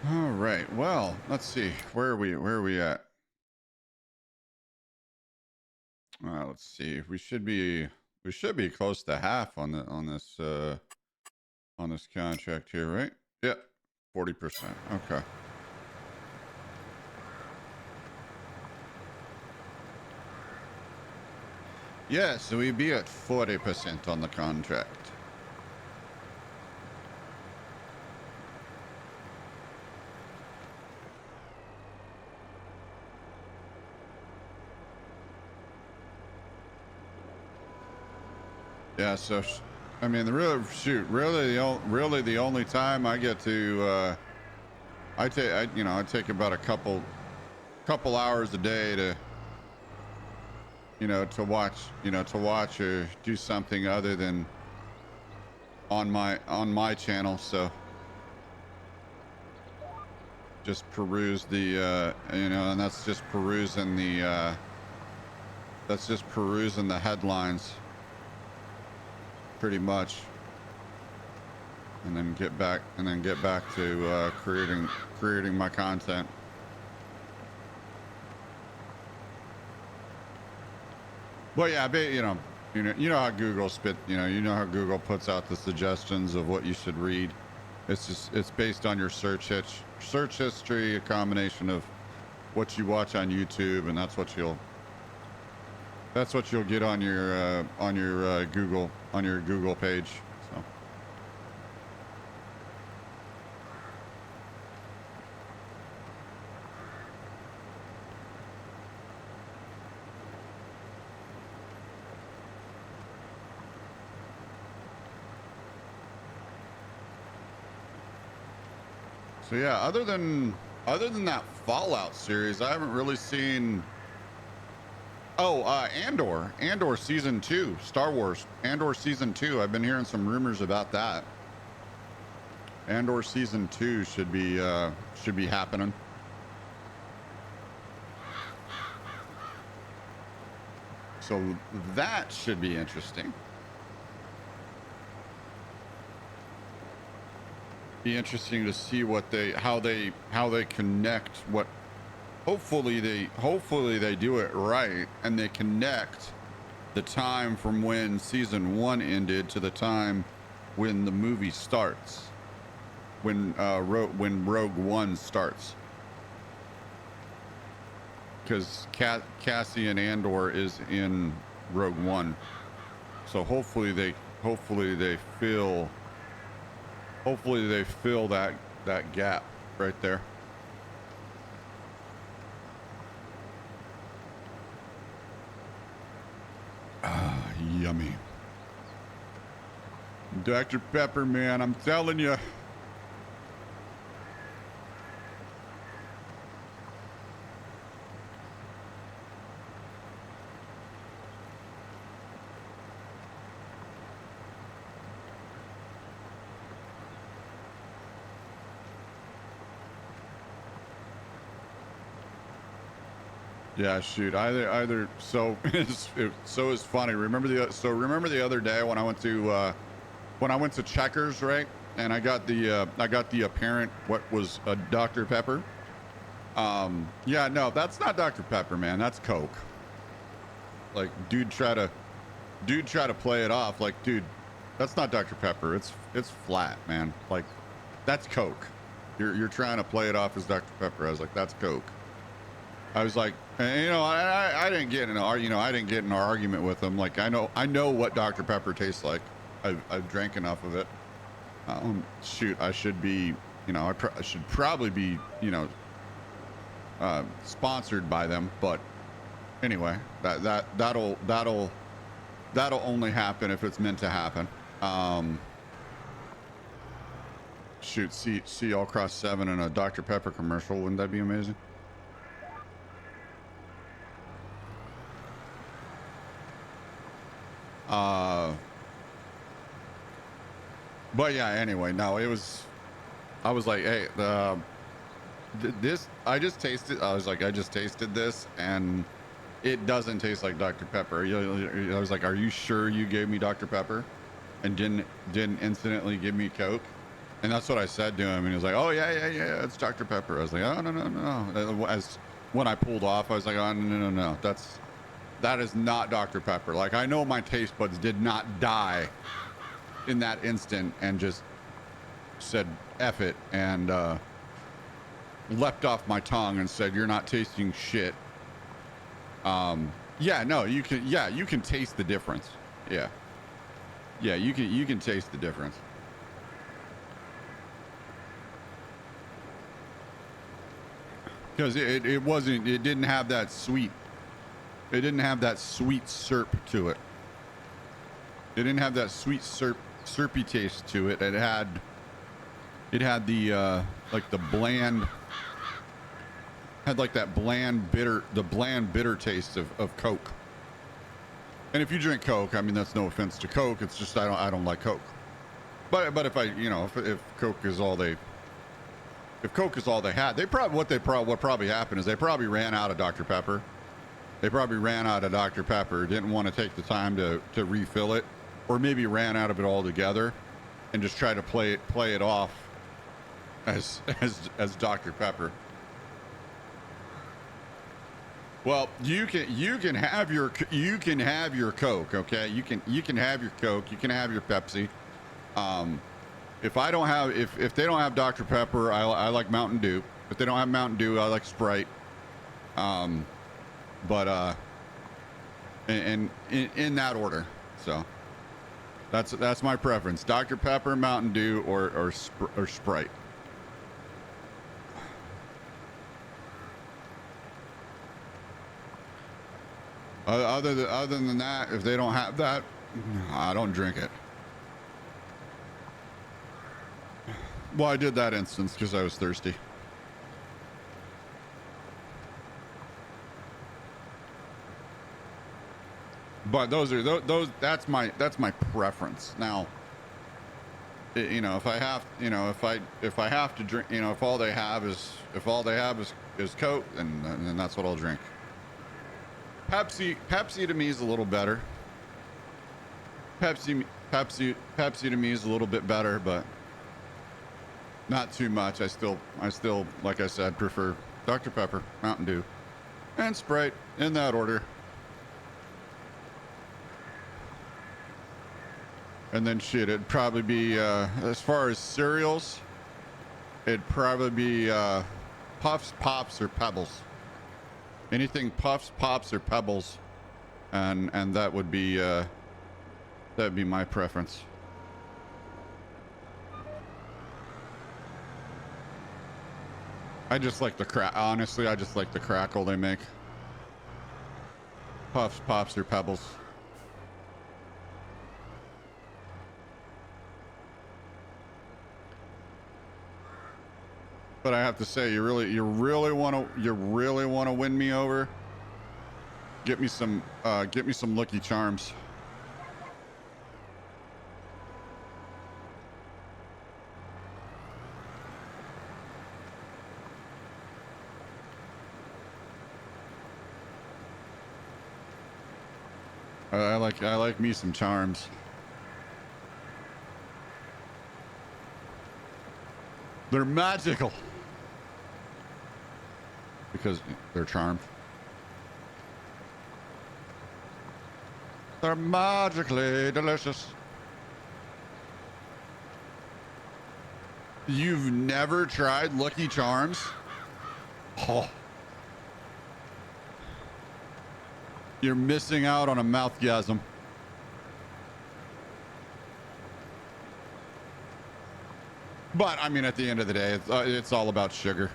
All right. Well, let's see. Where are we at? Let's see. We should be close to half on this contract here, right? Yeah. 40%. Okay. Yeah, so we'd be at 40% on the contract. Yeah, so really the only time I get to I take about a couple hours a day to watch or do something other than on my channel. So just peruse the and that's just perusing the headlines pretty much, and then get back to creating my content. Well, yeah, you know how Google you know how Google puts out the suggestions of what you should read. It's based on your search history, a combination of what you watch on YouTube, and that's what you'll get on your Google page. So. So yeah, other than that Fallout series, I haven't really seen. Oh, Andor season 2, Star Wars Andor season 2. I've been hearing some rumors about that. Andor season 2 should be happening. So that should be interesting. Be interesting to see how they connect what. Hopefully they do it right and they connect the time from when season 1 ended to the time when the movie starts, when Rogue One starts, because Cassian Andor is in Rogue One, so hopefully they fill that gap right there. Ah, yummy. Dr. Pepper, man, I'm telling you. Yeah, shoot. Either. So it's funny. Remember the other day when I went to Checkers, right? And I got the apparent what was a Dr. Pepper. Yeah, no, that's not Dr. Pepper, man. That's Coke. Like, dude, try to play it off. Like, dude, that's not Dr. Pepper. It's flat, man. Like, that's Coke. You're trying to play it off as Dr. Pepper. I was like, that's Coke. I was like, I didn't get in an argument with him. Like, I know what Dr. Pepper tastes like. I've drank enough of it. Shoot, I should be, I should probably be, sponsored by them. But anyway, that'll only happen if it's meant to happen. Shoot, see all cross 7 in a Dr. Pepper commercial. Wouldn't that be amazing? But yeah, anyway, no, I was like, hey, I just tasted this and it doesn't taste like Dr. Pepper. I was like, are you sure you gave me Dr. Pepper and didn't instantly give me Coke? And that's what I said to him. And he was like, oh yeah, it's Dr. Pepper. I was like, oh, no. As when I pulled off, I was like, oh, no. That is not Dr. Pepper. Like, I know my taste buds did not die in that instant and just said F it and leapt off my tongue and said, you're not tasting shit. Yeah, no, you can taste the difference. Yeah, you can taste the difference. Because it didn't have that sweet syrp to it. It didn't have that sweet syrupy taste to it. It had the like the bland, had like that bland bitter taste of Coke. And if you drink Coke, I mean, that's no offense to Coke, it's just I don't like Coke. But if if Coke is all they had, what probably happened is they probably ran out of Dr. Pepper. Didn't want to take the time to refill it, or maybe ran out of it altogether and just try to play it off as Dr. Pepper. Well, you can have your Coke, okay? You can have your Coke, you can have your Pepsi. If I don't have if they don't have Dr. Pepper, I like Mountain Dew. If they don't have Mountain Dew, I like Sprite. But in that order. So that's my preference: Dr. Pepper, Mountain Dew, or Sprite. Other than that, if they don't have that, I don't drink it. Well, I did that instance because I was thirsty. But those that's my preference. Now, you know, if I have, you know, if I have to drink, you know, if all they have is Coke, then that's what I'll drink. Pepsi to me is a little better. Pepsi to me is a little bit better, but not too much. I still, like I said, prefer Dr. Pepper, Mountain Dew, and Sprite in that order. And then shit, it'd probably be, as far as cereals, it'd probably be Puffs, Pops, or Pebbles. Anything Puffs, Pops, or Pebbles, and that would be that'd be my preference. I just like the honestly, I just like the crackle they make. Puffs, Pops, or Pebbles. But I have to say, you really want to win me over. Get me some Lucky Charms. I like me some Charms. They're magical. Because they're charmed. They're magically delicious. You've never tried Lucky Charms? Oh. You're missing out on a mouthgasm. But I mean, at the end of the day, it's all about sugar.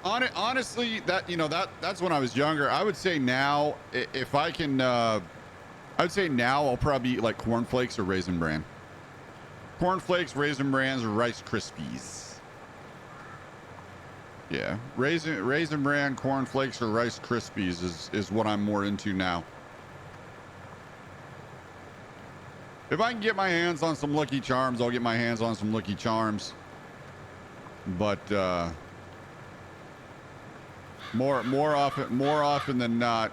Honestly, that's when I was younger. I would say now, if I can, I would say now I'll probably eat like cornflakes or Raisin Bran. Cornflakes, Raisin Brans, or Rice Krispies. Yeah, Raisin Bran, cornflakes, or Rice Krispies is what I'm more into now. If I can get my hands on some Lucky Charms, I'll get my hands on some Lucky Charms. But more often than not,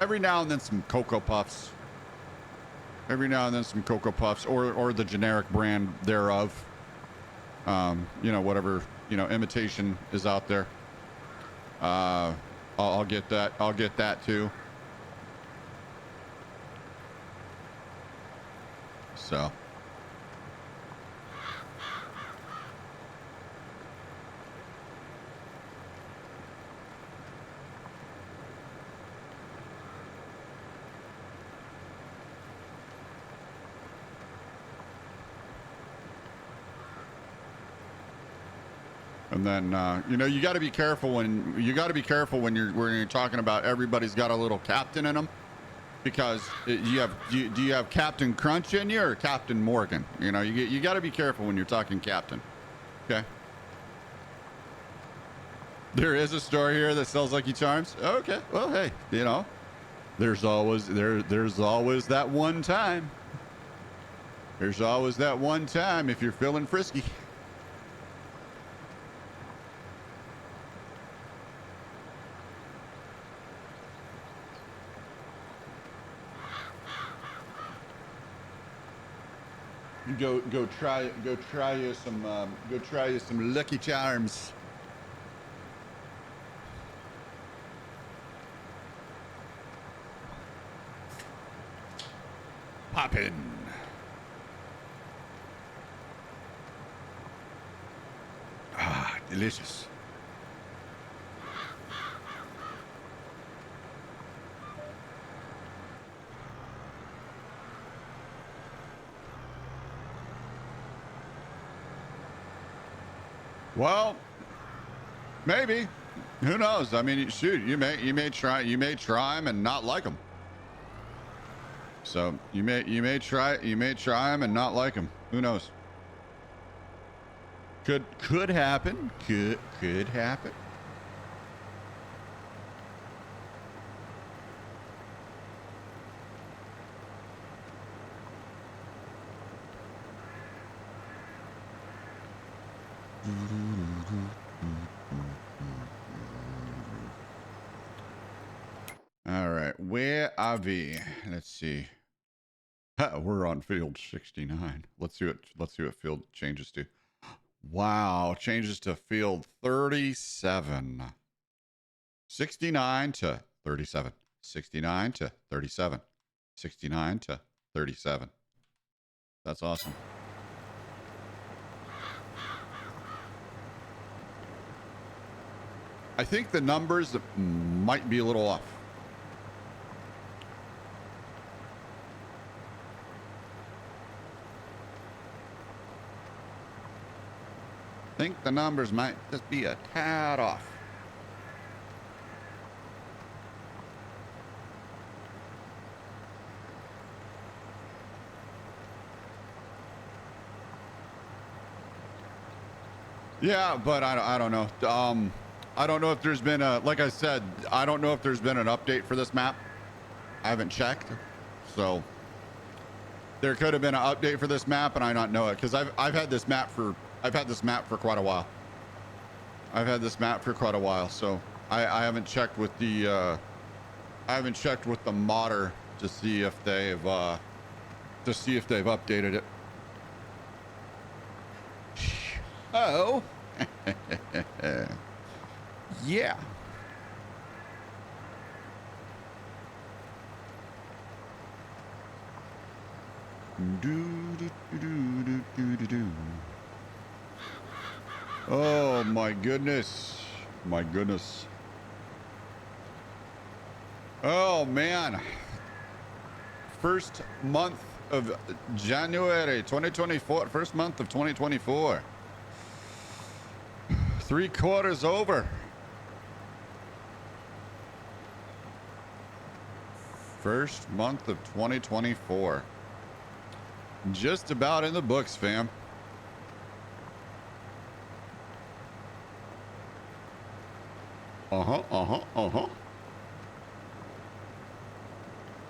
every now and then some Cocoa Puffs. Every now and then some Cocoa Puffs, or the generic brand thereof. You know, whatever, you know, imitation is out there. I'll get that. I'll get that too. So. And then you know, you got to be careful when you're talking about everybody's got a little Captain in them, because do you have Captain Crunch in you or Captain Morgan? You know, you got to be careful when you're talking Captain. Okay. There is a store here that sells Lucky Charms. Okay. Well, hey, you know, there's always that one time. There's always that one time if you're feeling frisky. Go try you some Lucky Charms. popping. Ah, delicious. Well, maybe. Who knows? I mean, shoot, you may try them and not like them. So you may try them and not like them. Who knows? Could happen. Could happen. All right, where are we? Let's see. We're on field 69. Let's see what field changes to. Wow, changes to field 37. 69 to 37. 69 to 37. 69 to 37. That's awesome. I think the numbers might be a little off. I think the numbers might just be a tad off. Yeah, but I don't know. I don't know if there's been a, like I said, I don't know if there's been an update for this map. I haven't checked, so there could have been an update for this map and I not know it, because I've had this map for quite a while. I've had this map for quite a while, so I haven't checked with the modder to see if they've updated it. Oh. Yeah. Oh my goodness. My goodness. Oh man. First month of January 2024. First month of 2024. 3 quarters over. First month of 2024. Just about in the books, fam.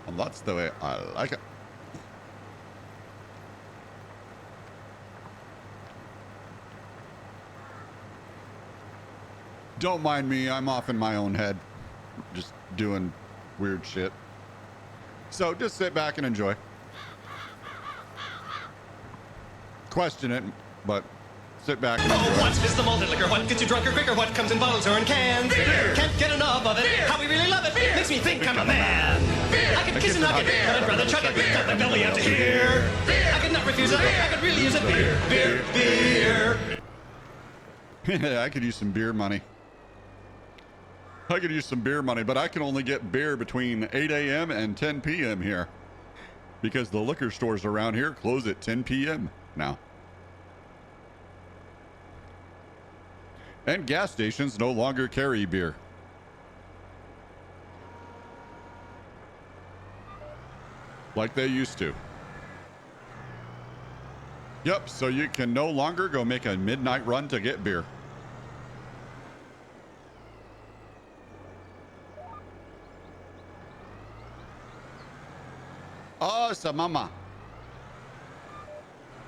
And that's the way I like it. Don't mind me, I'm off in my own head. Just doing weird shit. So just sit back and enjoy. Question it, but sit back and enjoy. Oh, what is the malted liquor? What gets you drunker quicker? What comes in bottles or in cans? Beer! Can't get enough of it. Beer! How we really love it. Beer! Makes me think I'm a man. Beer! I could kiss a nugget, but I'd rather chug it. Got my belly out to here. Beer! I could not refuse it. I could really use it. Beer! Beer! Beer! I could use some beer money. But I can only get beer between 8 a.m. and 10 p.m. here, because the liquor stores around here close at 10 p.m. now. And gas stations no longer carry beer. Like they used to. Yep, so you can no longer go make a midnight run to get beer. Awesome mama.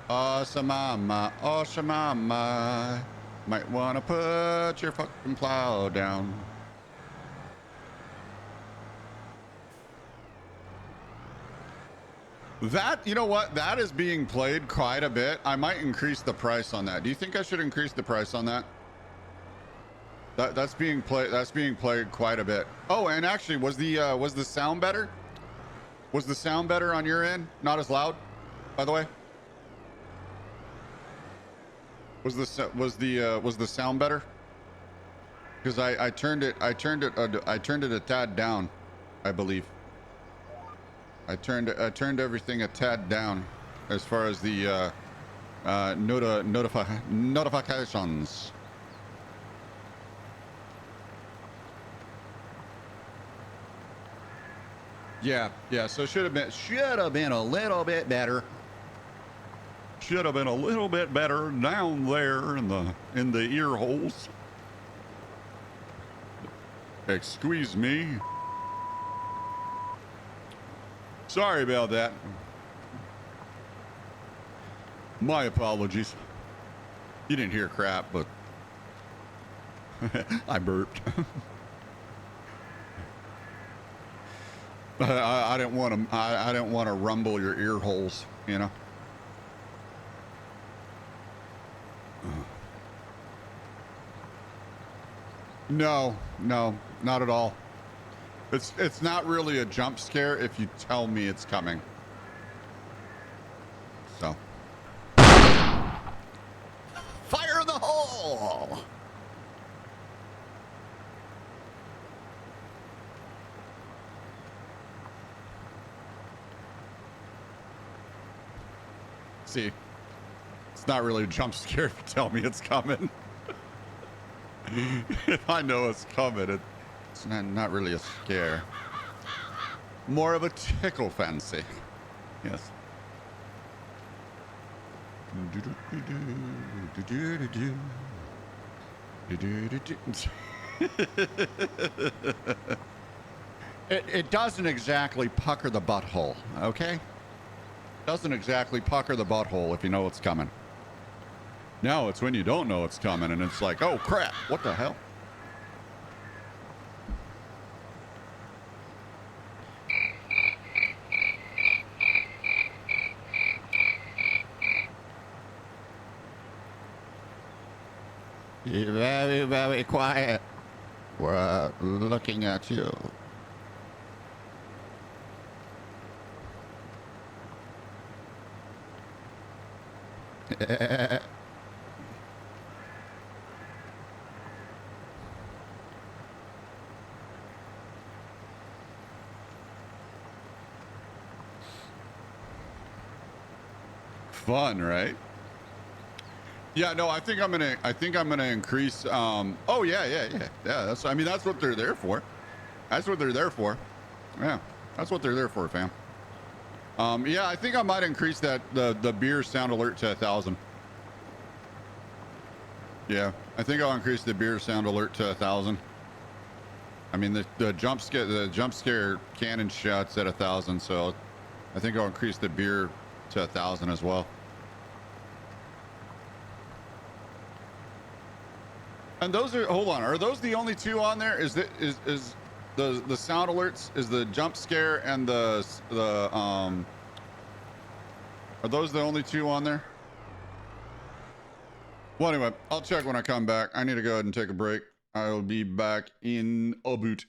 Awesome mama. Awesome mama. Might wanna put your fucking plow down. That, you know what? That is being played quite a bit. I might increase the price on that. Do you think I should increase the price on that? That's being played quite a bit. Oh, and actually, was the sound better? Was the sound better on your end? Not as loud, by the way. Was the sound better? Because I turned it a tad down, I believe. I turned everything a tad down as far as the notifications. Yeah. So should have been a little bit better. Should have been a little bit better down there in the ear holes. Excuse me. Sorry about that. My apologies. You didn't hear crap, but I burped. I didn't want to. I didn't want to rumble your ear holes, you know. No, not at all. It's not really a jump scare if you tell me it's coming. So. Fire in the hole! See, it's not really a jump scare if you tell me it's coming. If I know it's coming, it's not really a scare. More of a tickle fancy. Yes. It doesn't exactly pucker the butthole, okay? Doesn't exactly pucker the butthole if you know what's coming. No, it's when you don't know it's coming and it's like, oh crap, what the hell? You're very, very quiet. We're looking at you. Fun, right? Yeah, no, I think I'm gonna increase. Oh yeah. That's what they're there for. That's what they're there for. Yeah, that's what they're there for, fam. Yeah, I think I might increase the beer sound alert to 1,000. Yeah, I think I'll increase the beer sound alert to 1,000. I mean, the jump scare cannon shots at 1,000, so I think I'll increase the beer to 1,000 as well. And those are, hold on, are those the only two on there? Is the sound alerts, is the jump scare and the are those the only two on there? Well, anyway, I'll check when I come back. I need to go ahead and take a break. I'll be back in a boot.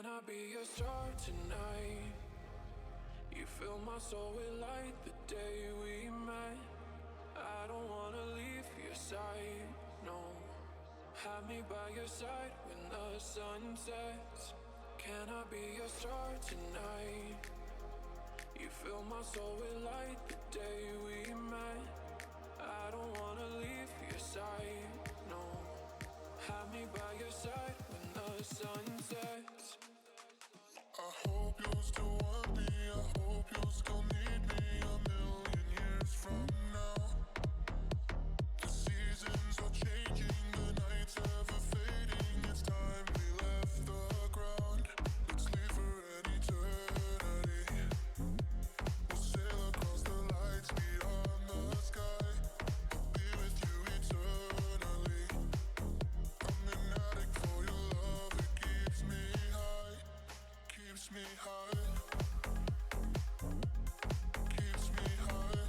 Can I be your star tonight? You fill my soul with light the day we met. I don't wanna leave your side, no. Have me by your side when the sun sets. Can I be your star tonight? You fill my soul with light the day we met. I don't wanna leave your side, no. Have me by your side when the sun sets. I hope you'll still want me. I hope you'll still need me a million years from now. The seasons are changing, the nights ever fading. It's time we left the ground. Let's leave for an eternity. We'll sail across the lights beyond the sky. I'll be with you eternally. I'm an addict for your love, it keeps me high. Keeps me high. Keeps me high.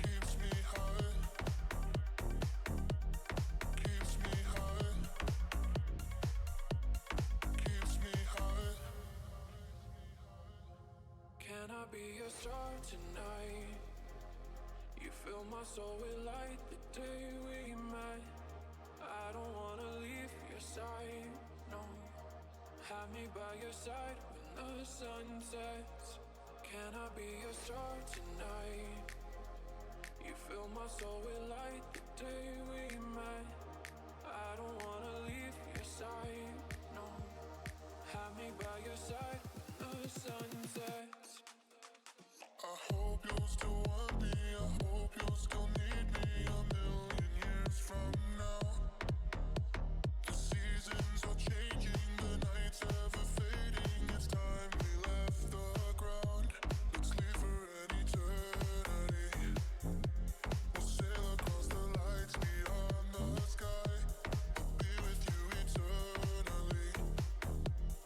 Keeps me high. Keeps me high. Keeps me high. Can I be your star tonight? You fill my soul with light the day we met. I don't wanna leave your side, no. Have me by your side when the sun sets. Can I be your star tonight? You fill my soul with light the day we met. I don't wanna leave your side, no. Have me by your side when the sun sets. I hope you'll still want me. I hope you'll still need me a million years from now. The seasons are changing, the nights ever fading. It's time we left the ground. Let's leave for an eternity. We'll sail across the lights beyond the sky. I'll be with you eternally.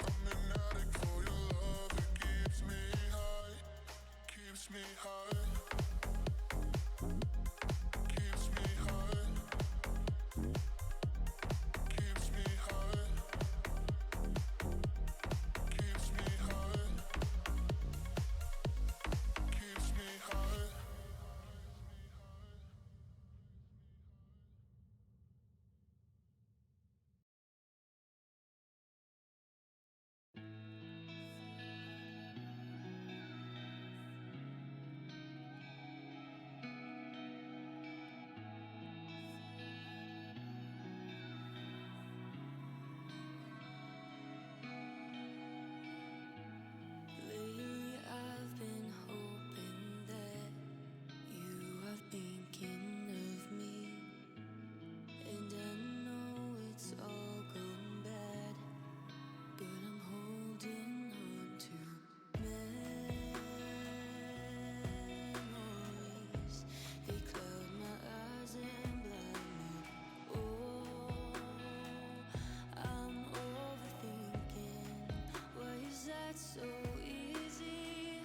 I'm an addict for your love, it keeps me high. Keeps me high. Keeps me high. Keeps me high. Keeps me high. Keeps me high. Lately I've been hoping that you are thinking of me. And I know it's all gone bad, but I'm holding on to memories. They cloud my eyes and blind me. Oh, I'm overthinking. Why is that so easy?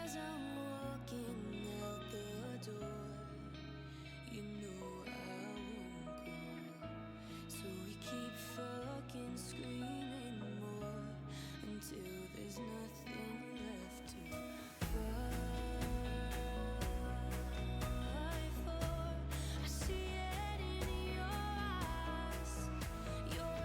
As I'm walking out the door, you know I won't go. So we keep fucking screaming more until there's nothing left to fight for. I see it in your eyes. Your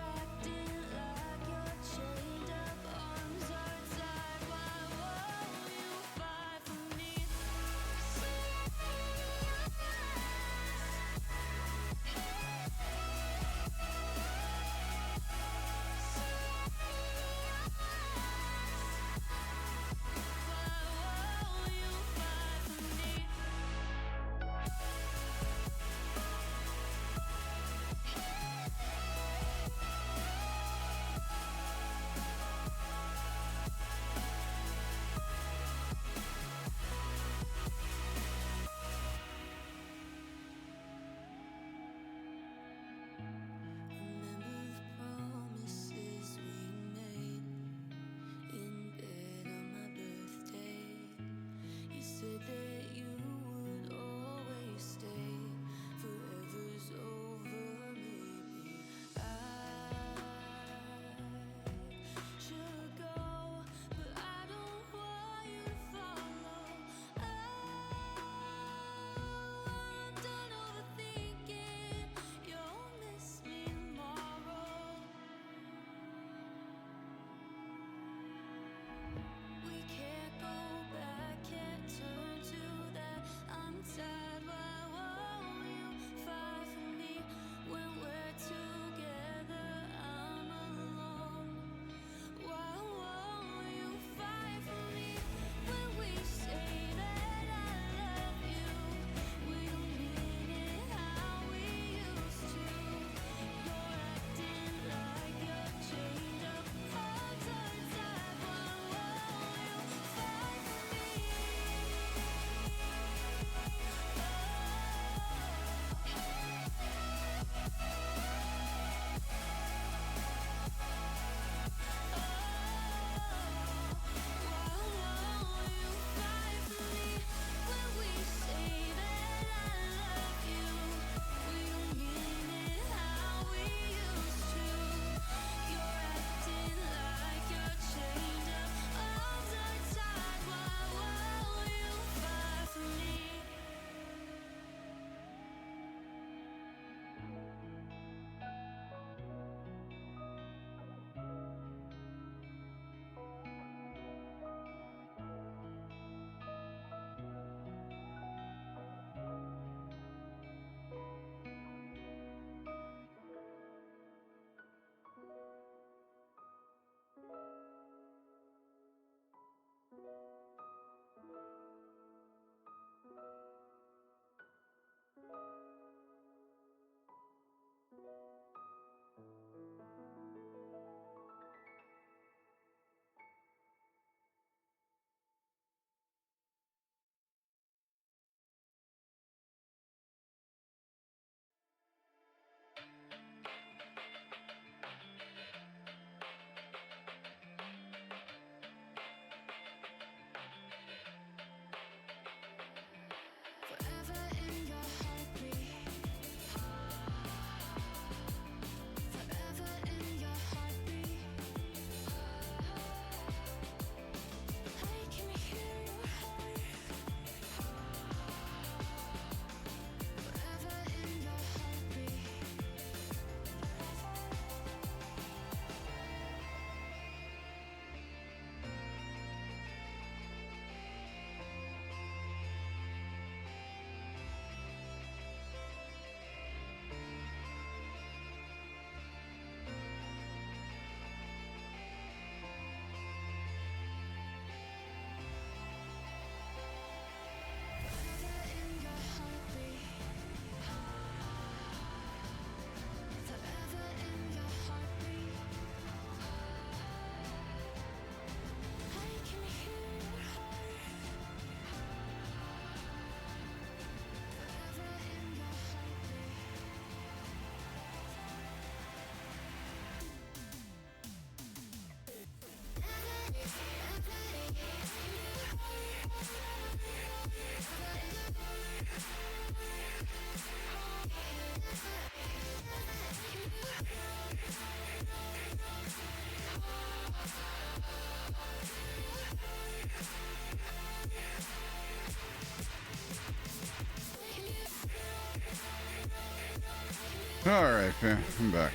All right, fam. I'm back.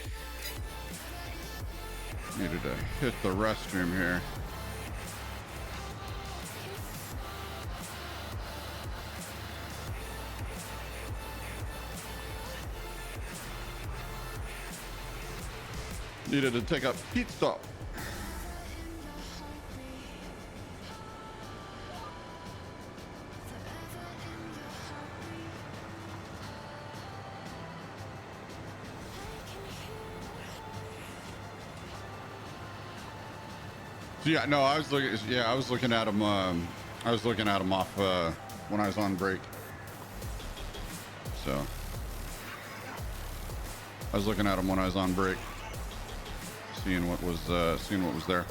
Needed to hit the restroom here. Needed to take a pit stop. So yeah, no, I was looking. Yeah, I was looking at him. I was looking at him off when I was on break. So I was looking at him when I was on break, seeing what was there.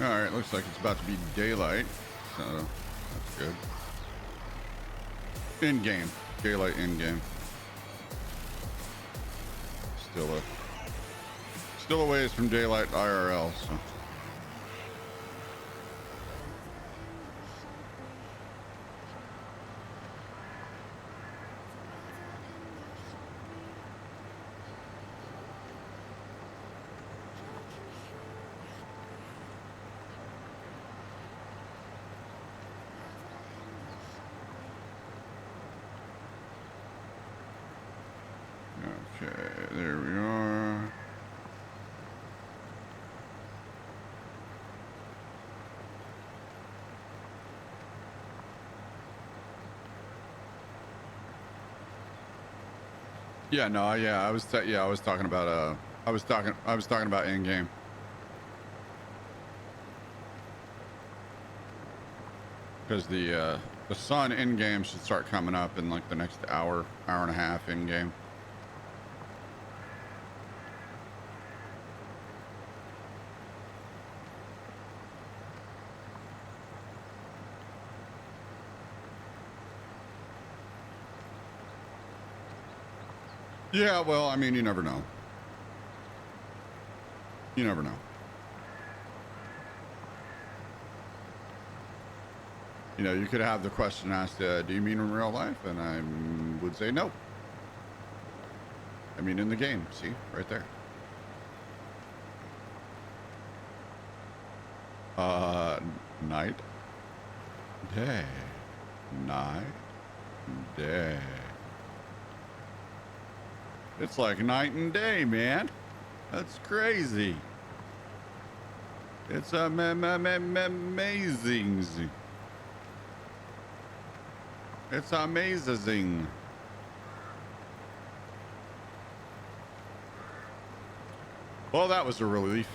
All right, looks like it's about to be daylight, so that's good. In game, daylight in game. Still a ways from daylight IRL. So. Okay, there we are. Yeah, no, yeah, I was talking about I was talking about in game. Because the sun in game should start coming up in like the next hour and a half in game. Yeah, well, I mean, you never know. You never know. You know, you could have the question asked, do you mean in real life? And I would say no. I mean in the game. See? Right there. Night. Day. Night. Day. It's like night and day, man. That's crazy. It's amazing. It's amazing. Well, that was a relief.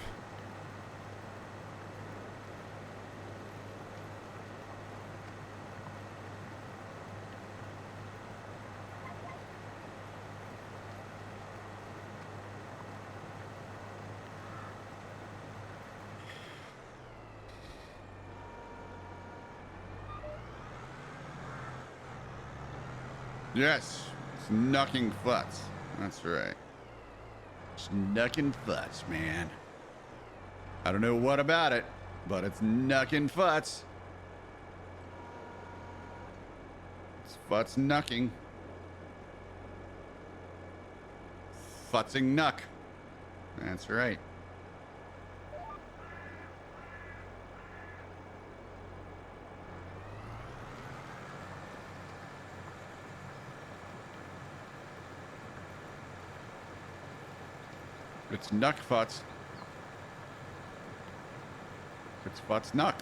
Yes, snucking futs. That's right. Snucking futs, man. I don't know what about it, but it's knucking futs. It's futs knucking. Futsing knuck. That's right. It's knuck futs. It's futs knuck.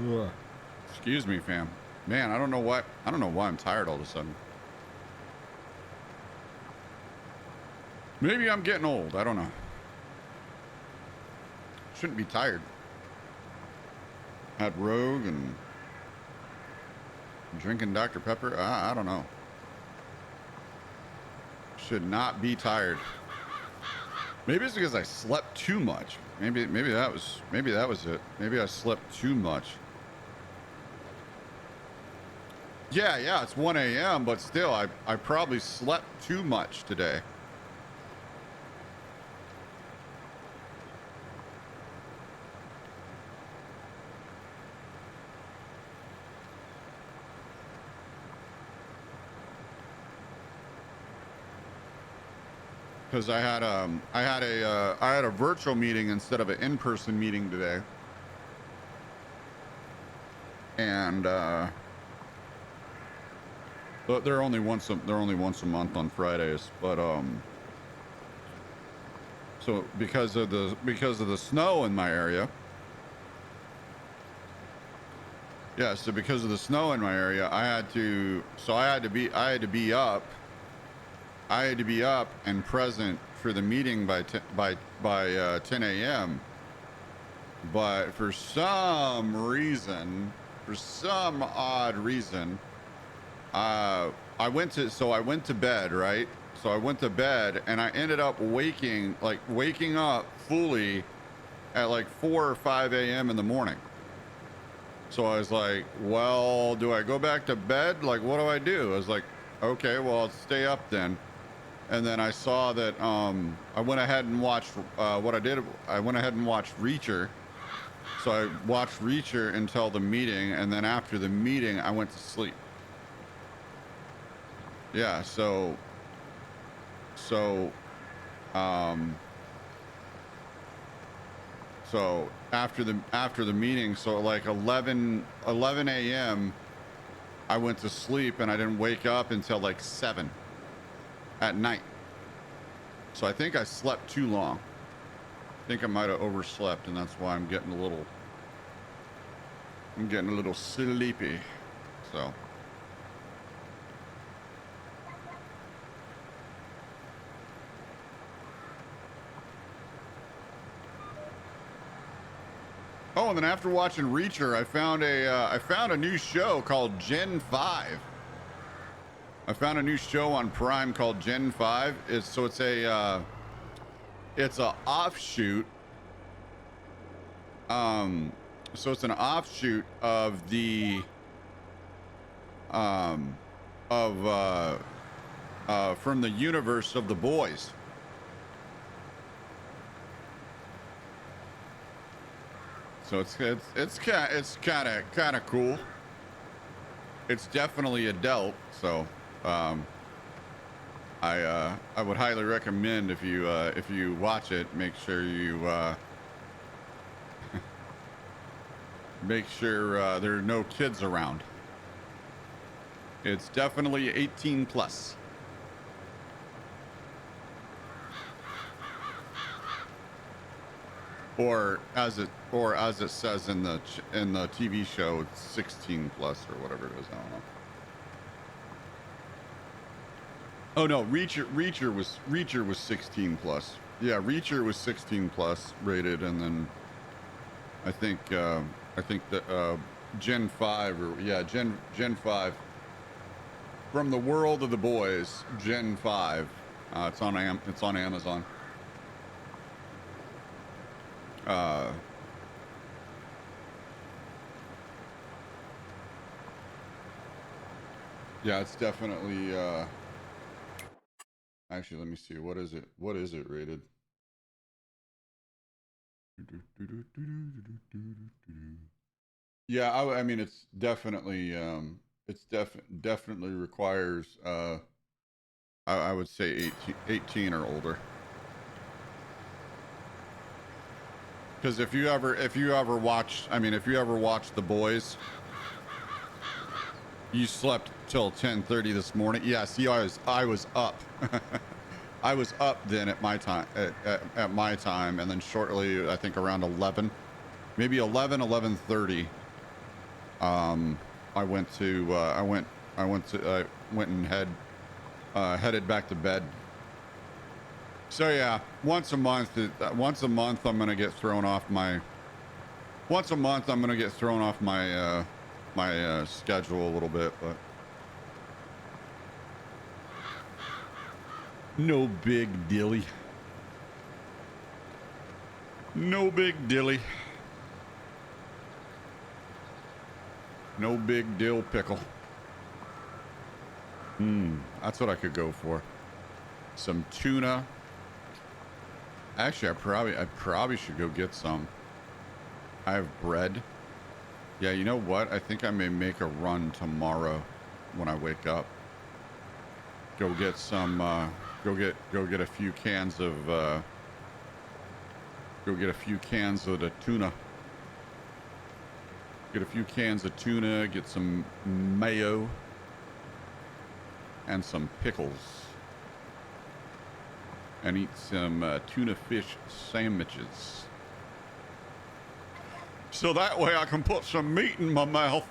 Ugh. Excuse me, fam. Man, I don't know why I'm tired all of a sudden. Maybe I'm getting old. I don't know. Shouldn't be tired. Had Rogue and Drinking Dr. Pepper? I don't know. Should not be tired. Maybe it's because I slept too much. Maybe that was it. Maybe I slept too much. Yeah, it's 1 a.m., but still, I probably slept too much today. Because I had a virtual meeting instead of an in-person meeting today, and but they're only once a month on Fridays. But so because of the snow in my area, yeah. So because of the snow in my area, I had to be up. I had to be up and present for the meeting by 10 a.m. But for some odd reason, I went to bed, right? So I went to bed and I ended up waking up fully at like 4 or 5 a.m. in the morning. So I was like, well, do I go back to bed? Like, what do I do? I was like, okay, well, I'll stay up then. And then I saw that I went ahead and watched what I did. I went ahead and watched Reacher. So I watched Reacher until the meeting, and then after the meeting, I went to sleep. Yeah, so after the meeting, so like 11 a.m. I went to sleep, and I didn't wake up until like 7 at night. So I think I slept too long. I think I might have overslept, and that's why I'm getting a little sleepy. So oh, and then after watching Reacher, I found a new show called Gen 5. I found a new show on Prime called Gen 5. It's a offshoot. So it's an offshoot of the from the universe of The Boys. So it's kind of cool. It's definitely adult, so I would highly recommend if you watch it, make sure you make sure there are no kids around. It's definitely 18 plus. Or as it says in the TV show, it's 16 plus or whatever it is. I don't know. Oh no, Reacher was 16 plus. Yeah, Reacher was 16 plus rated, and then I think that Gen 5 or Gen 5 from the world of The Boys, Gen 5. It's on Amazon. Yeah, it's definitely actually, let me see, what is it rated? Yeah, I mean it's definitely definitely requires I would say 18 or older. Because if you ever watched The Boys, you slept till 10:30 this morning. Yeah, see, I was up. I was up then at my time, at my time, and then shortly, I think around 11, maybe 11:30. I went and headed back to bed. So yeah, once a month I'm gonna get thrown off my. my schedule a little bit, but no big dilly. No big dilly. No big dill pickle. That's what I could go for. Some tuna. Actually, I probably should go get some. I have bread. Yeah, you know what? I think I may make a run tomorrow when I wake up. Go get some. Go get a few cans of. Go get a few cans of the tuna. Get a few cans of tuna. Get some mayo. And some pickles. And eat some tuna fish sandwiches. So that way I can put some meat in my mouth.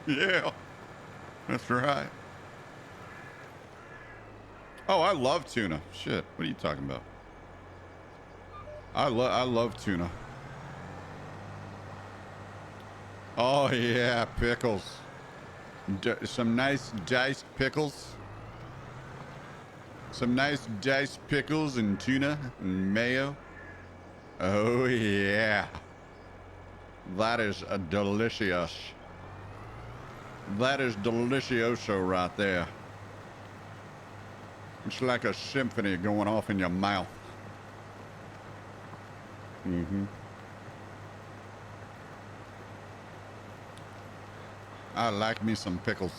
Yeah, that's right. Oh, I love tuna. Shit, what are you talking about? I love tuna. Oh yeah, pickles. Some nice diced pickles. Some nice diced pickles and tuna and mayo. Oh yeah. That is a delicious. That is delicioso right there. It's like a symphony going off in your mouth. I like me some pickles.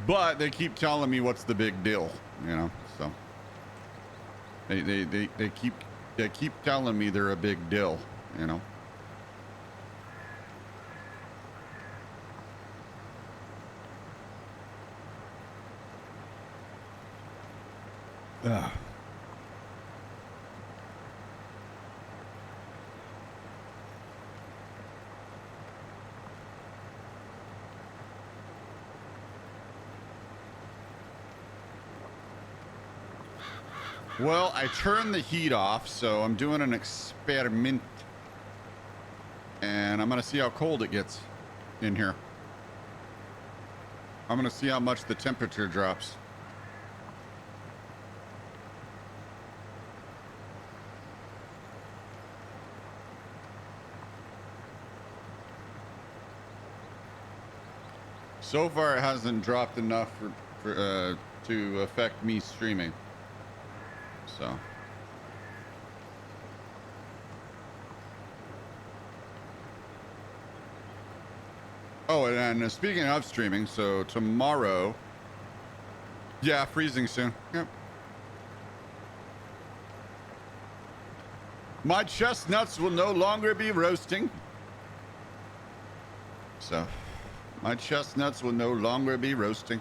But they keep telling me what's the big deal, you know, so they keep telling me they're a big deal, you know. Ugh. Well, I turned the heat off, so I'm doing an experiment. And I'm going to see how cold it gets in here. I'm going to see how much the temperature drops. So far, it hasn't dropped enough to affect me streaming. So. Oh, and speaking of streaming, so tomorrow. Yeah, freezing soon. Yep. My chestnuts will no longer be roasting. So, my chestnuts will no longer be roasting.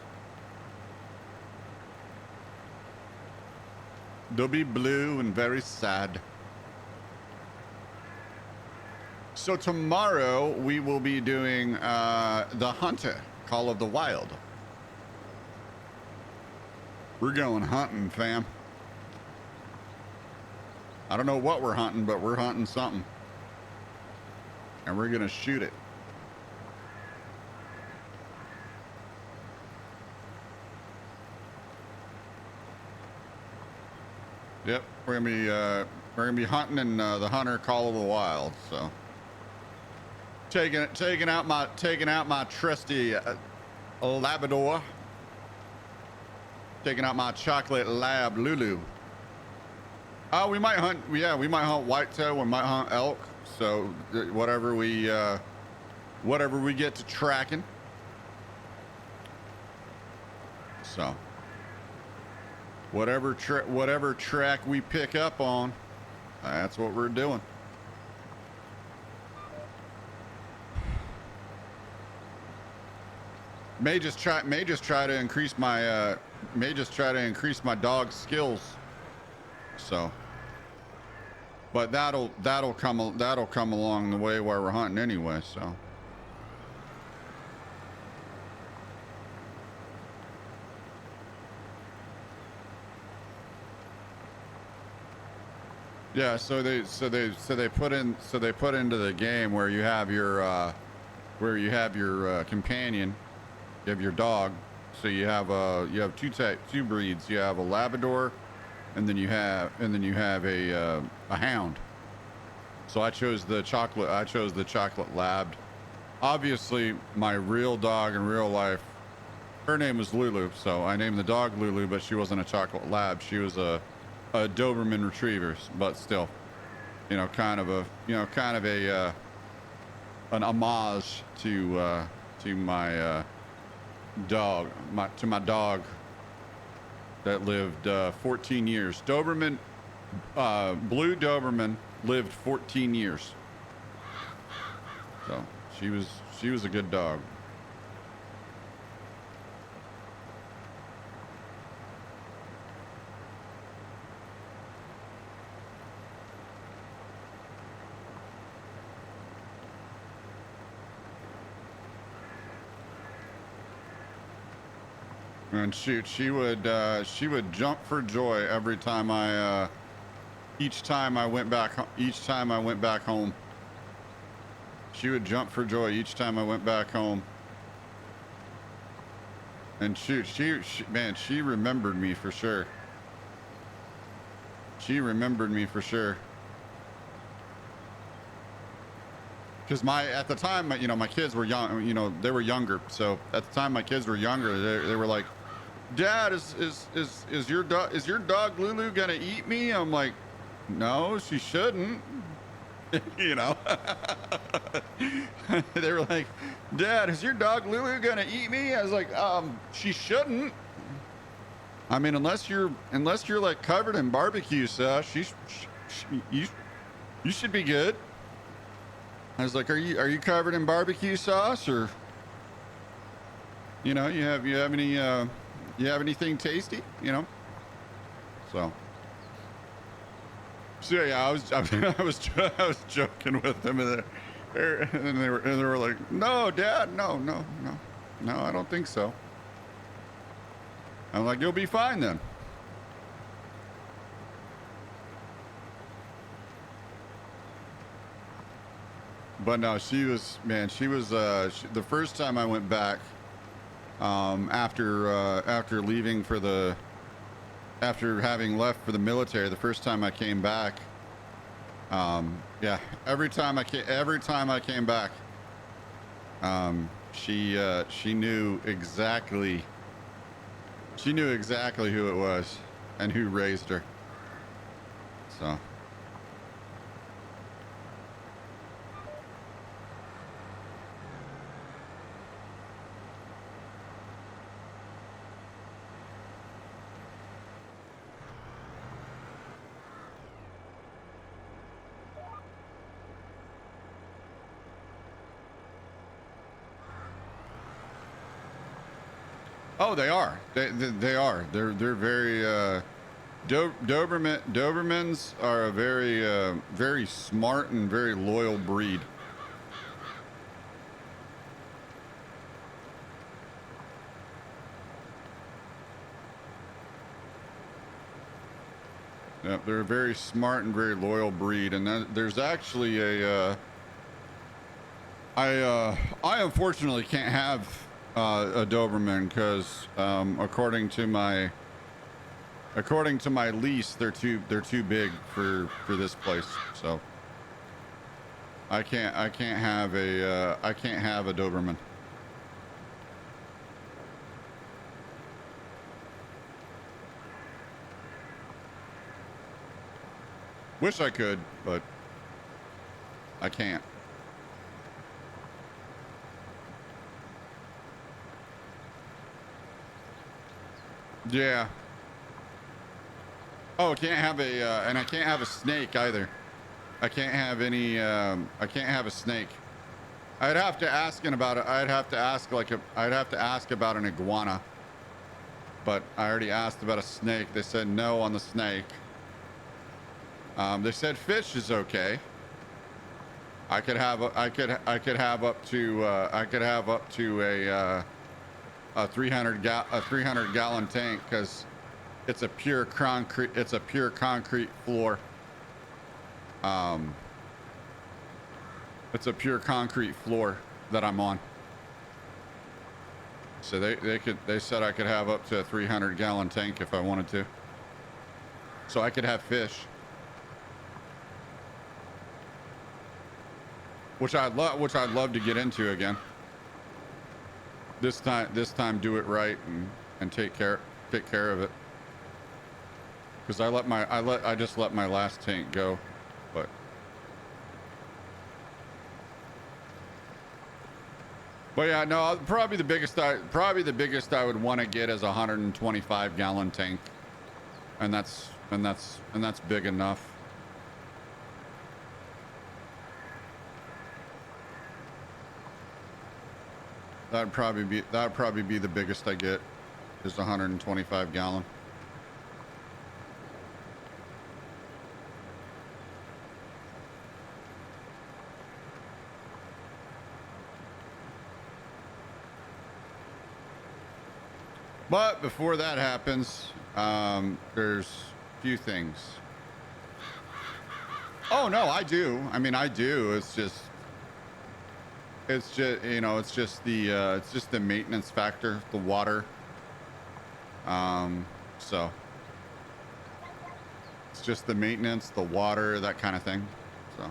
They'll be blue and very sad. So tomorrow we will be doing The Hunter, Call of the Wild. We're going hunting, fam. I don't know what we're hunting, but we're hunting something. And we're gonna shoot it. Yep, we're gonna be hunting in The Hunter, Call of the Wild. So taking out my trusty Labrador. Taking out my chocolate lab Lulu. Oh, we might hunt. Yeah, we might hunt whitetail. We might hunt elk. So whatever we get to tracking. So whatever track we pick up on, that's what we're doing. May just try to increase my dog's skills. So, but that'll come along the way while we're hunting anyway. So, Yeah, so they put into the game where you have your companion, you have your dog. So you have two breeds. You have a Labrador, and then you have a hound. So I chose the chocolate lab. Obviously, my real dog in real life, her name was Lulu, so I named the dog Lulu, but she wasn't a chocolate lab. She was a Doberman Retriever, but still, kind of an homage to my dog, my dog that lived 14 years. Doberman, Blue Doberman lived 14 years. So she was a good dog. And shoot, she would jump for joy every time each time I went back home. She would jump for joy each time I went back home. And shoot, she remembered me for sure. She remembered me for sure. Because at the time, my kids were young. They were younger. So at the time my kids were younger, they were like, "Dad, is your dog Lulu gonna eat me?" I'm like, "No, she shouldn't." They were like, "Dad, is your dog Lulu gonna eat me?" I was like, she shouldn't. I mean, unless you're like covered in barbecue sauce, you should be good. I was like, "Are you covered in barbecue sauce, or you have anything tasty?" So yeah, I was joking with them, and they were like, "No, Dad, no, I don't think so." I'm like, "You'll be fine then." But no, the first time I went back, after having left for the military, the first time I came back, yeah, every time I came back, she knew exactly who it was and who raised her. So. Oh, they are. They are. They're very Dobermans are a very smart and very loyal breed. Yep, they're a very smart and very loyal breed, and there's actually I unfortunately can't have a Doberman because according to my lease, they're too big for this place. So I can't have a Doberman. Wish I could, but I can't. Yeah. Oh, I can't have and I can't have a snake either. I can't have any, I can't have a snake. I'd have to ask about it. I'd have to ask about an iguana. But I already asked about a snake. They said no on the snake. They said fish is okay. I could have up to a 300 gallon tank because it's a pure concrete floor. It's a pure concrete floor that I'm on. So they said I could have up to a 300-gallon tank if I wanted to. So I could have fish. Which I'd love to get into again. This time do it right and take care of it. Because I just let my last tank go. But yeah, no, probably the biggest I would want to get is a 125-gallon tank. And that's big enough. That'd probably be the biggest I get is 125-gallon. But before that happens, there's a few things. Oh no, I do. I mean, I do. It's just you know, it's just the maintenance factor, the water. So it's just the maintenance, the water, that kind of thing. So.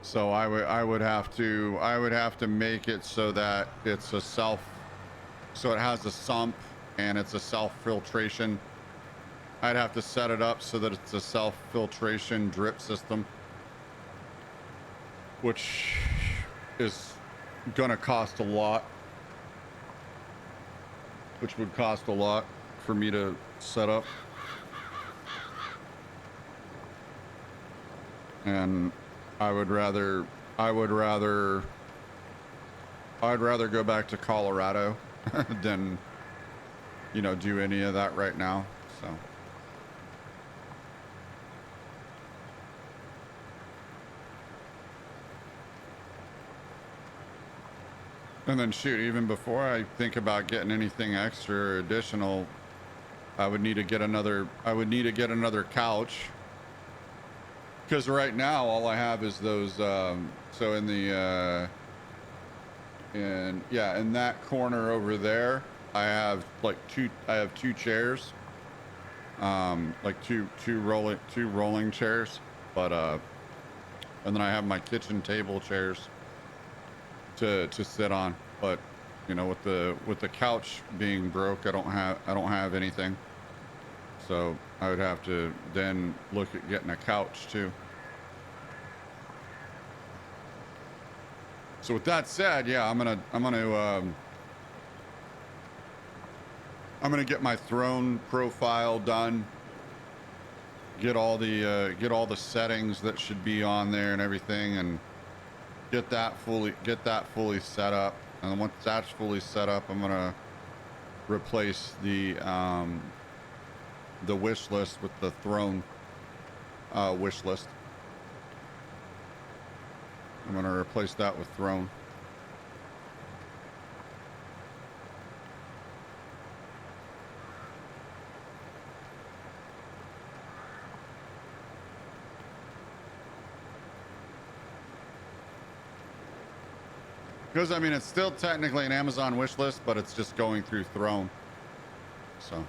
So I would have to make it so that it's a so it has a sump and it's a self-filtration. I'd have to set it up so that it's a self-filtration drip system, which is gonna cost a lot, which would cost a lot for me to set up. And I'd rather go back to Colorado than, you know, do any of that right now. So. And then shoot, even before I think about getting anything extra or additional, I would need to get another couch. Because right now all I have is those so in the in that corner over there I have like two chairs, like two rolling chairs, but and then I have my kitchen table chairs to sit on. But you know, with the couch being broke, I don't have anything. So I would have to then look at getting a couch too. So with that said, yeah, I'm gonna get my throne profile done. Get all the settings that should be on there and everything, and get that fully set up. And once that's fully set up, I'm gonna replace the wish list with the throne wish list. I'm gonna replace that with throne. Because I mean, it's still technically an Amazon wish list, but it's just going through throne. So.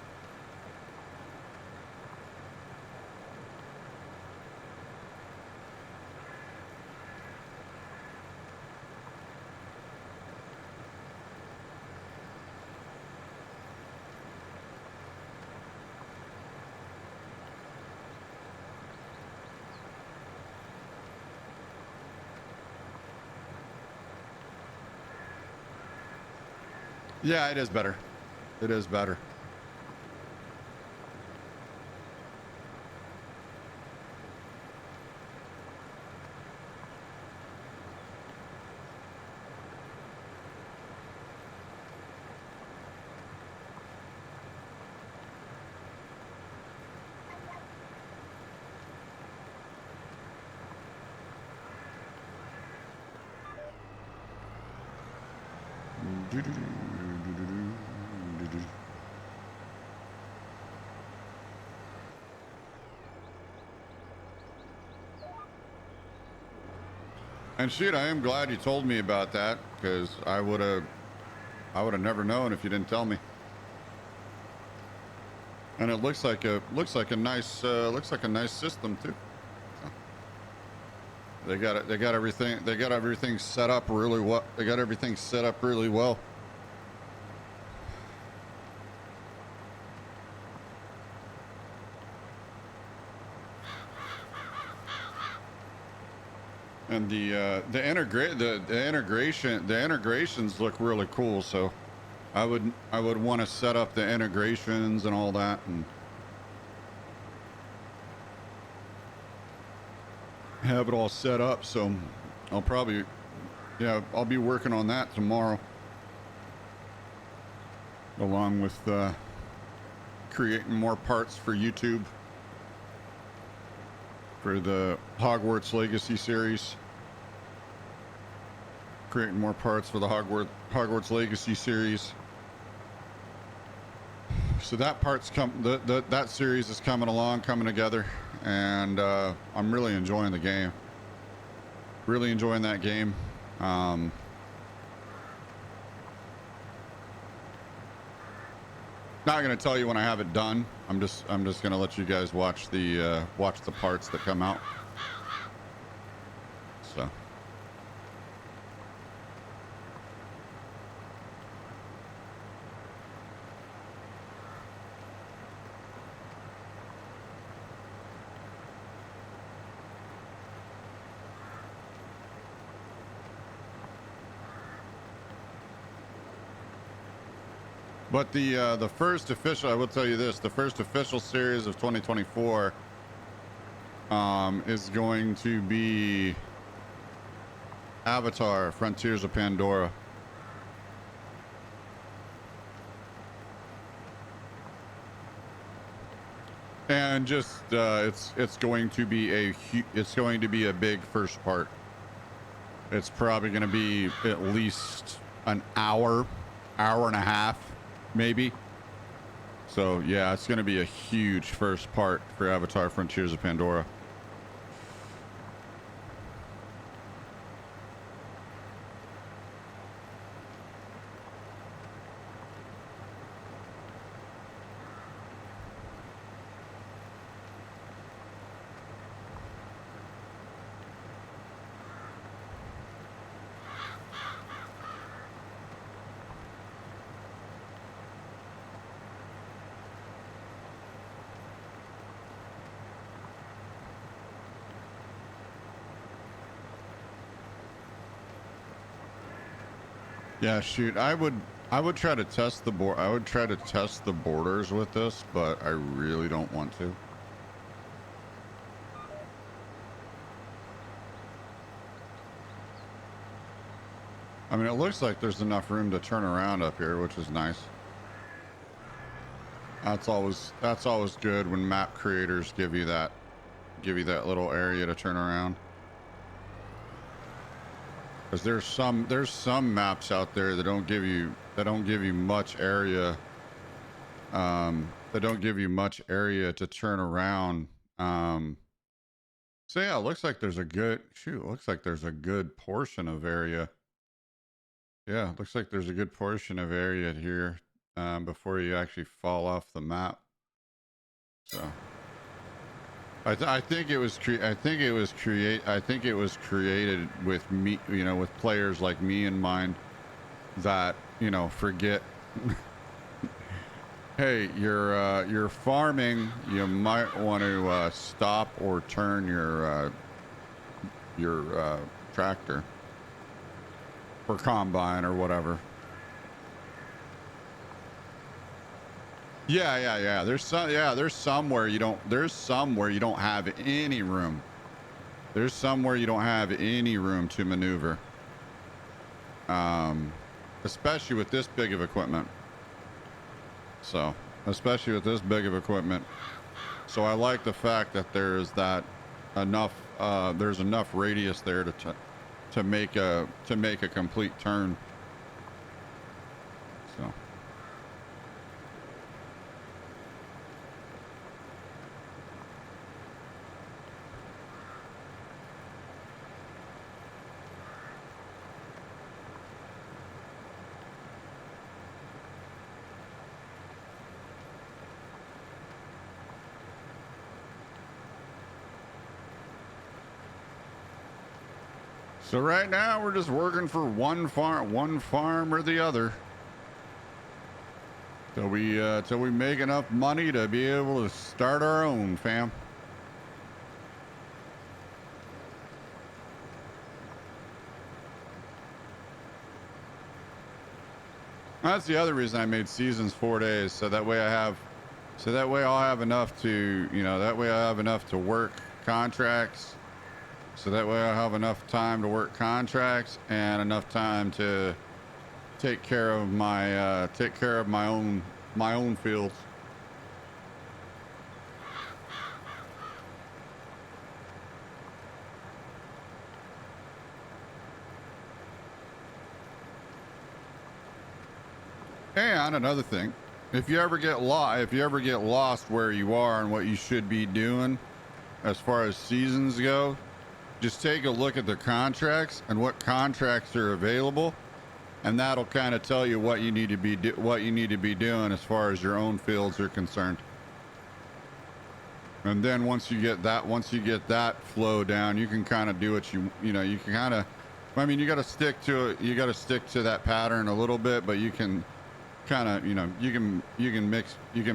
Yeah, it is better. It is better. And shoot, I am glad you told me about that, because I would have never known if you didn't tell me. And it looks like a nice system too. So they got everything set up really well. They got everything set up really well. And the integrations look really cool. So I would want to set up the integrations and all that, and have it all set up. So I'll probably, yeah, I'll be working on that tomorrow, along with creating more parts for YouTube for the Hogwarts Legacy series. Creating more parts for the Hogwarts Legacy series. So that that series is coming together, and I'm really enjoying the game. Really enjoying that game. Not gonna tell you when I have it done. I'm just gonna let you guys watch the parts that come out. So. But the first official, I will tell you this, the first official series of 2024 is going to be Avatar: Frontiers of Pandora. And just it's going to be a big first part. It's probably going to be at least an hour and a half, maybe. So yeah, it's going to be a huge first part for Avatar: Frontiers of Pandora. Yeah, shoot. I would try to test the borders with this, but I really don't want to. I mean, it looks like there's enough room to turn around up here, which is nice. That's always good when map creators give you that little area to turn around. Because there's some maps out there that don't give you much area. That don't give you much area to turn around. So yeah, it looks like there's a good portion of area. Yeah, it looks like there's a good portion of area here before you actually fall off the map. So I think it was created with me, with players like me in mind that, forget, hey, you're farming, you might want to stop or turn your tractor or combine or whatever. Yeah. There's some where you don't have any room. There's somewhere you don't have any room to maneuver. Especially with this big of equipment. So I like the fact that there's enough radius there to make a complete turn. So right now we're just working for one farm or the other. Till we make enough money to be able to start our own, fam. That's the other reason I made seasons 4 days, so that way I'll have enough to, that way I have enough to work contracts. So that way I have enough time to work contracts and enough time to take care of my own fields. And another thing, if you ever get lost where you are and what you should be doing as far as seasons go, just take a look at the contracts and what contracts are available, and that'll kind of tell you what you need to be doing as far as your own fields are concerned. And then once you get that flow down, you can kind of do what you can kind of, I mean, you got to stick to it. You got to stick to that pattern a little bit, but you can kind of, you can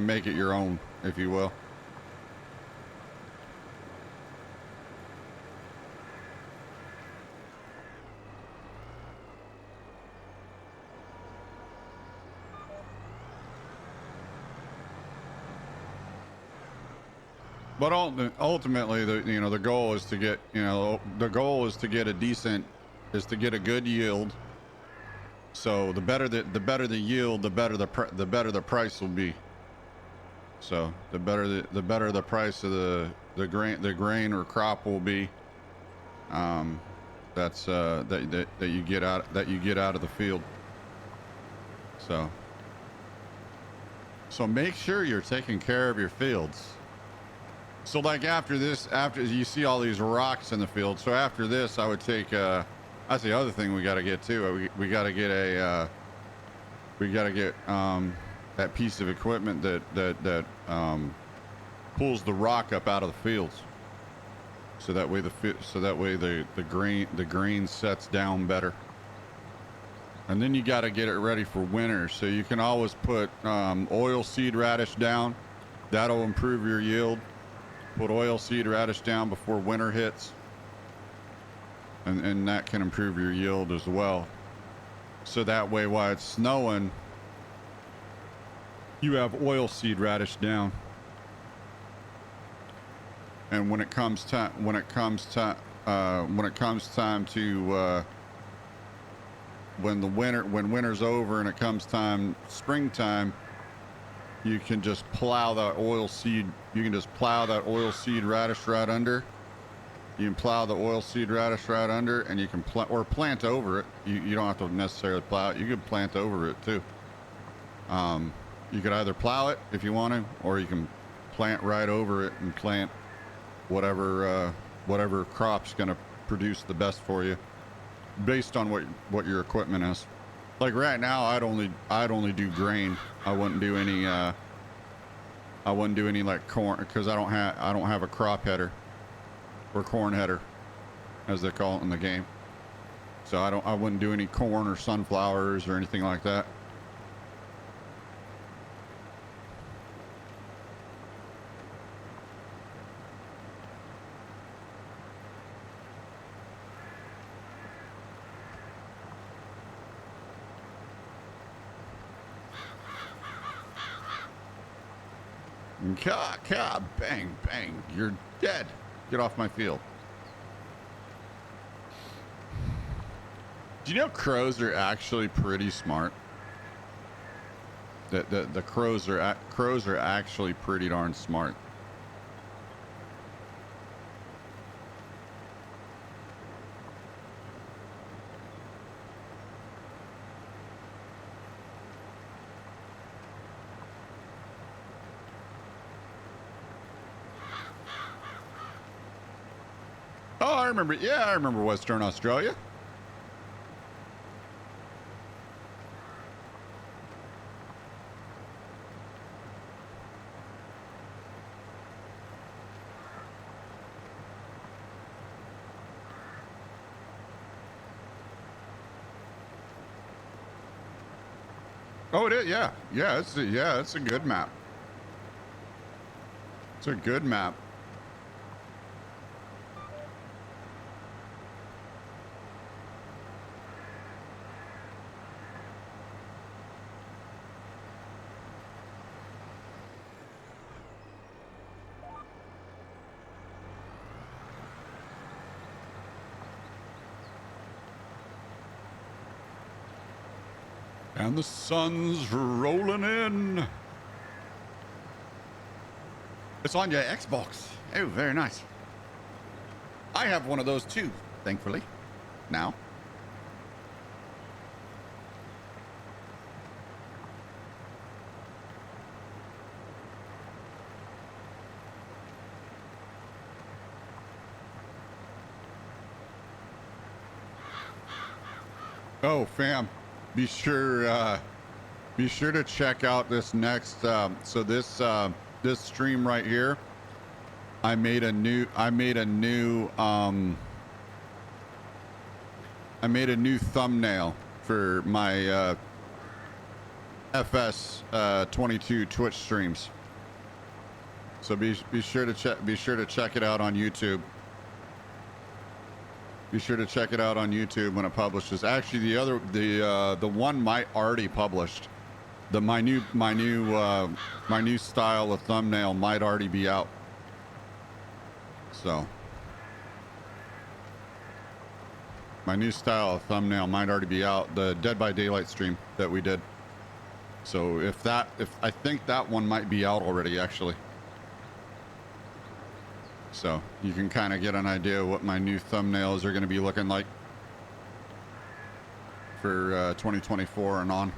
make it your own, if you will. But ultimately, the goal is to get, to get a good yield. So the better the yield, the better the price will be. So the better the price of the grain or crop will be. That's that you get out of the field. So make sure you're taking care of your fields. So like after you see all these rocks in the field, so after this I would take that's the other thing we got to get too. We got to get that piece of equipment that pulls the rock up out of the fields. So that way the grain sets down better. And then you got to get it ready for winter. So you can always put oil seed radish down. That'll improve your yield. Put oil seed radish down before winter hits. And that can improve your yield as well. So that way while it's snowing, you have oil seed radish down. And when winter's over and it comes time springtime, you can just plow that oil seed. You can just plow that oil seed radish right under. You can plow the oil seed radish right under, and you can plant over it. You don't have to necessarily plow it. You could plant over it too. You could either plow it if you want to, or you can plant right over it and plant whatever crop's going to produce the best for you, based on what your equipment is. Like right now, I'd only do grain. I wouldn't do any like corn, because I don't have a crop header or corn header, as they call it in the game. So I wouldn't do any corn or sunflowers or anything like that. Bang, bang, you're dead. Get off my field. Do you know crows are actually pretty smart? The crows are actually pretty darn smart. Oh, I remember. Yeah, I remember Western Australia. Oh, it is. Yeah, it's a good map. It's a good map. And the sun's rolling in. It's on your Xbox. Oh, very nice. I have one of those too, thankfully. Now. Oh, fam. Be sure to check out this next so this stream right here. I made a new thumbnail for my FS 22 Twitch streams. So be sure to check it out on YouTube. Be sure to check it out on YouTube when it publishes. Actually, the one might already published. My new style of thumbnail might already be out. So my new style of thumbnail might already be out. The Dead by Daylight stream that we did. So if I think that one might be out already, actually. So you can kind of get an idea of what my new thumbnails are going to be looking like for 2024 and on.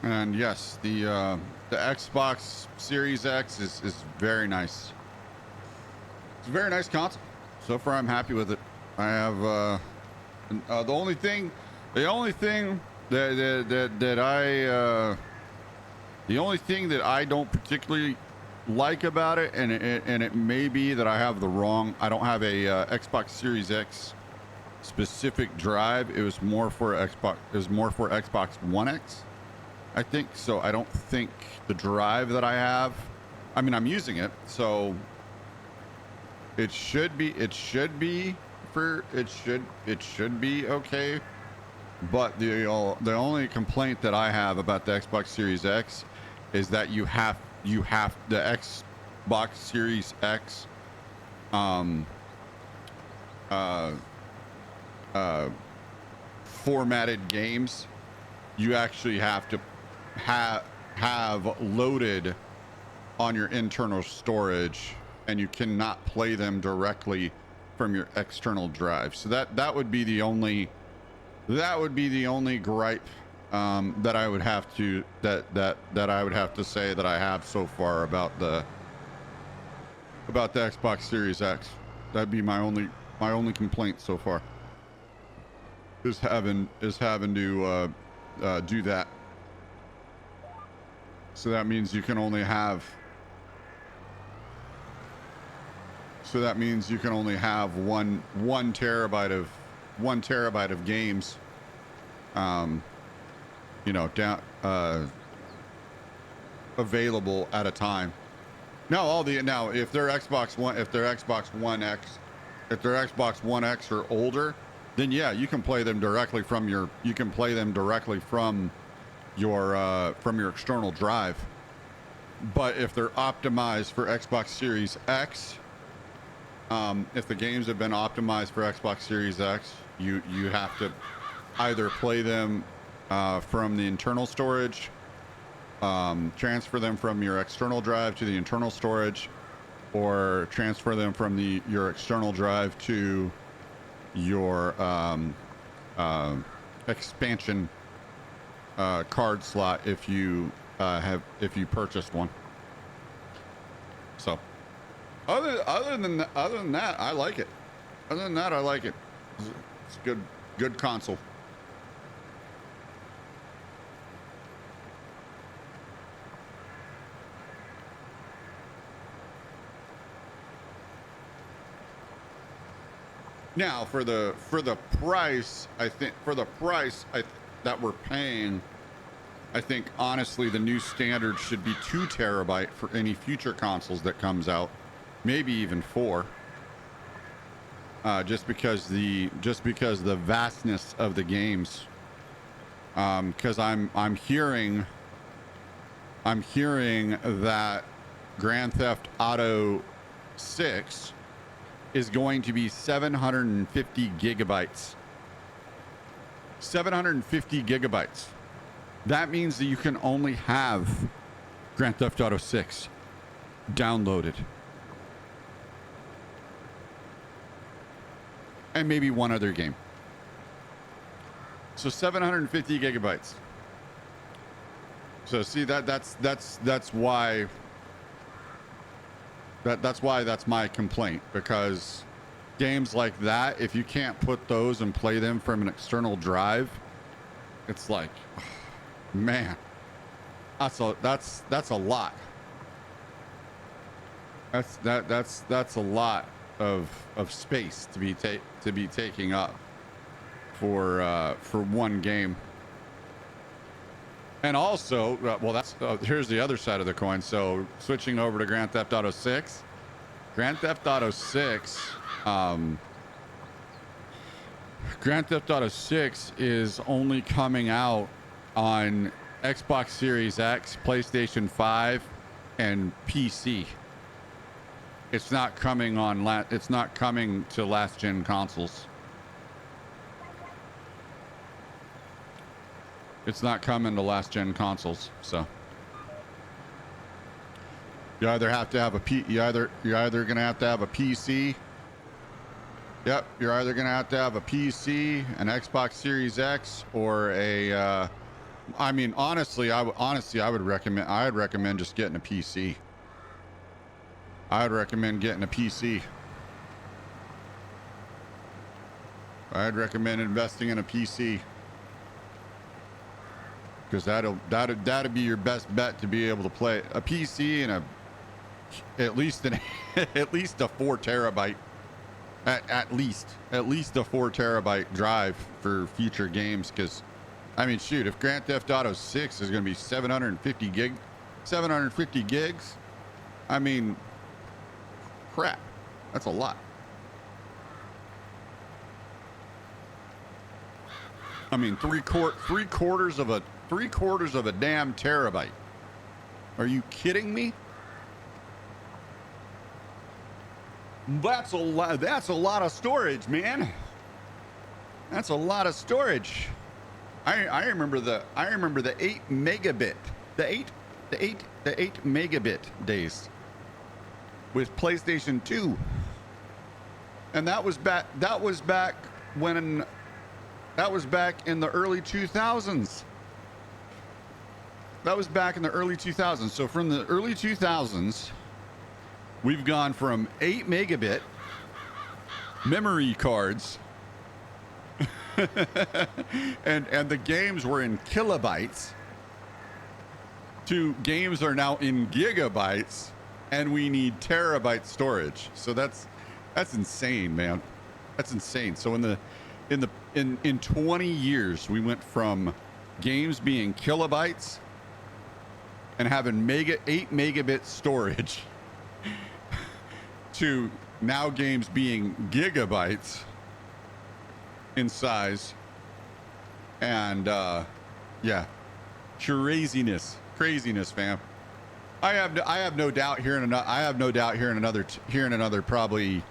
And yes, the Xbox Series X is very nice. It's a very nice console. So far, I'm happy with it. I have the only thing that I don't particularly like about it, and it may be that I have I don't have a Xbox Series X specific drive. It was more for Xbox One X, I think. So I don't think the drive that I have, I mean, I'm using it, so it should be okay. But the only complaint that I have about the Xbox Series X is that you have the Xbox Series X formatted games you actually have to have loaded on your internal storage, and you cannot play them directly from your external drive. So that would be the only gripe that I would have to say that I have so far about the Xbox Series X. That'd be my only complaint so far. Is having to do that. So that means you can only have. So that means you can only have one terabyte of games. Available at a time. Now if they're Xbox One X or older, then yeah, you can play them directly from your external drive. But if they're optimized for Xbox Series X, if the games have been optimized for Xbox Series X, you have to either play them from the internal storage, transfer them from your external drive to the internal storage, or transfer them from your external drive to your expansion card slot if you purchased one. So other than that, I like it. Other than that, I like it. It's a good console. Now for the price, I think that we're paying, I think honestly the new standard should be 2 terabyte for any future consoles that comes out, maybe even 4. Just because the vastness of the games. Because I'm hearing that Grand Theft Auto 6 is going to be 750 gigabytes. 750 gigabytes. That means that you can only have Grand Theft Auto 6 downloaded. And maybe one other game. So 750 gigabytes. So see that's why that's my complaint, because games like that, if you can't put those and play them from an external drive, it's like, oh, man, that's a lot. That's a lot of space to be taking up for one game. And also, well, that's here's the other side of the coin. So switching over to Grand Theft Auto 6, Grand Theft Auto 6 is only coming out on Xbox Series X, PlayStation 5, and PC. It's not coming on it's not coming to last gen consoles. It's not coming to last gen consoles, so you either have to have you're either gonna have to have a PC. Yep, you're either gonna have to have a PC, an Xbox Series X, or a. I mean, honestly, I'd recommend just getting a PC. I'd recommend getting a PC. I'd recommend investing in a PC. Because that'd be your best bet to be able to play a PC and at least a 4 terabyte, at least a 4 terabyte drive for future games. Because I mean, shoot, if Grand Theft Auto 6 is going to be 750 gigs, I mean, crap, that's a lot. I mean, three quarters of a damn terabyte. Are you kidding me? That's a lot of storage, man. That's a lot of storage. I remember the 8 megabit, the 8 megabit days with PlayStation 2. And that was back in the early 2000s. That was back in the early 2000s. So from the early 2000s, we've gone from 8 megabit memory cards and the games were in kilobytes to games are now in gigabytes, and we need terabyte storage. So that's insane, man. That's insane. So in 20 years, we went from games being kilobytes and having 8 megabit storage to now games being gigabytes in size. And yeah, craziness, fam. I have no doubt here in another probably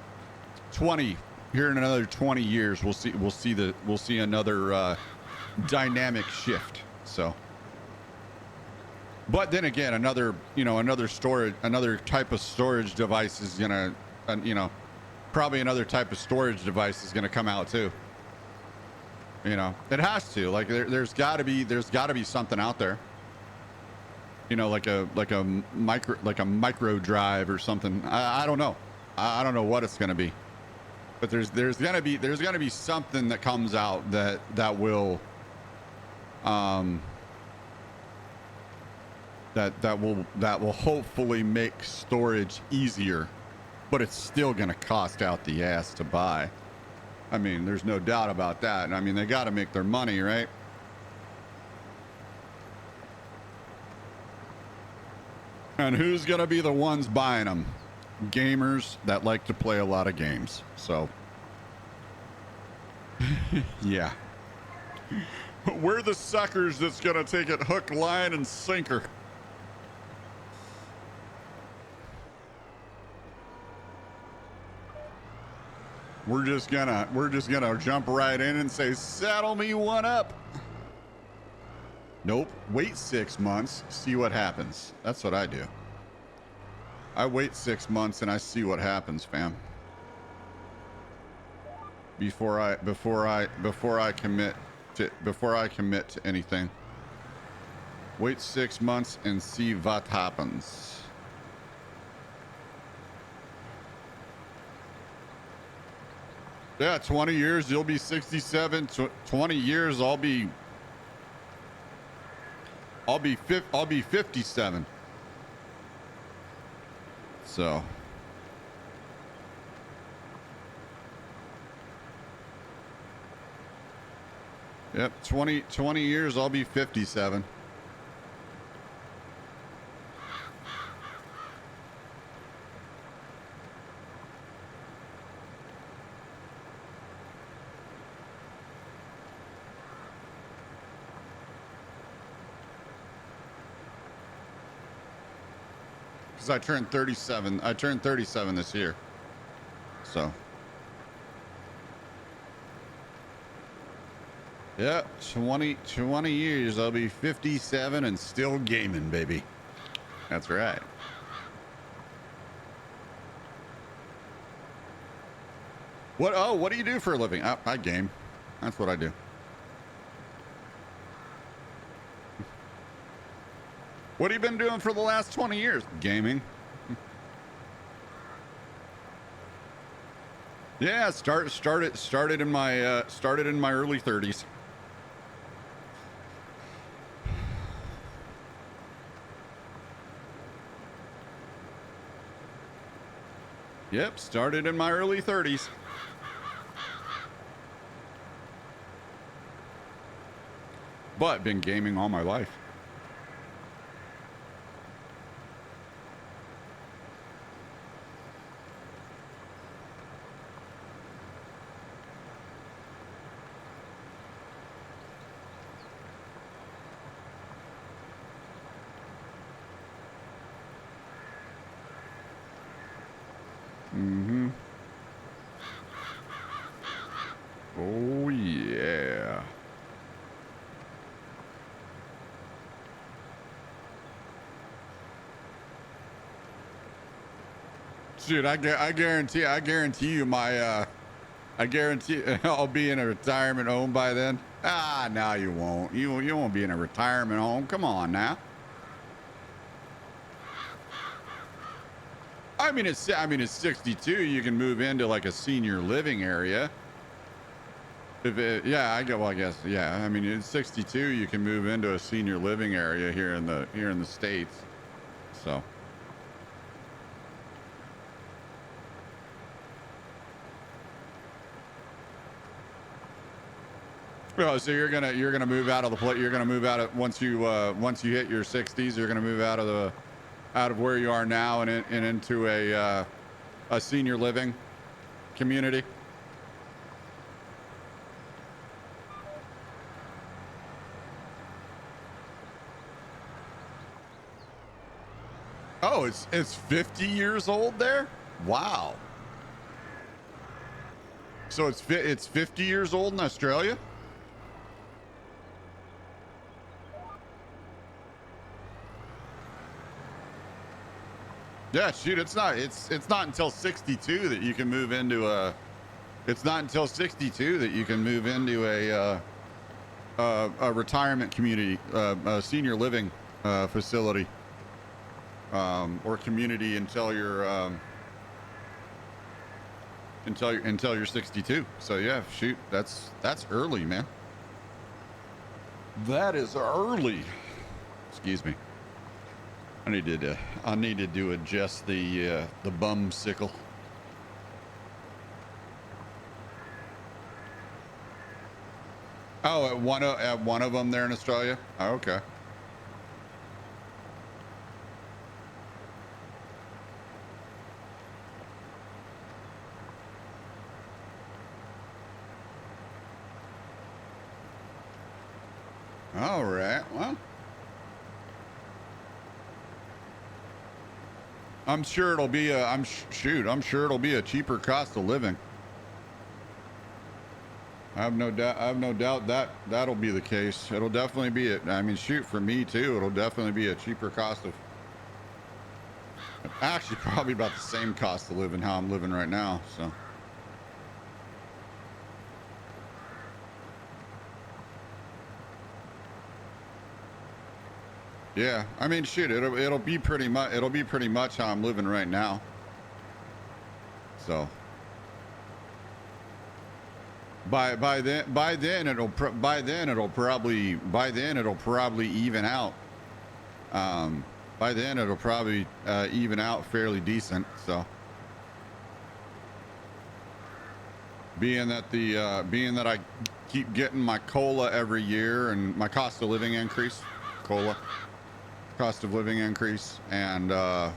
20 here in another 20 years we'll see another dynamic shift. So, but then again, another type of storage device is gonna probably another type of storage device is gonna come out too. You know, it has to. Like there's got to be something out there. You know, like a micro drive or something. I don't know. I don't know what it's gonna be. But there's gonna be something that comes out that will that will hopefully make storage easier, but it's still gonna cost out the ass to buy. I mean, there's no doubt about that. I mean, they got to make their money, right? And who's gonna be the ones buying them? Gamers that like to play a lot of games. So yeah, we're the suckers that's gonna take it hook, line, and sinker. We're just gonna jump right in and say, saddle me one up. Nope, wait 6 months, see what happens. That's what I do. I wait 6 months and I see what happens, fam. Before I commit to anything. Wait 6 months and see what happens. Yeah, 20 years, you'll be 67. 20 years, I'll be 57. So. Yep, 20 years, I'll be 57. I turned 37. I turned 37 this year. So. Yeah, 20 years. I'll be 57 and still gaming, baby. That's right. What do you do for a living? I game. That's what I do. What have you been doing for the last 20 years? Gaming. Yeah, started in my early 30s. Yep, started in my early 30s. But been gaming all my life. Mm-hmm. Oh, yeah. Dude, I guarantee you I guarantee I'll be in a retirement home by then. Ah, no, you won't. You won't be in a retirement home. Come on now. I mean, it's 62. You can move into like a senior living area. Yeah, I guess, yeah. I mean, it's 62. You can move into a senior living area here in the States. So. Oh, so you're gonna move out of the place. You're gonna move out of once you hit your 60s. You're gonna move out of where you are now and into a senior living community. Oh, it's 50 years old there? Wow. So it's 50 years old in Australia? Yeah, shoot, it's not until 62 that you can move into a a retirement community, a senior living facility, or community until you're until you're 62. So yeah, shoot, that's early, man. That is early. Excuse me. I needed to adjust the bum sickle. Oh, at one of them there in Australia. Oh, okay. All right. Well, I'm sure it'll be a. I'm sure it'll be a cheaper cost of living. I have no doubt that that'll be the case. It'll definitely be it. I mean, shoot, for me too. It'll definitely be a cheaper cost of. Actually, probably about the same cost of living how I'm living right now. So. Yeah, I mean, shoot, it'll be pretty much how I'm living right now. So. By then it'll probably even out. By then it'll probably even out fairly decent. So, being that I keep getting my COLA every year and my cost of living increase, cost of living increase, and yeah.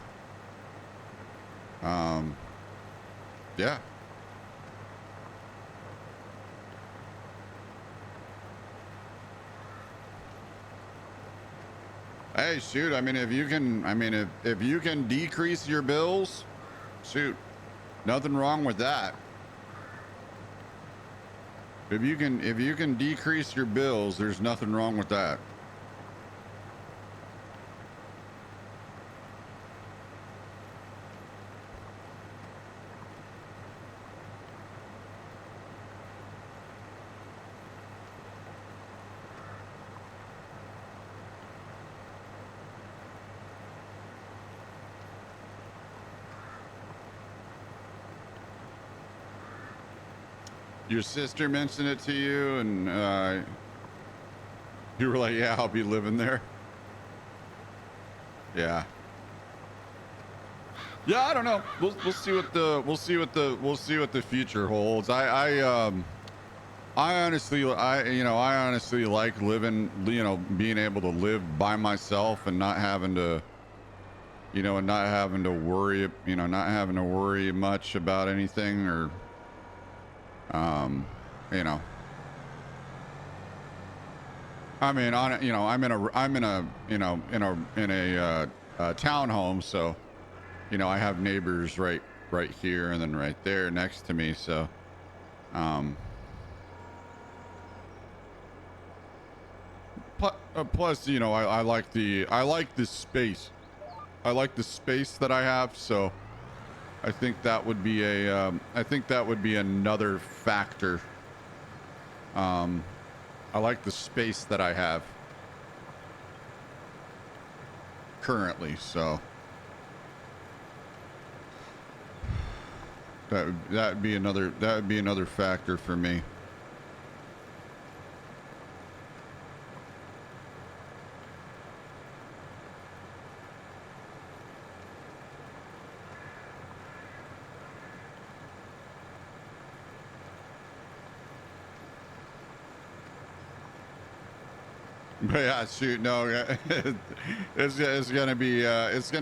Hey, shoot, I mean, if you can decrease your bills, shoot, nothing wrong with that. If you can decrease your bills, there's nothing wrong with that. Your sister mentioned it to you, and you were like, "Yeah, I'll be living there." Yeah. Yeah, I don't know. We'll see what the future holds. I honestly like living, being able to live by myself and not having to, not having to worry much about anything, or I mean, I'm in a townhome, so, I have neighbors right here and then right there next to me. So, plus, I like the space. I like the space that I have. So, I think that would be another factor. I like the space that I have currently, so that'd be another factor for me. But yeah, shoot, no, it's gonna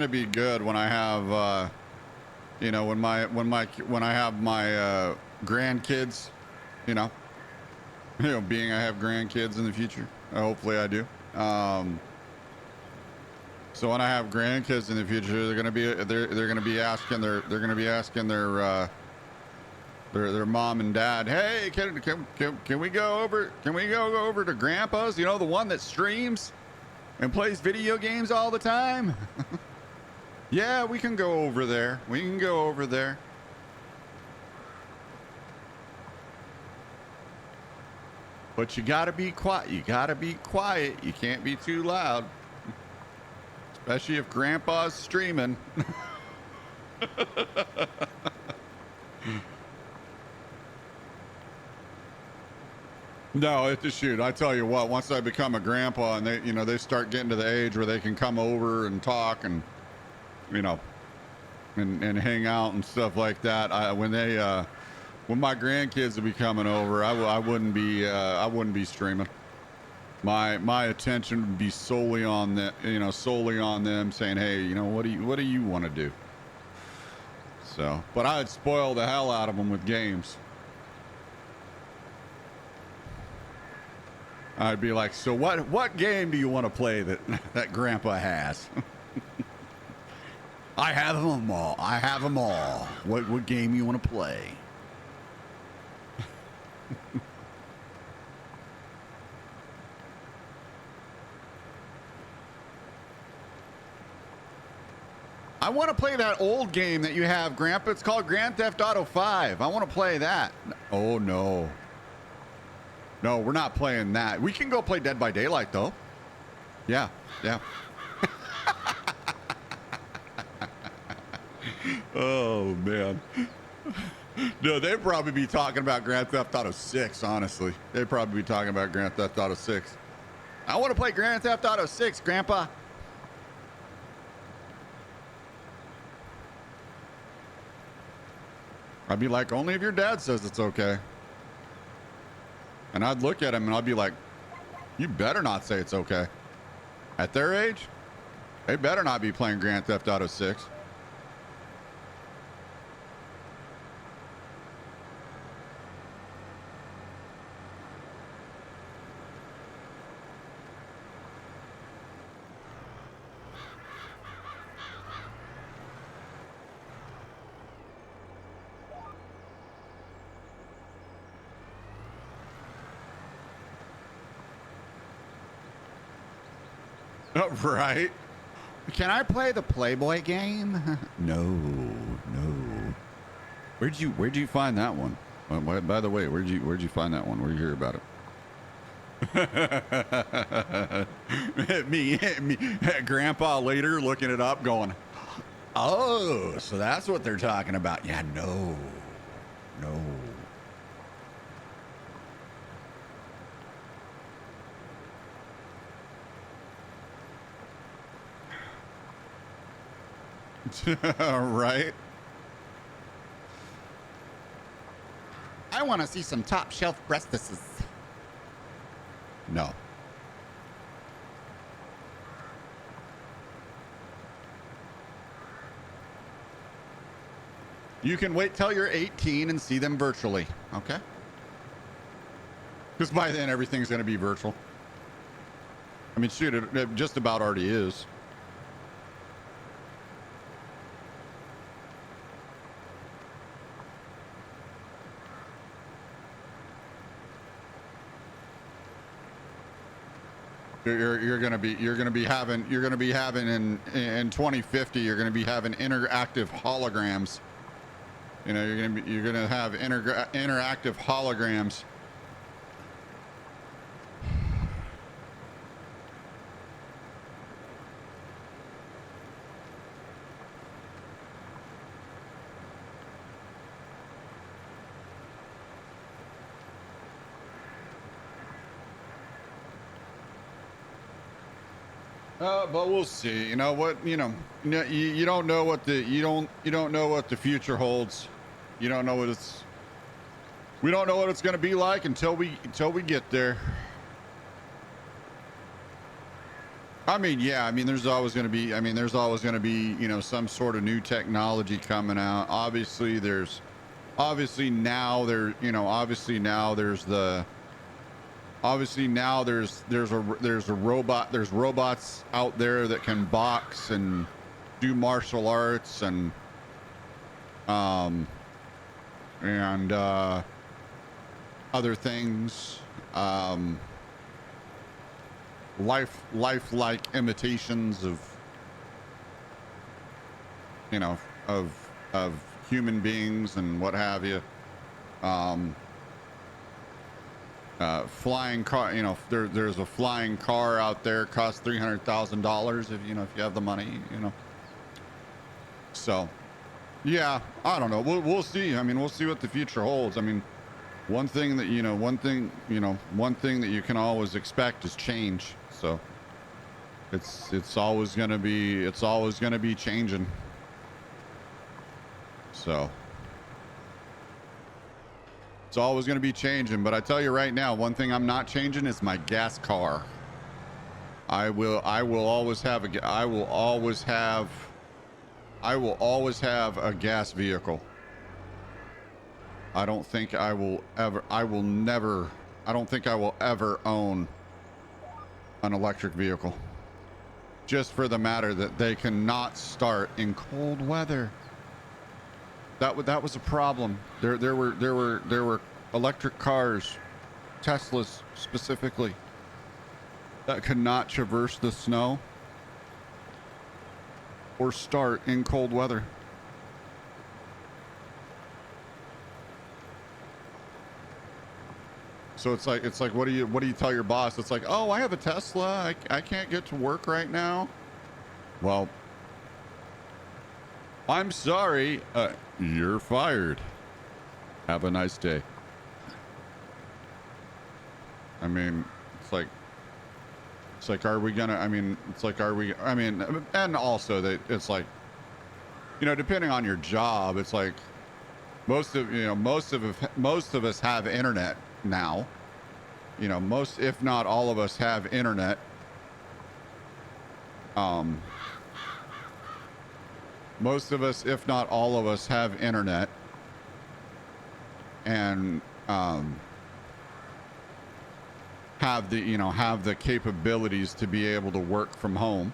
be good when I have when I have my grandkids, being I have grandkids in the future. Hopefully I do. So when I have grandkids in the future, they're gonna be asking their mom and dad, "Hey, can we go over to Grandpa's? The one that streams and plays video games all the time?" Yeah, we can go over there. But you gotta be quiet. You gotta be quiet. You can't be too loud. Especially if Grandpa's streaming. No, it's a shoot. I tell you what, once I become a grandpa and they start getting to the age where they can come over and talk and, and hang out and stuff like that. When my grandkids will be coming over, I wouldn't be streaming. My attention would be solely on them saying, hey, what do you want to do? So, but I'd spoil the hell out of them with games. I'd be like, so what game do you want to play that Grandpa has? I have them all. I have them all. What game you want to play? I want to play that old game that you have, Grandpa. It's called Grand Theft Auto 5. I want to play that. Oh, no. No, we're not playing that. We can go play Dead by Daylight, though. Yeah. Oh, man. No, they'd probably be talking about Grand Theft Auto 6, honestly. They'd probably be talking about Grand Theft Auto 6. I want to play Grand Theft Auto 6, Grandpa. I'd be like, only if your dad says it's okay. And I'd look at him and I'd be like, you better not say it's okay. At their age, they better not be playing Grand Theft Auto 6. Right? Can I play the Playboy game? No. Where'd you find that one? By the way, where'd you find that one? Where'd you hear about it? me, Grandpa later looking it up, going, oh, so that's what they're talking about. Yeah, no. Right? I want to see some top shelf breastises. No. You can wait till you're 18 and see them virtually, okay? Because by then everything's going to be virtual. I mean, shoot, it just about already is. You're gonna be having in 2050. You're gonna be having interactive holograms. You're gonna have interactive holograms. But we'll see. You know what? You don't know what the future holds. You don't know what it's. We don't know what it's going to be like until we get there. I mean, yeah. I mean, there's always going to be. Some sort of new technology coming out. Obviously there's robots out there that can box and do martial arts and other things, lifelike imitations of human beings and what have you. flying car, you know, there's a flying car out there, costs $300,000 if if you have the money, So, yeah, I don't know. We'll see. I mean, we'll see what the future holds. I mean, one thing that one thing that you can always expect is change. So, it's always gonna be changing. So. It's always going to be changing, but I tell you right now, one thing I'm not changing is my gas car. I will always have a gas vehicle. I don't think I will ever own an electric vehicle. Just for the matter that they cannot start in cold weather. That was a problem. There were electric cars, Teslas specifically, that could not traverse the snow or start in cold weather. So it's like what do you tell your boss? It's like, oh, I have a Tesla. I can't get to work right now. Well, I'm sorry. You're fired. Have a nice day. I mean, it's like, are we gonna? I mean, it's like, are we? I mean, and also that it's like, depending on your job, it's like most of us have internet now. Most, if not all of us, have internet. Most of us, if not all of us, have internet, and have the capabilities to be able to work from home.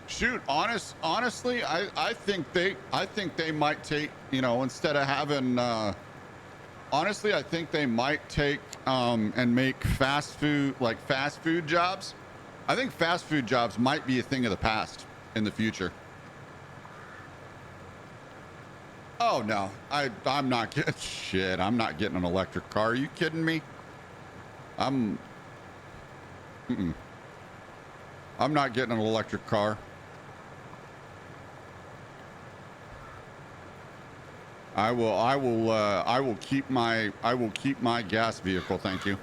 Shoot, honestly, I think they might take, instead of having, honestly, I think they might take and make fast food jobs. I think fast food jobs might be a thing of the past in the future. Oh no, I'm not getting shit. I'm not getting an electric car. Are you kidding me? I'm not getting an electric car. I will keep my gas vehicle, thank you.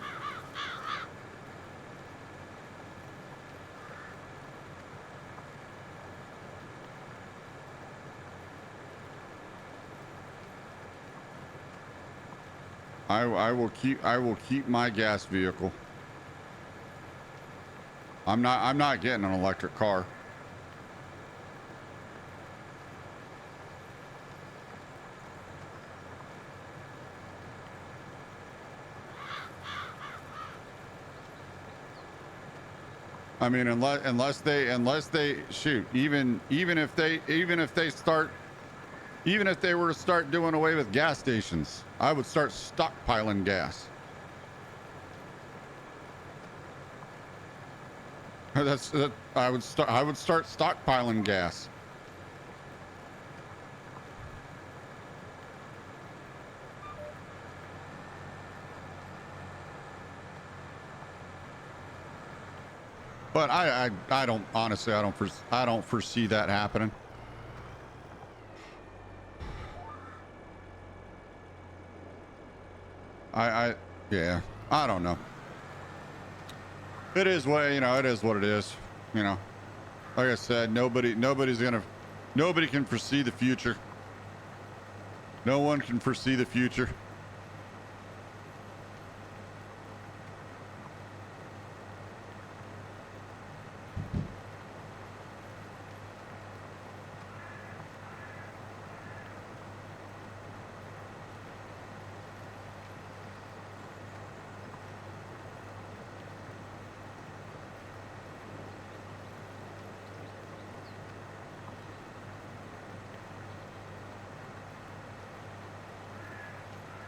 I will keep my gas vehicle. I'm not getting an electric car. I mean, unless they shoot, even if they were to start doing away with gas stations, I would start stockpiling gas. I would start stockpiling gas. But I don't, honestly, I don't foresee that happening. Yeah, I don't know. It is what, it is what it is. Like I said, nobody can foresee the future. No one can foresee the future.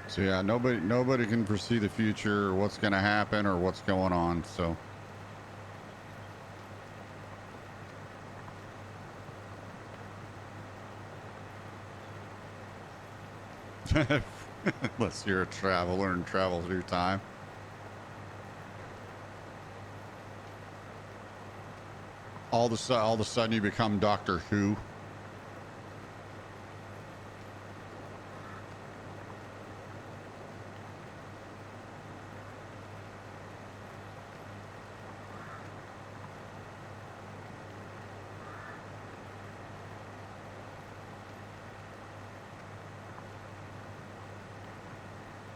So yeah, nobody can foresee the future or what's going to happen or what's going on. So unless you're a traveler and travel through time. All of a sudden you become Doctor Who.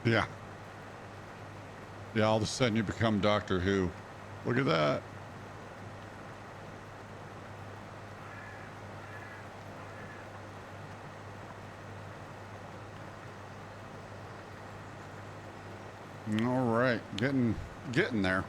Yeah. Yeah, all of a sudden you become Doctor Who. Look at that. All right, getting there.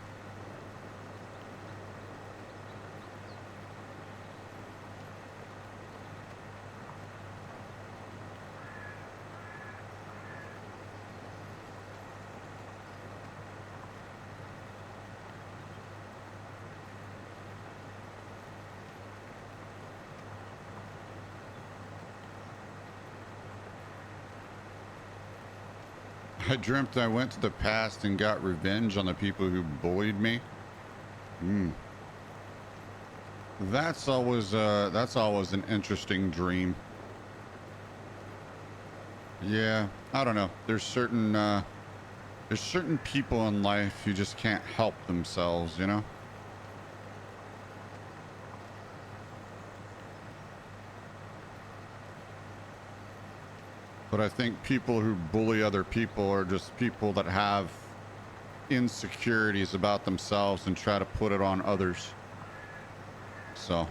I dreamt I went to the past and got revenge on the people who bullied me. That's always an interesting dream. Yeah, I don't know. There's certain people in life who just can't help themselves, you know? But I think people who bully other people are just people that have insecurities about themselves and try to put it on others. So.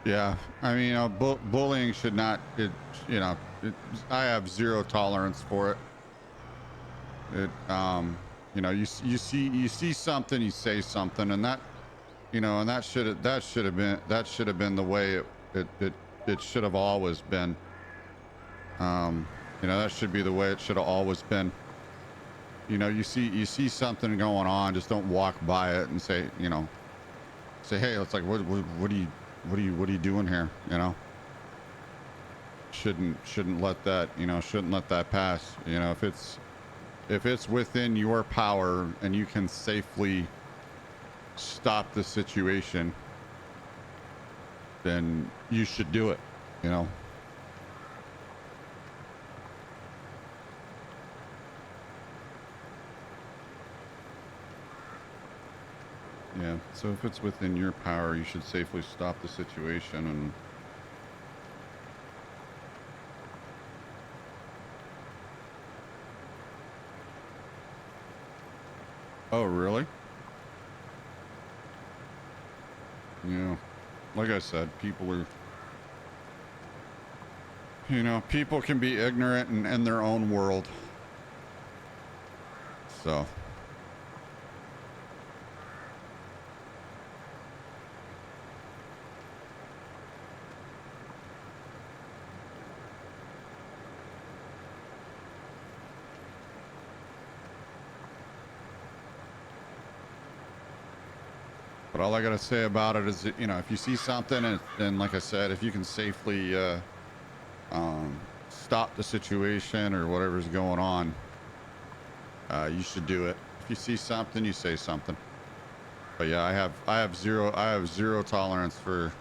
Yeah, I mean, bullying should not. I have zero tolerance for it. You see something, you say something, and that should have been the way it should have always been. That should be the way it should have always been. You see something going on, just don't walk by it and say, hey, it's like, what are you doing here? Shouldn't let that pass. If it's within your power and you can safely stop the situation, then you should do it. Yeah, so if it's within your power, you should safely stop the situation. And oh, really? Yeah, like I said, people can be ignorant and in their own world. So. But all I gotta say about it is that, if you see something and like I said, if you can safely stop the situation or whatever's going on, you should do it. If you see something, you say something. But yeah, I have zero tolerance for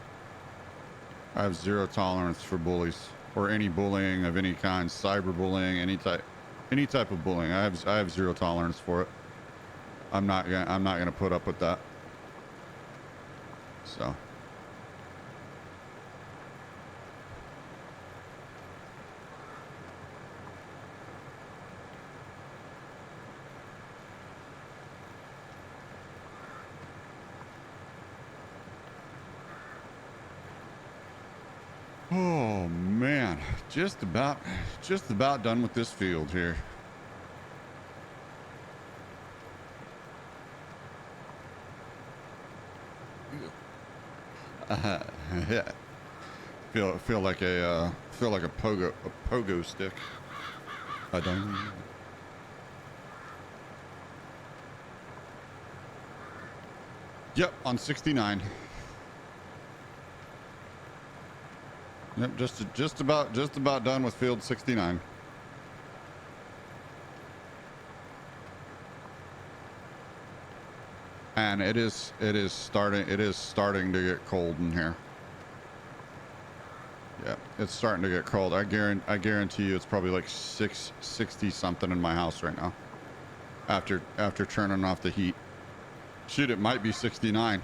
bullies or any bullying of any kind, cyberbullying, any type of bullying. I have zero tolerance for it. I'm not gonna put up with that. So. Oh man, just about done with this field here. Yeah. Feel like a pogo stick. I don't. Yep, on 69. Yep, just about done with field 69. And it is starting to get cold in here. Yeah, it's starting to get cold. I guarantee you it's probably like 60 something in my house right now. After turning off the heat. Shoot, it might be 69.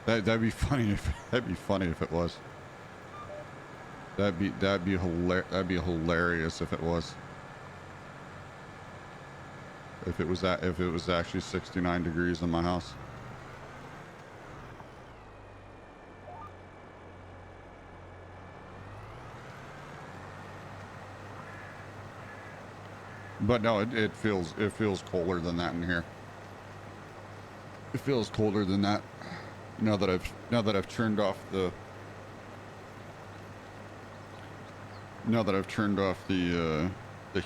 That'd be funny if it was. That'd be hilarious if it was. If it was actually 69 degrees in my house. But no, it feels colder than that in here. It feels colder than that now that I've turned off the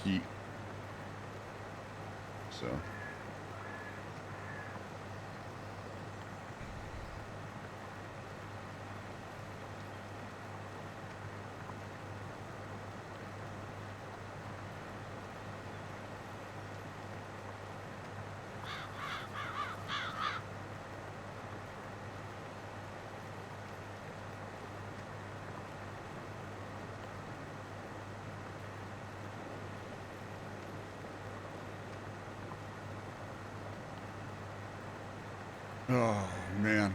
heat. So oh man.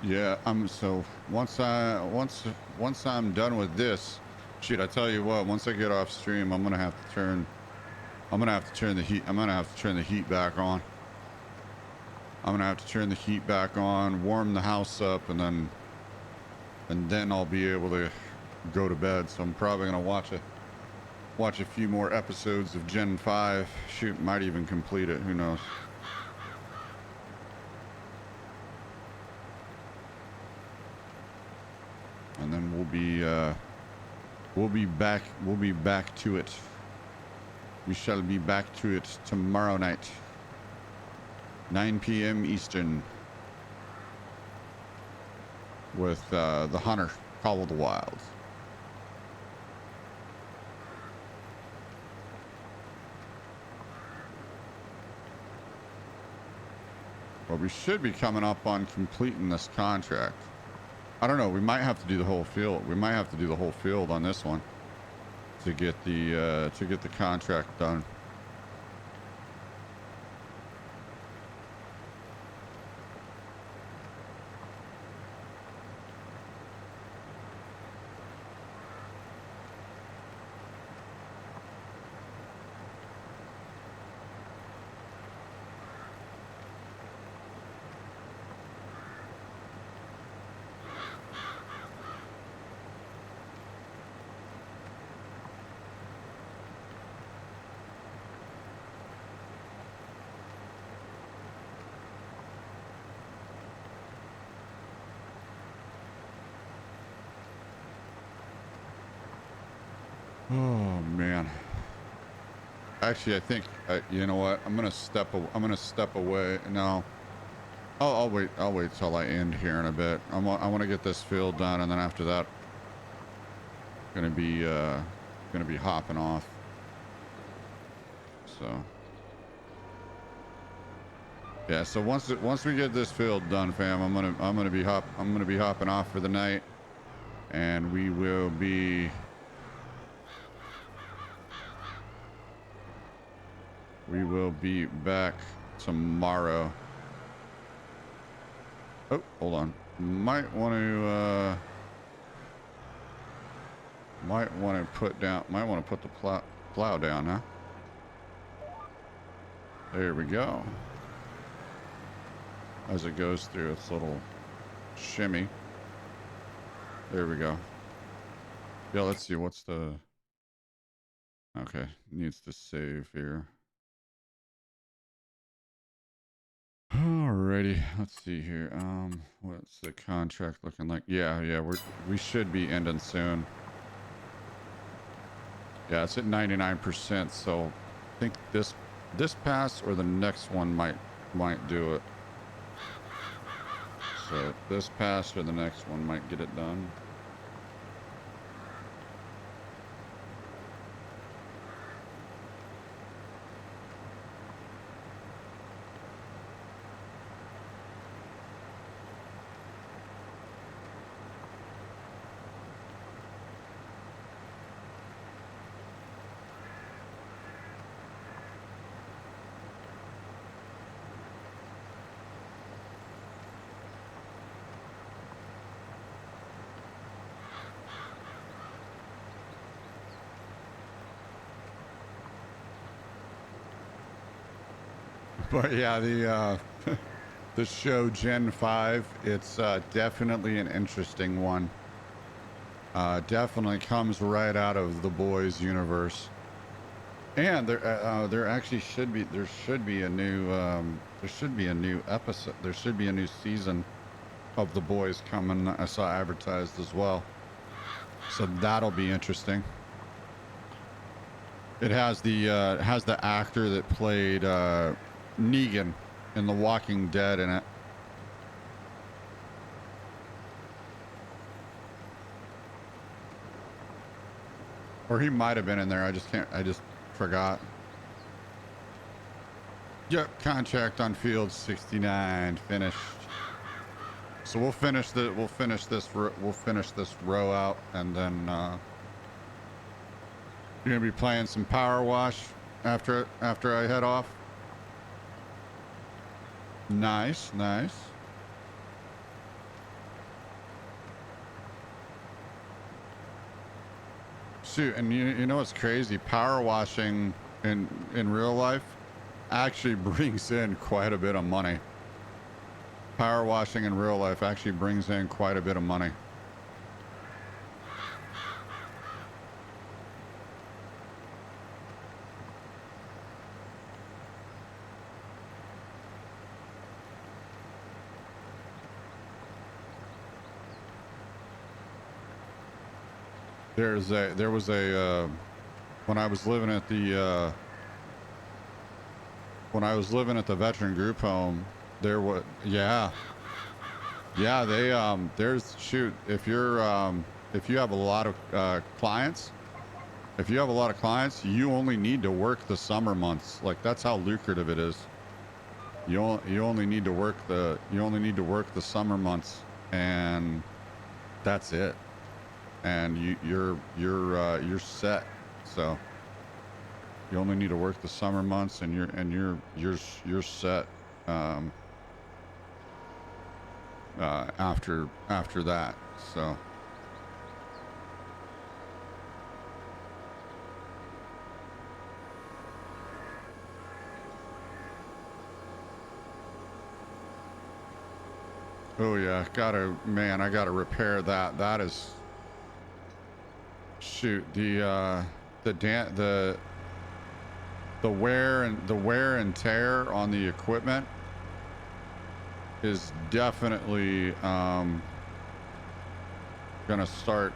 Yeah, once I'm done with this, shoot, I tell you what, once I get off stream, I'm gonna have to turn the heat back on. I'm gonna have to turn the heat back on, warm the house up, and then I'll be able to go to bed. So I'm probably gonna watch a few more episodes of Gen 5. Shoot, might even complete it. Who knows? And then we'll be back to it. We shall be back to it tomorrow night, 9 p.m. Eastern, with the Hunter, Call of the Wild. Well, we should be coming up on completing this contract. I don't know. We might have to do the whole field. We might have to do the whole field on this one to get the contract done. Oh man. Actually, I think you know what? I'm gonna step away. No, I'll wait. I'll wait till I end here in a bit. I want to get this field done, and then after that, gonna be hopping off. So yeah. So once we get this field done, fam, I'm gonna be hopping off for the night, and we will be. We will be back tomorrow. Oh, hold on. Might want to put the plot. plow down, huh? There we go. As it goes through its little shimmy. There we go. Yeah, let's see. What's the... Okay, needs to save here. Alrighty, let's see here. What's the contract looking like? Yeah, we should be ending soon. Yeah, it's at 99%, so I think this pass or the next one might do it. So this pass or the next one might get it done. But yeah, the show Gen 5, it's definitely an interesting one. Definitely comes right out of the boys universe. And there actually should be a new episode. There should be a new season of the boys coming. I saw advertised as well. So that'll be interesting. It has the actor that played Negan in The Walking Dead in it. Or he might have been in there. I just forgot. Yep, contract on field 69 finished. So we'll finish this row out, and then you're gonna be playing some Power Wash after I head off. Nice. Shoot, and you know what's crazy? Power washing in real life actually brings in quite a bit of money. Power washing in real life actually brings in quite a bit of money. There was a when I was living at the veteran group home, there was they there's shoot, if you have a lot of clients, you only need to work the summer months. Like, that's how lucrative it is. You only need to work the summer months, and that's it. And you're set. So you only need to work the summer months, and you're set after that. So oh yeah, I gotta repair that. That is, shoot, the wear and tear on the equipment is definitely gonna start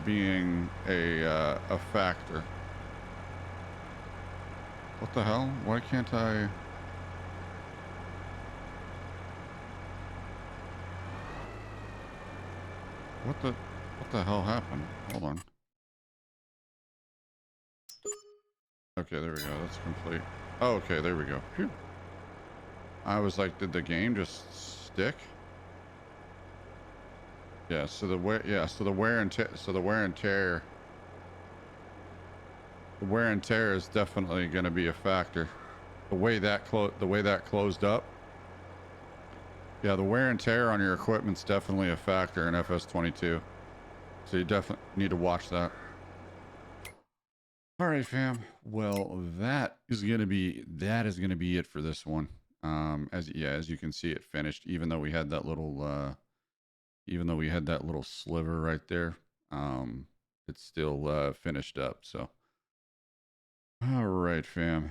being a factor. What the hell? Why can't I? What the hell happened? Hold on. Okay, there we go. That's complete. Oh, okay, there we go. Phew. I was like, did the game just stick? Yeah, so the wear and tear is definitely going to be a factor. The way that closed up. Yeah, the wear and tear on your equipment's definitely a factor in FS22. So you definitely need to watch that. All right, fam. Well, that is gonna be it for this one. As you can see, it finished. Even though we had that little sliver right there, it's still finished up. So, all right, fam.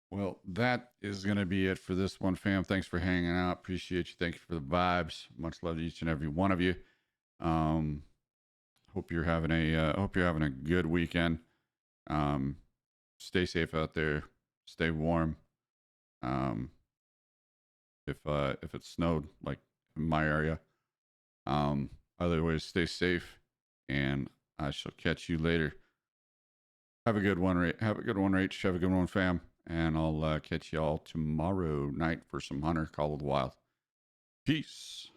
Well, that is going to be it for this one, fam. Thanks for hanging out. Appreciate you. Thank you for the vibes. Much love to each and every one of you. Hope you're having a good weekend. Stay safe out there. Stay warm. If it snowed like in my area, otherwise stay safe, and I shall catch you later. Have a good one, Rach. Have a good one, fam. And I'll catch y'all tomorrow night for some Hunter Call of the Wild. Peace.